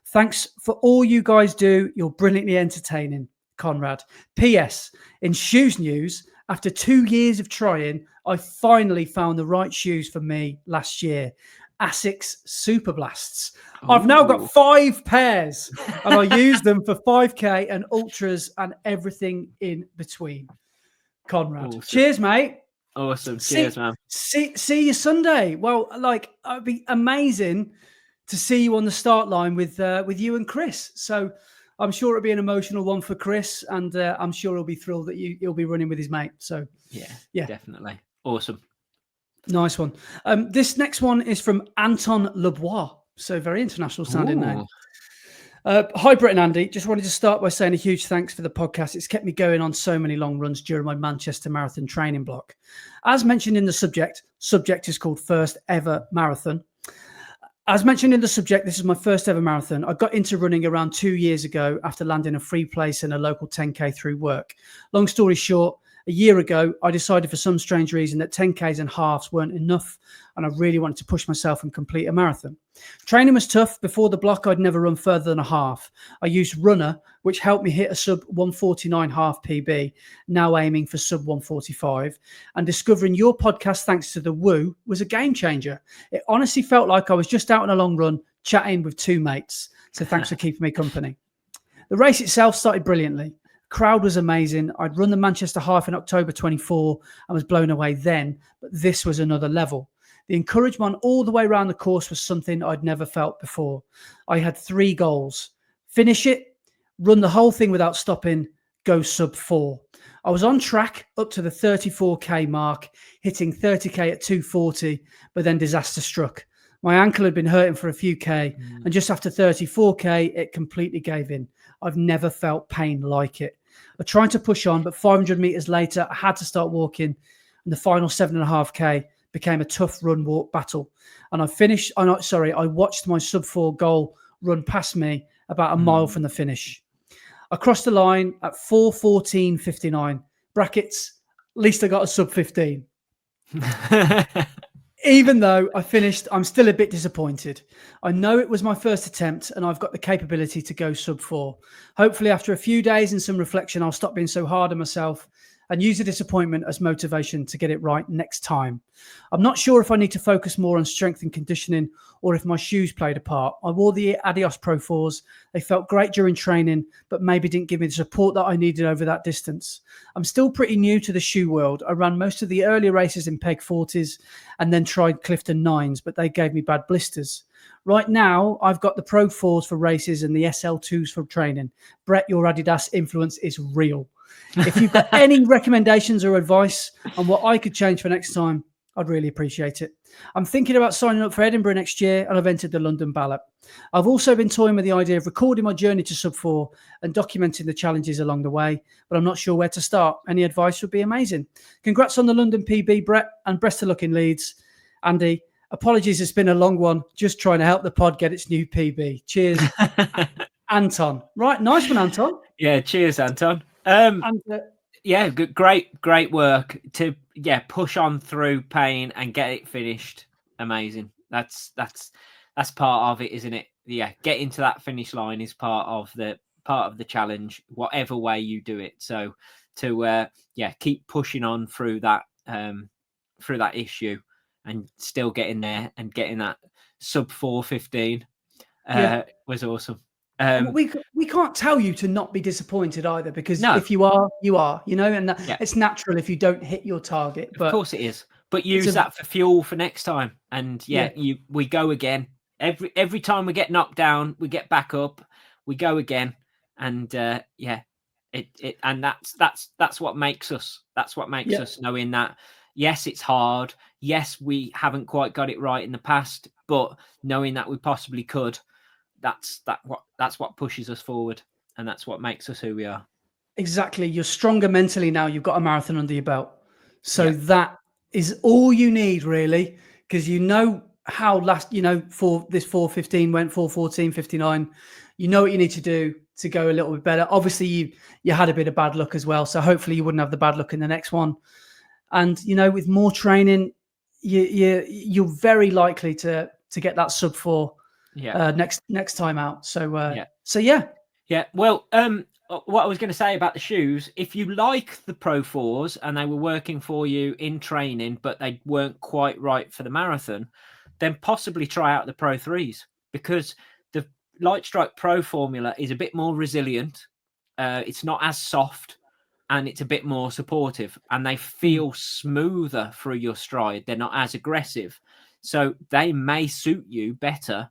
Thanks for all you guys do. You're brilliantly entertaining, Conrad. P.S. In shoes news, after 2 years of trying, I finally found the right shoes for me last year. Asics Superblasts. Ooh. I've now got 5 pairs and I use them for 5K and ultras and everything in between. Conrad. Awesome. Cheers, mate. Awesome. Cheers, man. See you Sunday. Well, it'd be amazing to see you on the start line with you and Chris. So I'm sure it'll be an emotional one for Chris, and I'm sure he'll be thrilled that you'll be running with his mate. So yeah, definitely. Awesome. Nice one. This next one is from Anton Lebois. So very international sounding name. Hi, Brett and Andy. Just wanted to start by saying a huge thanks for the podcast. It's kept me going on so many long runs during my Manchester Marathon training block. As mentioned in the subject is called First Ever Marathon. As mentioned in the subject, this is my first ever marathon. I got into running around 2 years ago after landing a free place in a local 10K through work. Long story short, a year ago, I decided for some strange reason that 10Ks and halves weren't enough, and I really wanted to push myself and complete a marathon. Training was tough. Before the block, I'd never run further than a half. I used Runner, which helped me hit a sub 149 half PB, now aiming for sub 145. And discovering your podcast, thanks to the Woo, was a game changer. It honestly felt like I was just out on a long run, chatting with two mates. So thanks for keeping me company. The race itself started brilliantly. Crowd was amazing. I'd run the Manchester Half in October 24 and was blown away then, but this was another level. The encouragement all the way around the course was something I'd never felt before. I had 3 goals: finish it, run the whole thing without stopping, go sub 4. I was on track up to the 34k mark, hitting 30k at 240, but then disaster struck. My ankle had been hurting for a few K, and just after 34k, it completely gave in. I've never felt pain like it. I tried to push on, but 500 meters later, I had to start walking, and the final 7.5k became a tough run walk battle. And I watched my sub 4 goal run past me about a mile from the finish. I crossed the line at 4:14:59. Brackets, at least I got a sub 15. Even though I finished, I'm still a bit disappointed. I know it was my first attempt and I've got the capability to go sub 4. Hopefully after a few days and some reflection, I'll stop being so hard on myself and use the disappointment as motivation to get it right next time. I'm not sure if I need to focus more on strength and conditioning or if my shoes played a part. I wore the Adios Pro 4s. They felt great during training, but maybe didn't give me the support that I needed over that distance. I'm still pretty new to the shoe world. I ran most of the earlier races in Peg 40s and then tried Clifton 9s, but they gave me bad blisters. Right now, I've got the Pro 4s for races and the SL2s for training. Brett, your Adidas influence is real. If you've got any recommendations or advice on what I could change for next time, I'd really appreciate it. I'm thinking about signing up for Edinburgh next year and I've entered the London ballot. I've also been toying with the idea of recording my journey to sub 4 and documenting the challenges along the way, but I'm not sure where to start. Any advice would be amazing. Congrats on the London PB, Brett, and best of luck in Leeds. Andy, apologies, it's been a long one. Just trying to help the pod get its new PB. Cheers. Anton. Right, nice one, Anton. Yeah, cheers, Anton. Yeah, great work to push on through pain and get it finished. Amazing. That's part of it, isn't it? Yeah, getting to that finish line is part of the challenge, whatever way you do it. So to keep pushing on through that issue and still getting there and getting that sub 4:15 was awesome. We can't tell you to not be disappointed either, because if you are, you are, and it's natural if you don't hit your target. But of course it is. But use that for fuel for next time. And we go again. Every time we get knocked down, we get back up, we go again. And and that's what makes us. That's what makes us, knowing that yes, it's hard. Yes, we haven't quite got it right in the past, but knowing that we possibly could. That's what pushes us forward, and that's what makes us who we are. Exactly. You're stronger mentally now. You've got a marathon under your belt, so that is all you need, really, because how for this 4:15 went 4:14:59. You know what you need to do to go a little bit better. Obviously, you had a bit of bad luck as well, so hopefully you wouldn't have the bad luck in the next one. And with more training, you're very likely to get that sub 4. Next time out. So Well, what I was going to say about the shoes, if you like the Pro 4s and they were working for you in training, but they weren't quite right for the marathon, then possibly try out the Pro 3s, because the Lightstrike Pro formula is a bit more resilient. It's not as soft and it's a bit more supportive, and they feel smoother through your stride. They're not as aggressive. So they may suit you better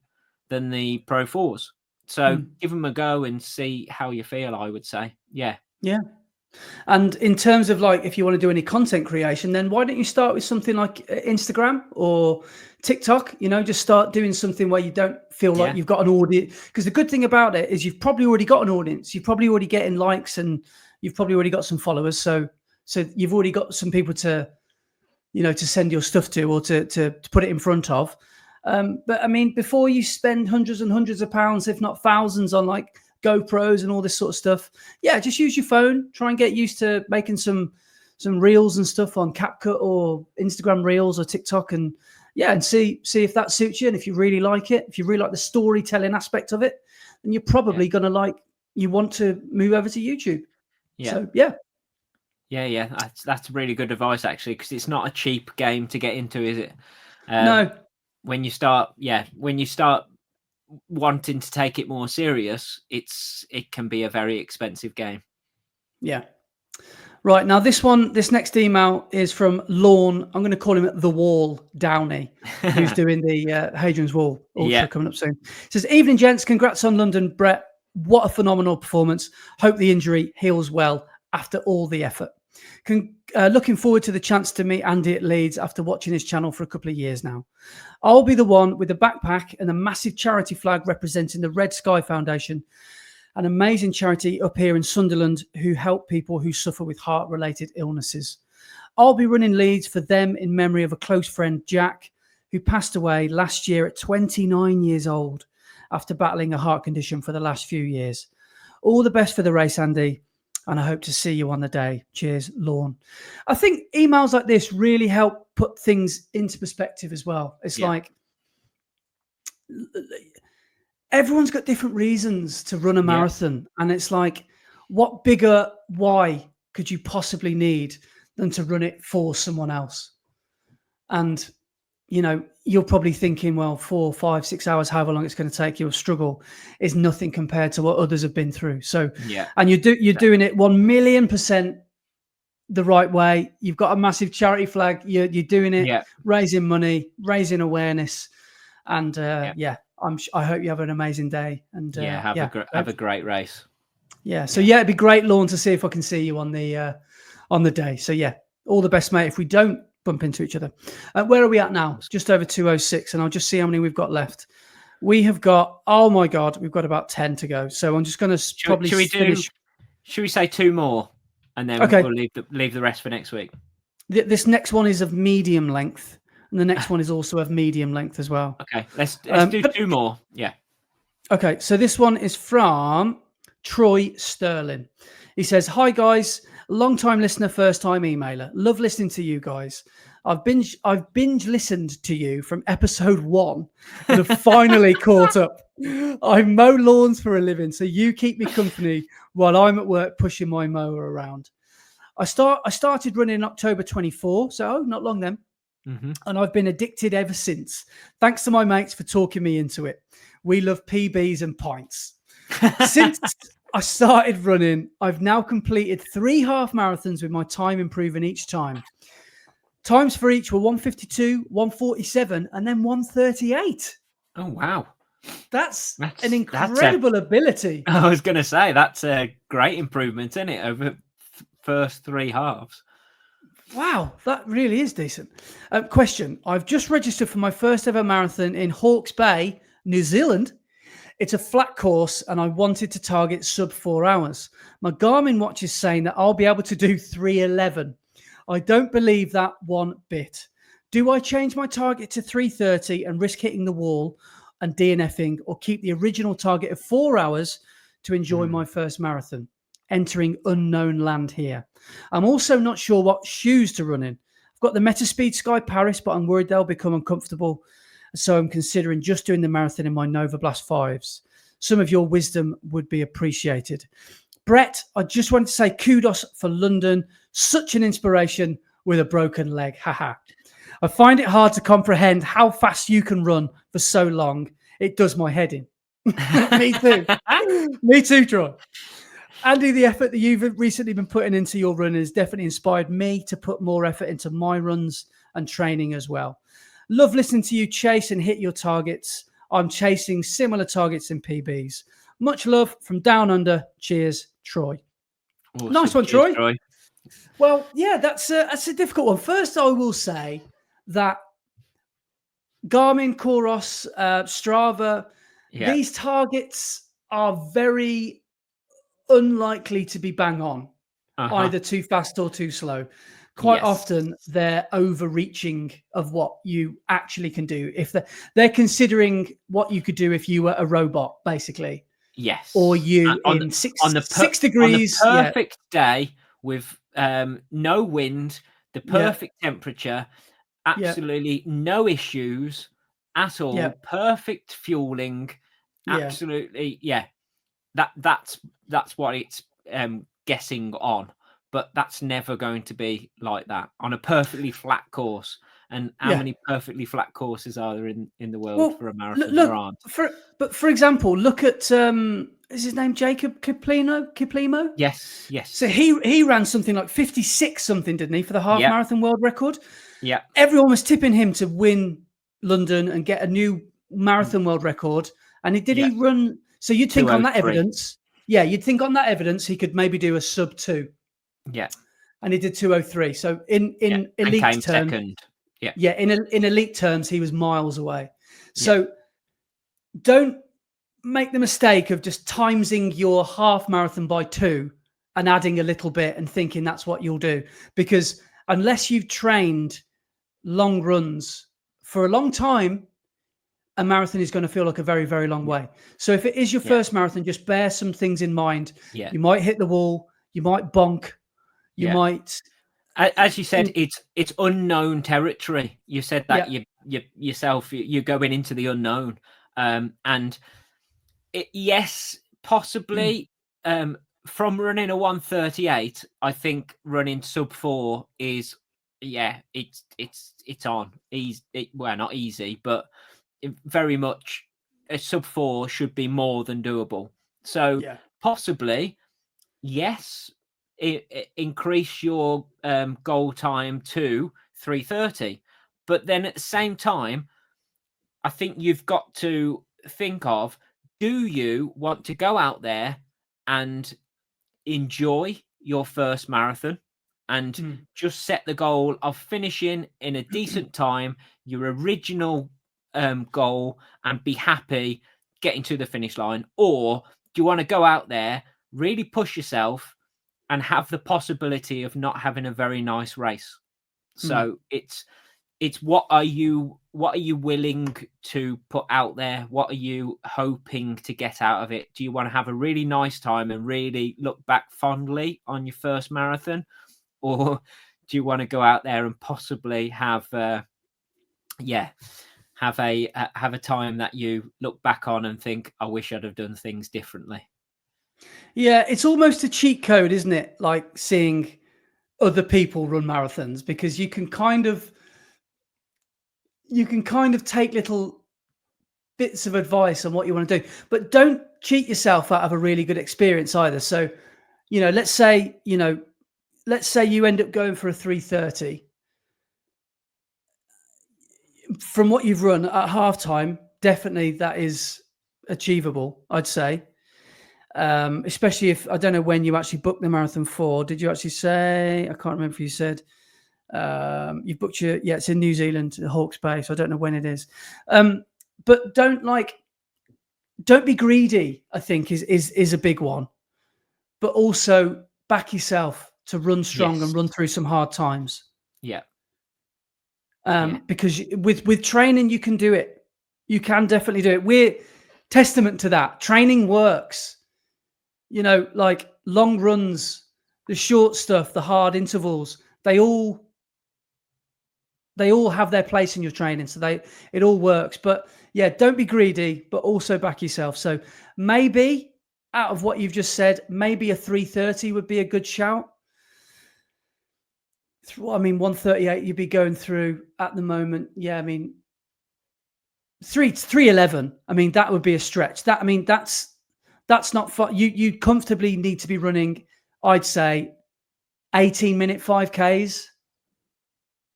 than the Pro 4s. So give them a go and see how you feel, I would say. Yeah. And in terms of like, if you want to do any content creation, then why don't you start with something like Instagram or TikTok? Just start doing something where you don't feel like you've got an audience. Because the good thing about it is you've probably already got an audience. You're probably already getting likes and you've probably already got some followers. So you've already got some people to send your stuff to, or to put it in front of. But I mean, before you spend hundreds and hundreds of pounds, if not thousands, on like GoPros and all this sort of stuff, just use your phone. Try and get used to making some reels and stuff on CapCut or Instagram Reels or TikTok, and see if that suits you. And if you really like it, if you really like the storytelling aspect of it, then you're probably gonna you want to move over to YouTube. So that's really good advice, actually, because it's not a cheap game to get into, is it? No. When you start wanting to take it more serious, it can be a very expensive game. Yeah. Right, now this next email is from Lorne. I'm going to call him The Wall Downey, who's doing the Hadrian's Wall Ultra coming up soon. It says, "Evening, gents. Congrats on London, Brett. What a phenomenal performance. Hope the injury heals well after all the effort. Looking forward to the chance to meet Andy at Leeds after watching his channel for a couple of years now. I'll be the one with the backpack and a massive charity flag representing the Red Sky Foundation, an amazing charity up here in Sunderland who help people who suffer with heart-related illnesses. I'll be running Leeds for them in memory of a close friend, Jack, who passed away last year at 29 years old after battling a heart condition for the last few years. All the best for the race, Andy, and I hope to see you on the day. Cheers, Lorne." I think emails like this really help put things into perspective as well. It's like everyone's got different reasons to run a marathon. And it's like, what bigger why could you possibly need than to run it for someone else? And, you're probably thinking, well, 4, 5, 6 hours, however long it's going to take you, a struggle is nothing compared to what others have been through. So, and you're doing it 1,000,000% the right way. You've got a massive charity flag. You're doing it, raising money, raising awareness. And I hope you have an amazing day. And have a great race. So it'd be great, Lorne, to see if I can see you on the day. So all the best, mate. If we don't bump into each other, where are we at now? Just over 2:06, and I'll just see how many we've got left. We have got, oh my god, we've got about 10 to go. So I'm just going to probably finish. Should we say 2 more, and then we'll leave the rest for next week? This next one is of medium length, and the next one is also of medium length as well. Okay, let's do 2 more. Yeah. Okay, so this one is from Troy Sterling. He says, "Hi guys, long time listener, first time emailer. Love listening to you guys. I've binge listened to you from episode 1 and have finally caught up. I mow lawns for a living, so you keep me company while I'm at work pushing my mower around. I started running in October 24, so not long then. Mm-hmm. And I've been addicted ever since. Thanks to my mates for talking me into it. We love PBs and pints. Since I started running, I've now completed 3 half marathons with my time improving each time. Times for each were 1:52, 1:47, and then 1:38. Oh, wow. That's an incredible ability. I was going to say, that's a great improvement, isn't it, over first 3 halves? Wow, that really is decent. Question. I've just registered for my first ever marathon in Hawke's Bay, New Zealand. It's a flat course and I wanted to target sub 4 hours. My Garmin watch is saying that I'll be able to do 3:11. I don't believe that one bit. Do I change my target to 3:30 and risk hitting the wall and DNFing, or keep the original target of 4 hours to enjoy my first marathon? Entering unknown land here. I'm also not sure what shoes to run in. I've got the Metaspeed Sky Paris, but I'm worried they'll become uncomfortable. So I'm considering just doing the marathon in my Nova Blast 5s. Some of your wisdom would be appreciated. Brett, I just wanted to say kudos for London. Such an inspiration with a broken leg. Haha. I find it hard to comprehend how fast you can run for so long. It does my head in. Me too. Me too, Troy. Andy, the effort that you've recently been putting into your run has definitely inspired me to put more effort into my runs and training as well. Love listening to you chase and hit your targets. I'm chasing similar targets in PBs. Much love from down under. Cheers, Troy. Awesome. Nice one, Cheers, Troy. Well, yeah, that's a difficult one. First, I will say that Garmin, Coros, Strava, these targets are very unlikely to be bang on, either too fast or too slow. Quite often, they're overreaching of what you actually can do. If they're considering what you could do if you were a robot, basically. Yes. Or you on in the, 6 degrees. On the perfect day with no wind, the perfect temperature, absolutely no issues at all, perfect fueling, absolutely, that's what it's guessing on, but that's never going to be like that on a perfectly flat course. And how many perfectly flat courses are there in the world for a marathon? There aren't. For example, look at is his name Jacob Kiplimo? Yes. So he ran something like 56 something, didn't he, for the half marathon world record? Yeah. Everyone was tipping him to win London and get a new marathon world record. And he run? So you'd think on that evidence, you'd think on that evidence he could maybe do a sub 2. Yeah. And he did 2:03. So in elite terms, second. In elite terms, he was miles away. So don't make the mistake of just timesing your half marathon by 2 and adding a little bit and thinking that's what you'll do. Because unless you've trained long runs for a long time, a marathon is going to feel like a very, very long way. So if it is your first marathon, just bear some things in mind. You might hit the wall, you might bonk, you might. As you said, it's unknown territory. You said that yourself. You're going into the unknown, and possibly from running a 1:38, I think running sub 4 is it's on easy. Well, not easy, but very much a sub 4 should be more than doable. So possibly, yes. Increase your goal time to 3:30, but then at the same time, I think you've got to think of: do you want to go out there and enjoy your first marathon and just set the goal of finishing in a decent time, your original goal, and be happy getting to the finish line? Or do you want to go out there, really push yourself, and have the possibility of not having a very nice race? So it's what are you willing to put out there? What are you hoping to get out of it? Do you want to have a really nice time and really look back fondly on your first marathon, or do you want to go out there and possibly have a time that you look back on and think, I wish I'd have done things differently? Yeah, it's almost a cheat code, isn't it? Like seeing other people run marathons, because you can kind of take little bits of advice on what you want to do, but don't cheat yourself out of a really good experience either. So, let's say you end up going for a 3:30. From what you've run at halftime, definitely that is achievable, I'd say. Especially if, I don't know when you actually booked the marathon for. Did you actually say? I can't remember if you said you've booked it's in New Zealand, Hawke's Bay, so I don't know when it is. But don't be greedy, I think is a big one. But also back yourself to run strong and run through some hard times. Because with training you can do it. You can definitely do it. We're testament to that. Training works. Like long runs, the short stuff, the hard intervals, they all have their place in your training. So it all works. But don't be greedy, but also back yourself. So maybe out of what you've just said, maybe a 3:30 would be a good shout. 1:38 you'd be going through at the moment. 3:11. That would be a stretch. That's not fun. You comfortably need to be running, I'd say, 18-minute 5Ks,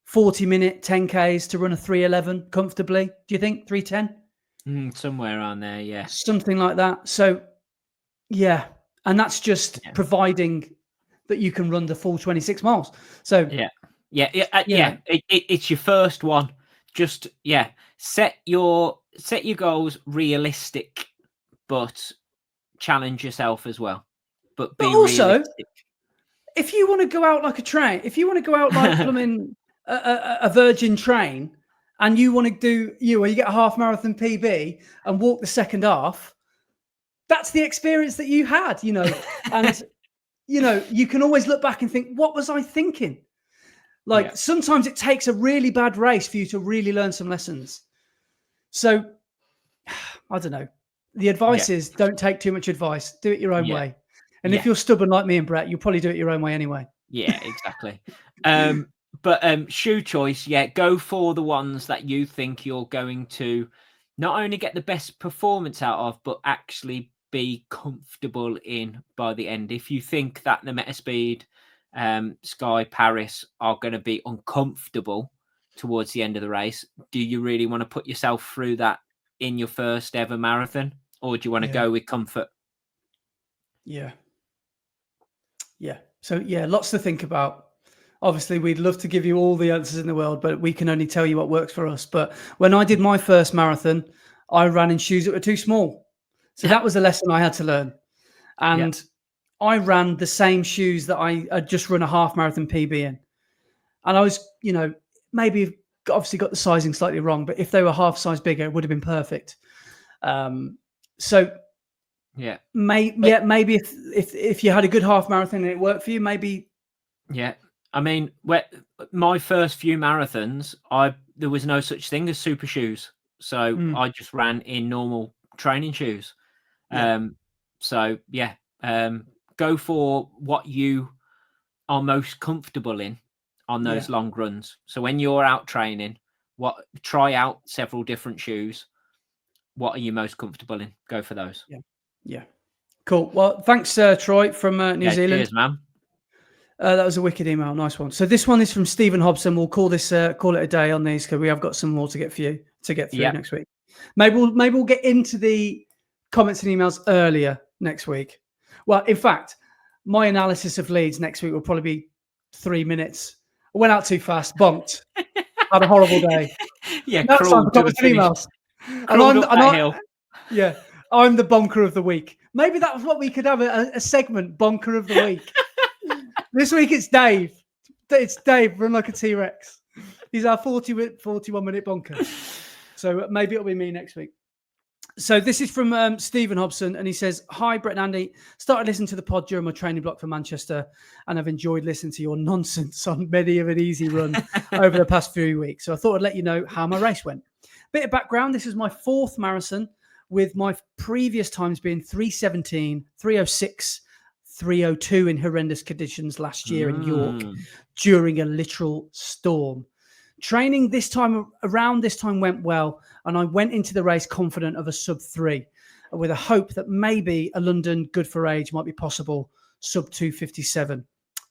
40-minute 10Ks to run a 3:11 comfortably. Do you think 3:10? Somewhere around there, something like that. So, and that's just providing that you can run the full 26 miles. So it's your first one. Just set your goals realistic, but challenge yourself as well. But be also, realistic. If you want to go out like a train, if you want to go out like plumbing a virgin train, and you want to do where you get a half marathon PB and walk the second half, that's the experience that you had, and you can always look back and think, what was I thinking? Like sometimes it takes a really bad race for you to really learn some lessons. So I don't know. The advice is don't take too much advice. Do it your own way. And if you're stubborn like me and Brett, you'll probably do it your own way anyway. Yeah, exactly. But shoe choice, go for the ones that you think you're going to not only get the best performance out of, but actually be comfortable in by the end. If you think that the Metaspeed, Sky, Paris are going to be uncomfortable towards the end of the race, do you really want to put yourself through that in your first ever marathon, or do you want to go with comfort? Yeah. So lots to think about. Obviously, we'd love to give you all the answers in the world, but we can only tell you what works for us. But when I did my first marathon, I ran in shoes that were too small. So that was a lesson I had to learn. And I ran the same shoes that I had just run a half marathon PB in. And I was, maybe obviously got the sizing slightly wrong, but if they were half size bigger, it would have been perfect. Maybe if you had a good half marathon and it worked for you, maybe. Yeah. I mean, my first few marathons, there was no such thing as super shoes. So I just ran in normal training shoes. Go for what you are most comfortable in on those long runs. So when you're out training, try out several different shoes. What are you most comfortable in? Go for those. Yeah. Cool. Well, thanks, Troy from New Zealand. Cheers, man. That was a wicked email. Nice one. So this one is from Stephen Hobson. We'll call it a day on these because we have got some more to get through next week. Maybe we'll get into the comments and emails earlier next week. Well, in fact, my analysis of Leeds next week will probably be 3 minutes. I went out too fast, bumped, had a horrible day. Now it's time for comments and emails. I'm the bonker of the week. Maybe that's what we could have a segment, bonker of the week. This week it's Dave. It's Dave, run like a T-Rex. He's our 41-minute bonker. So maybe it'll be me next week. So this is from Stephen Hobson, and he says, "Hi, Brett and Andy. Started listening to the pod during my training block for Manchester, and I've enjoyed listening to your nonsense on many of an easy run over the past few weeks. So I thought I'd let you know how my race went. Bit of background. This is my fourth marathon, with my previous times being 3:17, 3:06, 3:02 in horrendous conditions last year in York during a literal storm. Training around this time went well, and I went into the race confident of a sub-3, with a hope that maybe a London good for age might be possible, sub-2:57.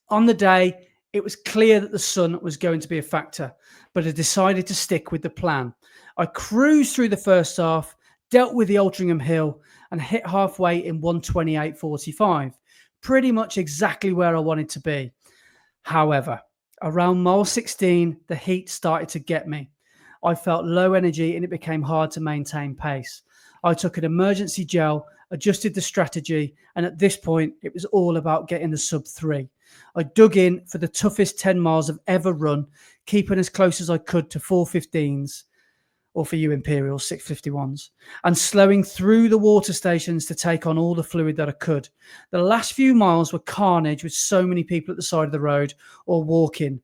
On the day, it was clear that the sun was going to be a factor, but I decided to stick with the plan. I cruised through the first half, dealt with the Altrincham Hill, and hit halfway in 1:28.45. Pretty much exactly where I wanted to be. However, around mile 16, the heat started to get me. I felt low energy and it became hard to maintain pace. I took an emergency gel, adjusted the strategy, and at this point, it was all about getting the sub-3. I dug in for the toughest 10 miles I've ever run, keeping as close as I could to 4:15s, or for you Imperials, 6:51s, and slowing through the water stations to take on all the fluid that I could. The last few miles were carnage with so many people at the side of the road or walking.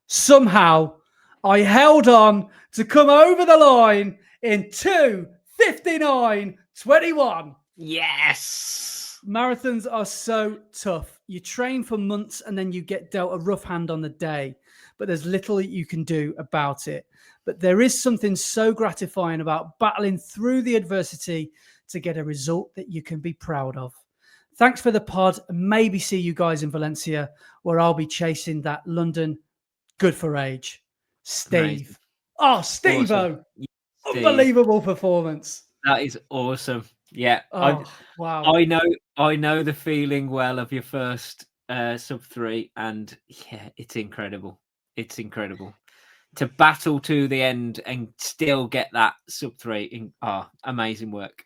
Somehow, I held on to come over the line in 2:59.21. Yes! Marathons are so tough. You train for months and then you get dealt a rough hand on the day, but there's little you can do about it. But there is something so gratifying about battling through the adversity to get a result that you can be proud of. Thanks for the pod, and maybe see you guys in Valencia, where I'll be chasing that London good for age. Steve. Amazing. Oh, Steve-O. Awesome. Unbelievable performance. That is awesome. Yeah. Oh, wow. I know the feeling well of your first sub 3, and yeah, it's incredible. It's incredible to battle to the end and still get that sub 3. Amazing work.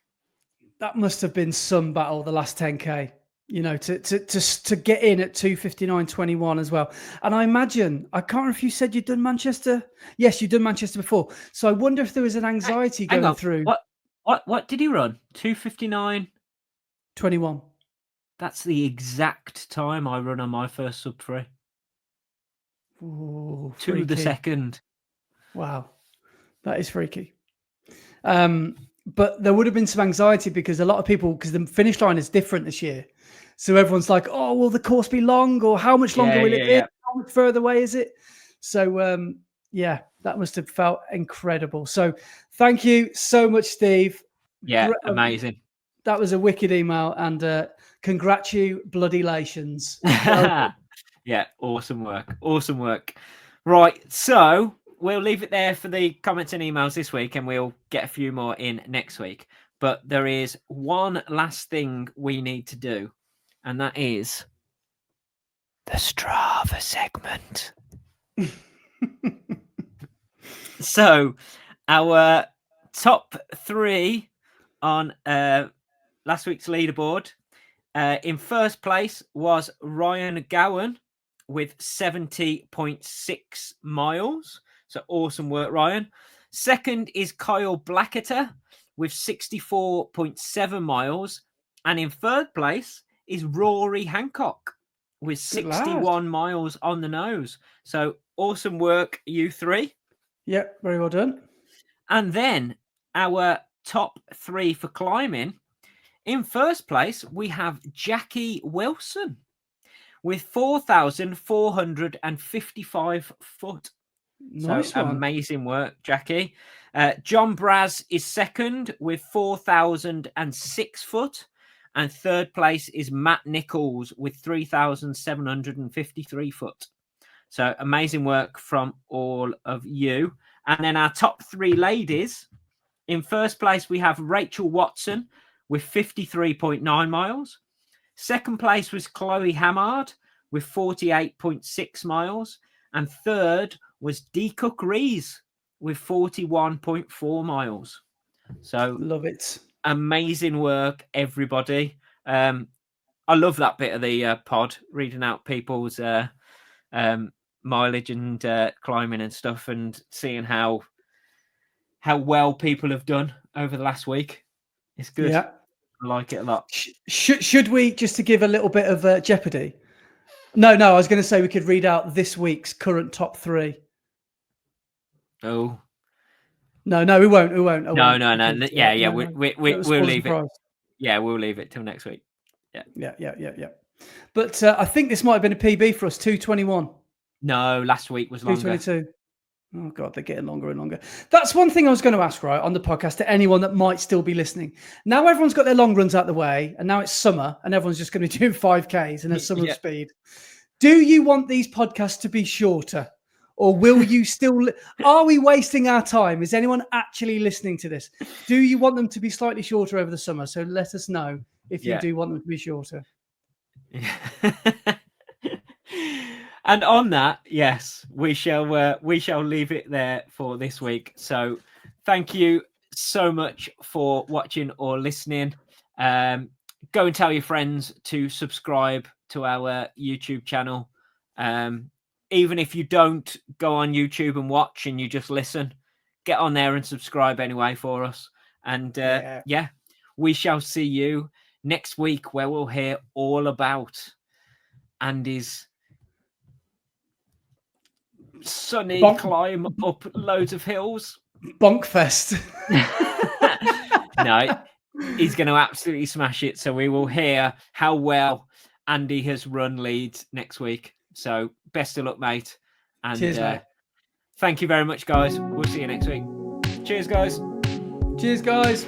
That must have been some battle the last 10k. To get in at 2:59.21 as well. And I imagine, I can't remember if you said you'd done Manchester. Yes, you'd done Manchester before. So I wonder if there was an anxiety going through. What did he run? 2:59.21. That's the exact time I run on my first sub 3. Ooh, to the second. Wow, that is freaky. But there would have been some anxiety because a lot of people, because the finish line is different this year. So everyone's like, oh, will the course be long, or how much longer will it be? How much further away is it? So, that must have felt incredible. So thank you so much, Steve. Yeah, amazing. That was a wicked email, and congratulations. Yeah, awesome work. Awesome work. Right, so we'll leave it there for the comments and emails this week, and we'll get a few more in next week. But there is one last thing we need to do, and that is the Strava segment. So our top 3 on last week's leaderboard. In first place was Ryan Gowan with 70.6 miles. So awesome work, Ryan. Second is Kyle Blacketer with 64.7 miles. And in third place is Rory Hancock with 61 miles on the nose. So awesome work, you 3. Yep, very well done. And then our top 3 for climbing. In first place, we have Jackie Wilson with 4,455 foot. Nice so one. Amazing work, Jackie. John Braz is second with 4,006 foot. And third place is Matt Nichols with 3,753 foot. So amazing work from all of you. And then our top 3 ladies. In first place, we have Rachel Watson with 53.9 miles. Second place was Chloe Hamard with 48.6 miles. And third was D. Cook Rees with 41.4 miles. So love it. Amazing work, everybody. I love that bit of the pod, reading out people's mileage and climbing and stuff, and seeing how well people have done over the last week. It's good. Yeah. I like it a lot. Should we, just to give a little bit of jeopardy? No, I was going to say we could read out this week's current top 3. Oh. No, we won't. No. Yeah. We'll leave it. Prize. Yeah, we'll leave it till next week. Yeah. But I think this might have been a PB for us, 2:21. No, last week was longer. 2:22. Oh, God, they're getting longer and longer. That's one thing I was going to ask, right, on the podcast to anyone that might still be listening. Now everyone's got their long runs out the way, and now it's summer, and everyone's just going to be doing 5Ks and a summer speed. Do you want these podcasts to be shorter? Or will you still... Are we wasting our time? Is anyone actually listening to this? Do you want them to be slightly shorter over the summer? So let us know if you do want them to be shorter. And on that, yes, we shall leave it there for this week. So thank you so much for watching or listening. Go and tell your friends to subscribe to our YouTube channel. Even if you don't go on YouTube and watch and you just listen, get on there and subscribe anyway for us. And we shall see you next week, where we'll hear all about Andy's sunny climb up loads of hills. Bonkfest. No, he's going to absolutely smash it. So we will hear how well Andy has run Leeds next week. So best of luck, mate. And cheers, mate. Thank you very much, guys. We'll see you next week. Cheers, guys. Cheers, guys.